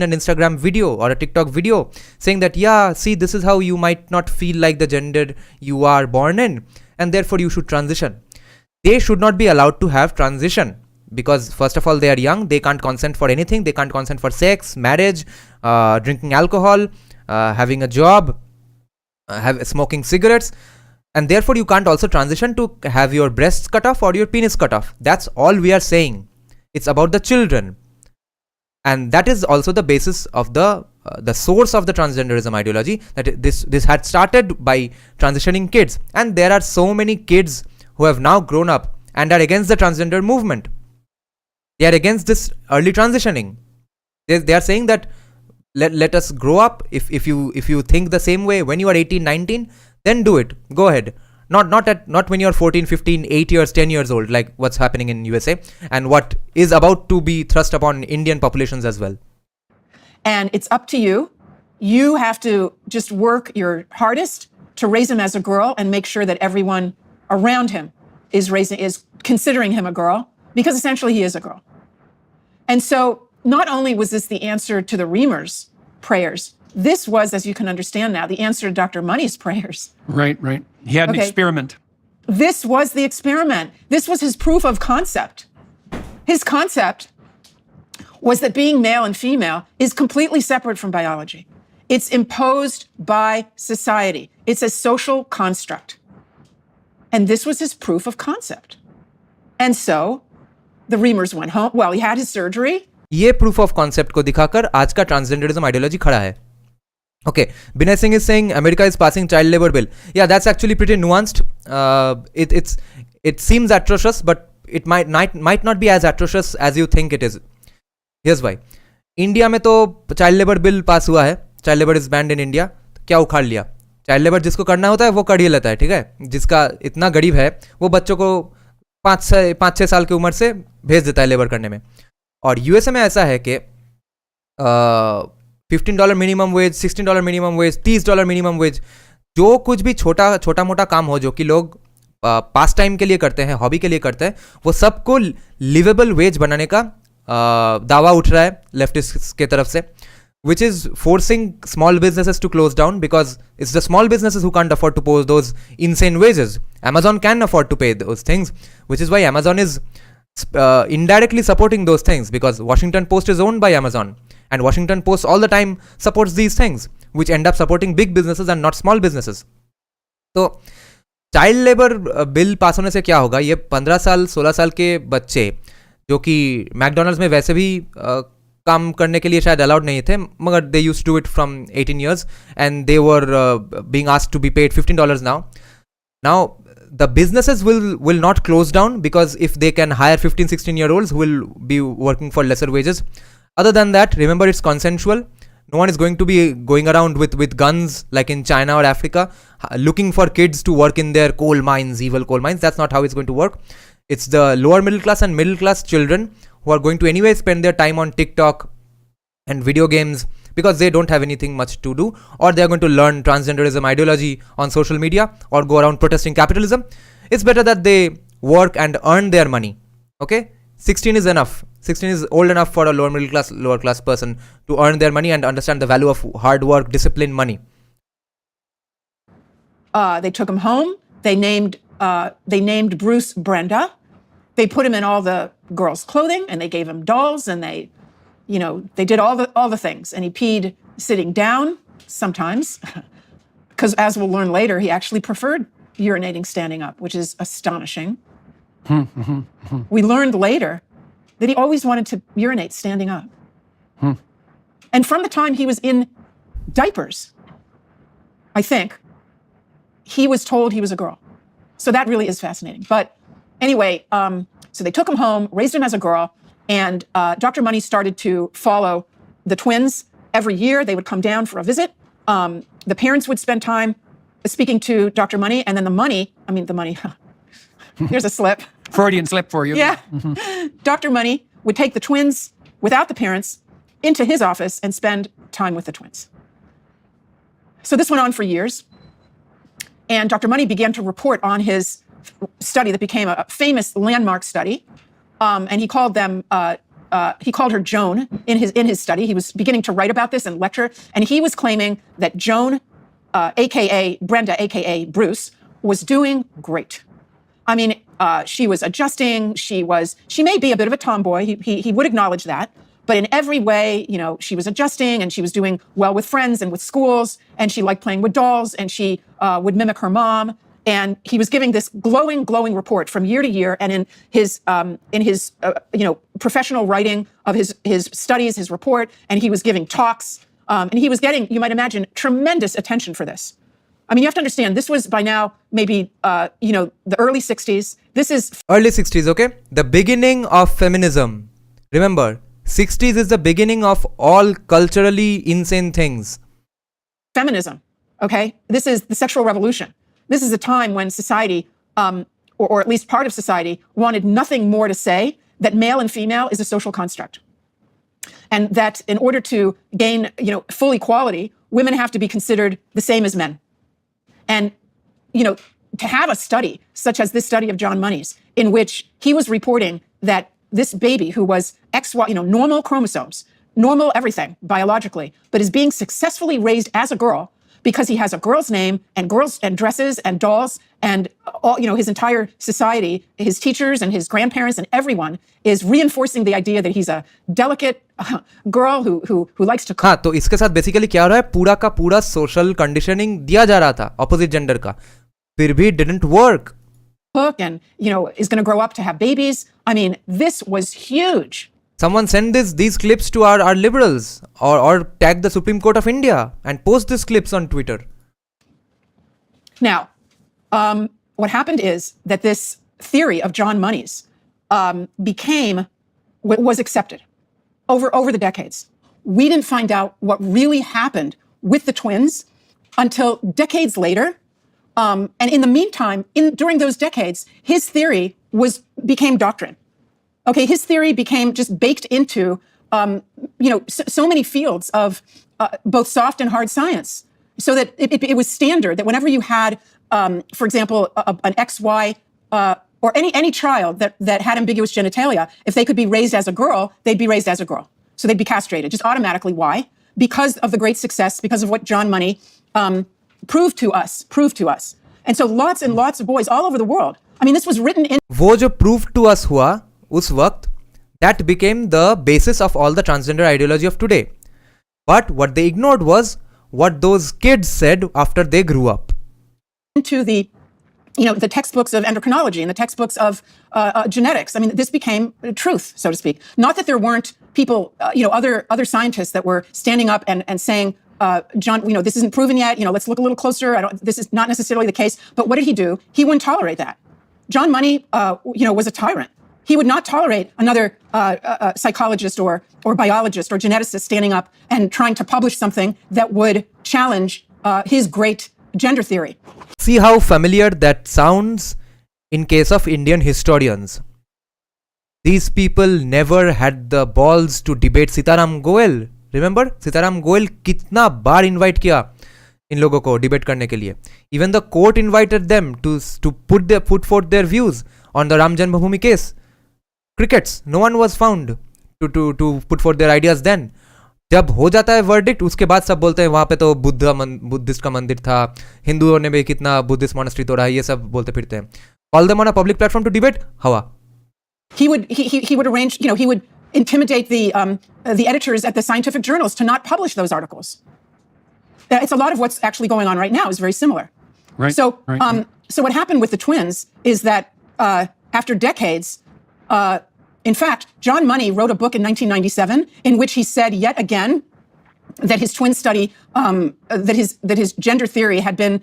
an Instagram video or a TikTok video saying that, this is how you might not feel like the gender you are born in and therefore you should transition. They should not be allowed to have transition because first of all, they are young. They can't consent for anything. They can't consent for sex, marriage, drinking alcohol, having a job, smoking cigarettes. And therefore, you can't also transition to have your breasts cut off or your penis cut off. That's all we are saying. It's about the children. And that is also the basis of the source of the transgenderism ideology, that this had started by transitioning kids. And there are so many kids who have now grown up and are against the transgender movement. They are against this early transitioning. They are saying that let us grow up. If you think the same way when you are 18, 19, then do it. Go ahead. Not when you're 14, 15, 8 years, 10 years old, like what's happening in USA and what is about to be thrust upon Indian populations as well. And it's up to you. You have to just work your hardest to raise him as a girl and make sure that everyone around him is considering him a girl, because essentially he is a girl. And so not only was this the answer to the Reamers prayers. This was, as you can understand now, the answer to Dr. Money's prayers. Right. He had an experiment. This was the experiment. This was his proof of concept. His concept was that being male and female is completely separate from biology. It's imposed by society. It's a social construct. And this was his proof of concept. And so the Reamers went home. Well, he had his surgery. ये proof of concept को दिखाकर आज का transgenderism ideology खड़ा है. Okay, Binay Singh is saying America is passing child labor bill. Yeah, that's actually pretty nuanced. It seems atrocious, but it might not be as atrocious as you think it is. Here's why. India में तो child labour bill pass हुआ है. Child labour is band in India. क्या उखाड़ लिया? Child labour जिसको करना होता है वो कर ही लेता है, ठीक है. जिसका इतना गरीब है वो बच्चों को 5-6 साल की उम्र से भेज देता है लेबर करने में. और यूएसए में ऐसा है कि $15 minimum wage, $16 minimum wage, $30 minimum wage, जो कुछ भी छोटा मोटा काम हो जो कि लोग पास टाइम के लिए करते हैं, हॉबी के लिए करते हैं, वो सबको लिवेबल वेज बनाने का दावा उठ रहा है लेफ्टिस्ट के तरफ से, which is forcing small businesses to close down because it's the small businesses who can't afford to pay those insane wages. Amazon can afford to pay those things, which is why Amazon is indirectly supporting those things because Washington Post is owned by Amazon. And Washington Post all the time supports these things, which end up supporting big businesses and not small businesses. तो child labour bill pass होने से क्या होगा? ये 15 साल 16 साल के बच्चे जो कि मैकडोनल्ड्स में वैसे भी काम करने के लिए शायद अलाउड नहीं थे, मगर they used to do it from 18 years and they were being asked to be paid $15 now. Now the businesses will not close down because if they can hire 15-16-year-olds who will be working for lesser wages. Other than that, remember it's consensual. No one is going to be going around with guns like in China or Africa looking for kids to work in their coal mines, evil coal mines. That's not how it's going to work. It's the lower middle class and middle class children who are going to anyway spend their time on TikTok and video games because they don't have anything much to do, or they are going to learn transgenderism ideology on social media or go around protesting capitalism. It's better that they work and earn their money. Okay? 16 is enough. 16 is old enough for a lower class person to earn their money and understand the value of hard work, discipline, money. They took him home. They named Bruce Brenda. They put him in all the girls' clothing and they gave him dolls and they did all the things. And he peed sitting down sometimes because, as we'll learn later, he actually preferred urinating standing up, which is astonishing. We learned later that he always wanted to urinate standing up. And from the time he was in diapers, I think, he was told he was a girl. So that really is fascinating. But anyway, so they took him home, raised him as a girl, and Dr. Money started to follow the twins. Every year they would come down for a visit. The parents would spend time speaking to Dr. Money, and then the money, here's a slip. Freudian slip for you. Yeah. Dr. Money would take the twins without the parents into his office and spend time with the twins. So this went on for years. And Dr. Money began to report on his study that became a famous landmark study. And he called her Joan in his study. He was beginning to write about this and lecture. And he was claiming that Joan, AKA Brenda, AKA Bruce, was doing great. I mean, she was adjusting. She may be a bit of a tomboy. He would acknowledge that. But in every way, she was adjusting and she was doing well with friends and with schools. And she liked playing with dolls and she would mimic her mom. And he was giving this glowing report from year to year. And in his professional writing of his studies, his report, and he was giving talks. And he was getting, you might imagine, tremendous attention for this. I mean, you have to understand, this was by now maybe, the early 60s. This is... Early 60s, okay? The beginning of feminism. Remember, 60s is the beginning of all culturally insane things. Feminism, okay? This is the sexual revolution. This is a time when society, or at least part of society, wanted nothing more to say that male and female is a social construct. And that in order to gain, full equality, women have to be considered the same as men. And, to have a study, such as this study of John Money's, in which he was reporting that this baby who was XY, normal chromosomes, normal everything biologically, but is being successfully raised as a girl because he has a girl's name and girls and dresses and dolls and all, his entire society, his teachers and his grandparents and everyone is reinforcing the idea that he's a delicate girl who likes to cook. हाँ, तो इसके साथ basically क्या हो रहा है, पूरा का पूरा सोशल कंडीशनिंग दिया जा रहा था ऑपोजिट जेंडर का, फिर भी didn't work. Cook and is going to grow up to have babies. I mean, this was huge. Someone send these clips to our liberals or tag the Supreme Court of India and post these clips on Twitter. Now, what happened is that this theory of John Money's was accepted over the decades. We didn't find out what really happened with the twins until decades later. And in the meantime, during those decades, his theory became doctrine. Okay, his theory became just baked into, so many fields of both soft and hard science, so that it was standard that whenever you had, for example, an XY or any child that had ambiguous genitalia, if they could be raised as a girl, they'd be raised as a girl. So they'd be castrated, just automatically. Why? Because of the great success, because of what John Money proved to us. And so lots and lots of boys all over the world. I mean, this was written in... वो जो proved to us हुआ उस वक्त, that became the basis of all the transgender ideology of today. But what they ignored was what those kids said after they grew up. Into the textbooks of endocrinology and the textbooks of genetics. I mean, this became truth, so to speak. Not that there weren't people, other scientists that were standing up and saying, John, this isn't proven yet. Let's look a little closer. This is not necessarily the case. But what did he do? He wouldn't tolerate that. John Money, was a tyrant. He would not tolerate another psychologist or biologist or geneticist standing up and trying to publish something that would challenge his great gender theory. See how familiar that sounds in case of Indian historians. These people never had the balls to debate Sitaram Goel. Remember? Sitaram Goel कितना बार invite किया इन लोगों को debate करने के लिए. Even the court invited them to put forth their views on the Ram Janmabhoomi case. Crickets. No one was found to put forth their ideas then. जब हो जाता है verdict, उसके बाद सब बोलते हैं वहाँ पे तो बुद्धिस्ट का मंदिर था, हिंदुओं ने भी कितना बुद्धिस्ट monastery तोड़ा है, ये सब बोलते फिरते हैं. Call them on a public platform to debate. हवा. He would arrange, he would intimidate the editors at the scientific journals to not publish those articles. It's a lot of what's actually going on right now is very similar. Right. So what happened with the twins is that after decades, in fact, John Money wrote a book in 1997 in which he said yet again that his twin study, that his gender theory had been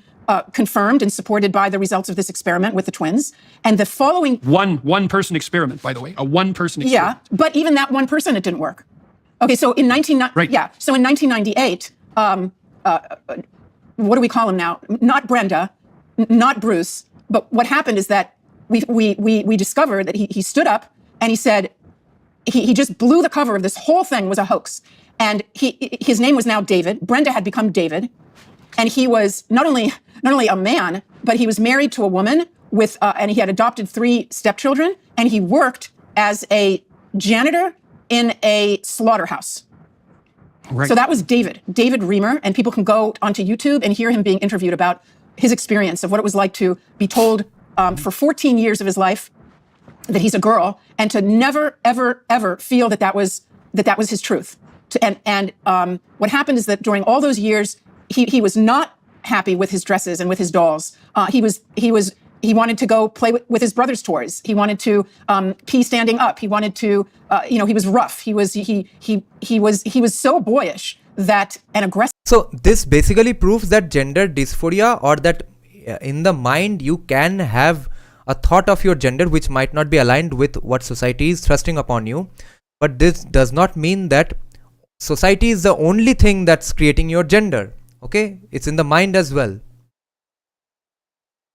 confirmed and supported by the results of this experiment with the twins. And the following... One person experiment, by the way. A one-person experiment. Yeah, but even that one person, it didn't work. Okay, so in 1998, what do we call him now? Not Brenda, not Bruce, but what happened is that we discovered that he stood up and he said, he just blew the cover of this whole thing was a hoax. And his name was now David. Brenda had become David. And he was not only a man, but he was married to a woman and he had adopted 3 stepchildren, and he worked as a janitor in a slaughterhouse. Right. So that was David Reamer, and people can go onto YouTube and hear him being interviewed about his experience of what it was like to be told for 14 years of his life that he's a girl, and to never, ever, ever feel that was his truth. And what happened is that during all those years, he was not happy with his dresses and with his dolls. He wanted to go play with his brother's toys. He wanted to pee standing up. He wanted to, he was rough. He was so boyish that and aggressive. So this basically proves that gender dysphoria, or that in the mind you can have a thought of your gender which might not be aligned with what society is thrusting upon you. But this does not mean that society is the only thing that's creating your gender. Okay, it's in the mind as well.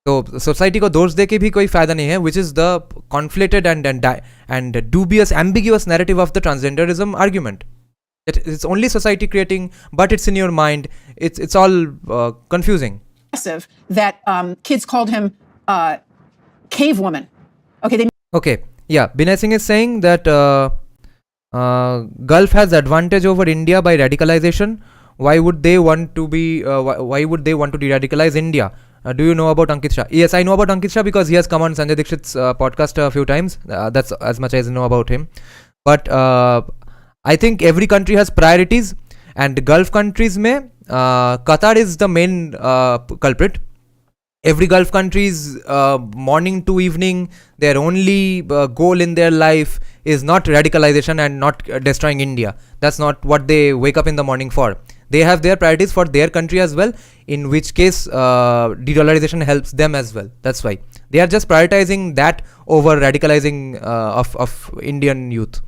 So society को दोष दे के भी कोई फायदा नहीं है, which is the conflated and dubious, ambiguous narrative of the transgenderism argument. It's only society creating, but it's in your mind. It's all confusing. That kids called him cave woman. Okay. Okay. Yeah. Binay Singh is saying that Gulf has advantage over India by radicalization. Why would they want to be? Why would they want to de-radicalize India? Do you know about Ankit Shah? Yes, I know about Ankit Shah because he has come on Sanjay Dixit's podcast a few times. That's as much as I know about him. But I think every country has priorities, and Gulf countries mein Qatar is the main culprit. Every Gulf country's morning to evening, their only goal in their life is not radicalization and not destroying India. That's not what they wake up in the morning for. They have their priorities for their country as well, in which case de-dollarization helps them as well. That's why they are just prioritizing that over radicalizing of Indian youth.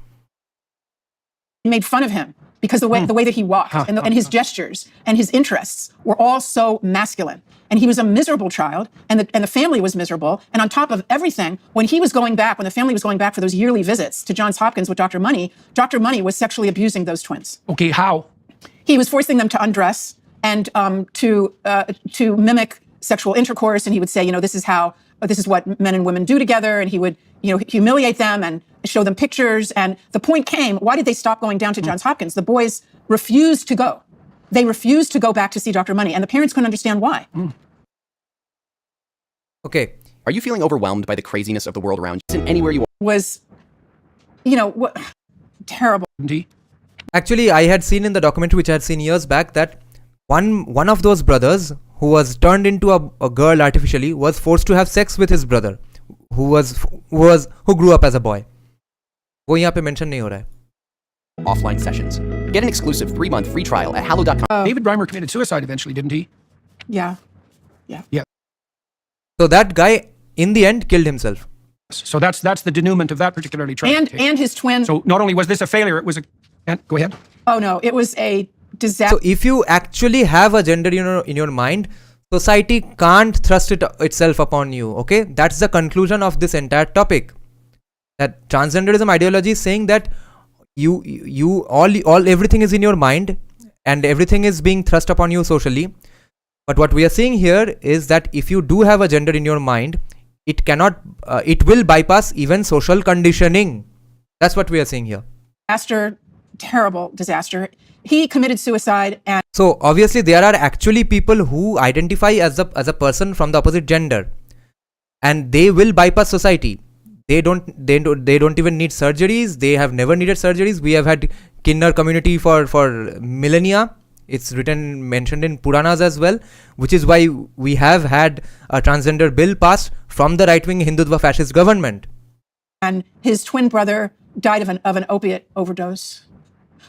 Made fun of him because the way that he walked and his gestures and his interests were all so masculine. And he was a miserable child, and the family was miserable. And on top of everything, when the family was going back for those yearly visits to Johns Hopkins with Dr. Money was sexually abusing those twins. Okay, how? He was forcing them to undress and to mimic sexual intercourse, and he would say, this is what men and women do together, and he would, humiliate them and show them pictures. And the point came, why did they stop going down to Johns Hopkins? The boys refused to go. They refused to go back to see Dr. Money, and the parents couldn't understand why. Okay. Are you feeling overwhelmed by the craziness of the world around you? Anywhere you was, terrible. Actually, I had seen in the documentary, which I had seen years back, that one of those brothers who was turned into a girl artificially was forced to have sex with his brother, who grew up as a boy. वो यहाँ पे mention नहीं हो रहा है. offline sessions. Get an exclusive 3-month free trial at hallow.com. David Reimer committed suicide eventually, didn't he? Yeah. So that guy, in the end, killed himself. So that's the denouement of that particularly tragic case. And his twin. So not only was this a failure, it was go ahead. Oh no, it was a disaster. So if you actually have a gender in your mind, society can't thrust itself upon you. Okay, that's the conclusion of this entire topic. That transgenderism ideology is saying that everything is in your mind and everything is being thrust upon you socially. But what we are seeing here is that if you do have a gender in your mind, it will bypass even social conditioning. That's what we are seeing here. Terrible disaster. He committed suicide, and so obviously there are actually people who identify as a person from the opposite gender, and they will bypass society. They don't even need surgeries. They have never needed surgeries. We have had Kinnar community for millennia. It's mentioned in Puranas as well, which is why we have had a transgender bill passed from the right-wing Hindutva fascist government. And his twin brother died of an opiate overdose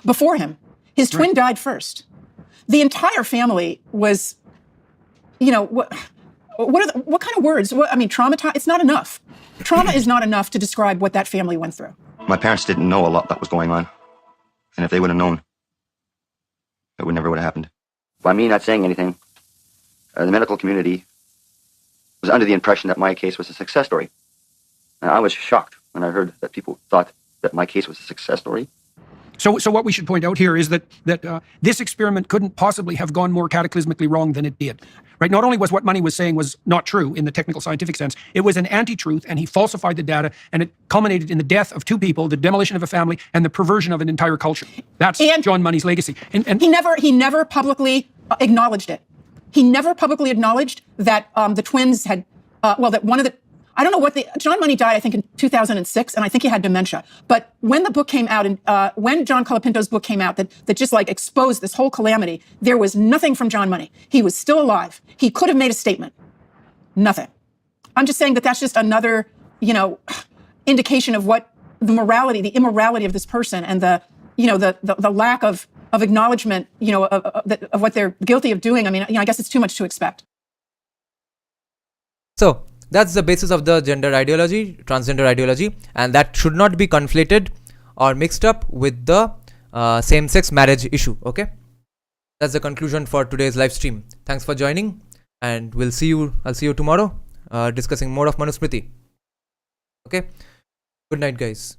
before him. His twin died first. The entire family was, what kind of words? Traumatized. It's not enough. Trauma is not enough to describe what that family went through. My parents didn't know a lot that was going on. And if they would have known, it never would have happened. By me not saying anything, the medical community was under the impression that my case was a success story. And I was shocked when I heard that people thought that my case was a success story. So what we should point out here is that this experiment couldn't possibly have gone more cataclysmically wrong than it did. Right? Not only was what Money was saying was not true in the technical scientific sense, it was an anti-truth, and he falsified the data, and it culminated in the death of 2 people, the demolition of a family, and the perversion of an entire culture. That's John Money's legacy. And he never publicly acknowledged it. He never publicly acknowledged that the twins had, that one of the, I don't know what John Money died, I think, in 2006, and I think he had dementia. But when the book came out, and when John Colapinto's book came out that just exposed this whole calamity, there was nothing from John Money. He was still alive. He could have made a statement. Nothing. I'm just saying that's just another, indication of what the immorality of this person, and the lack of acknowledgement, of what they're guilty of doing. I guess it's too much to expect. So that's the basis of the gender ideology, transgender ideology, and that should not be conflated or mixed up with the same-sex marriage issue. Okay, that's the conclusion for today's live stream. Thanks for joining, and I'll see you tomorrow, discussing more of Manusmriti. Okay, good night, guys.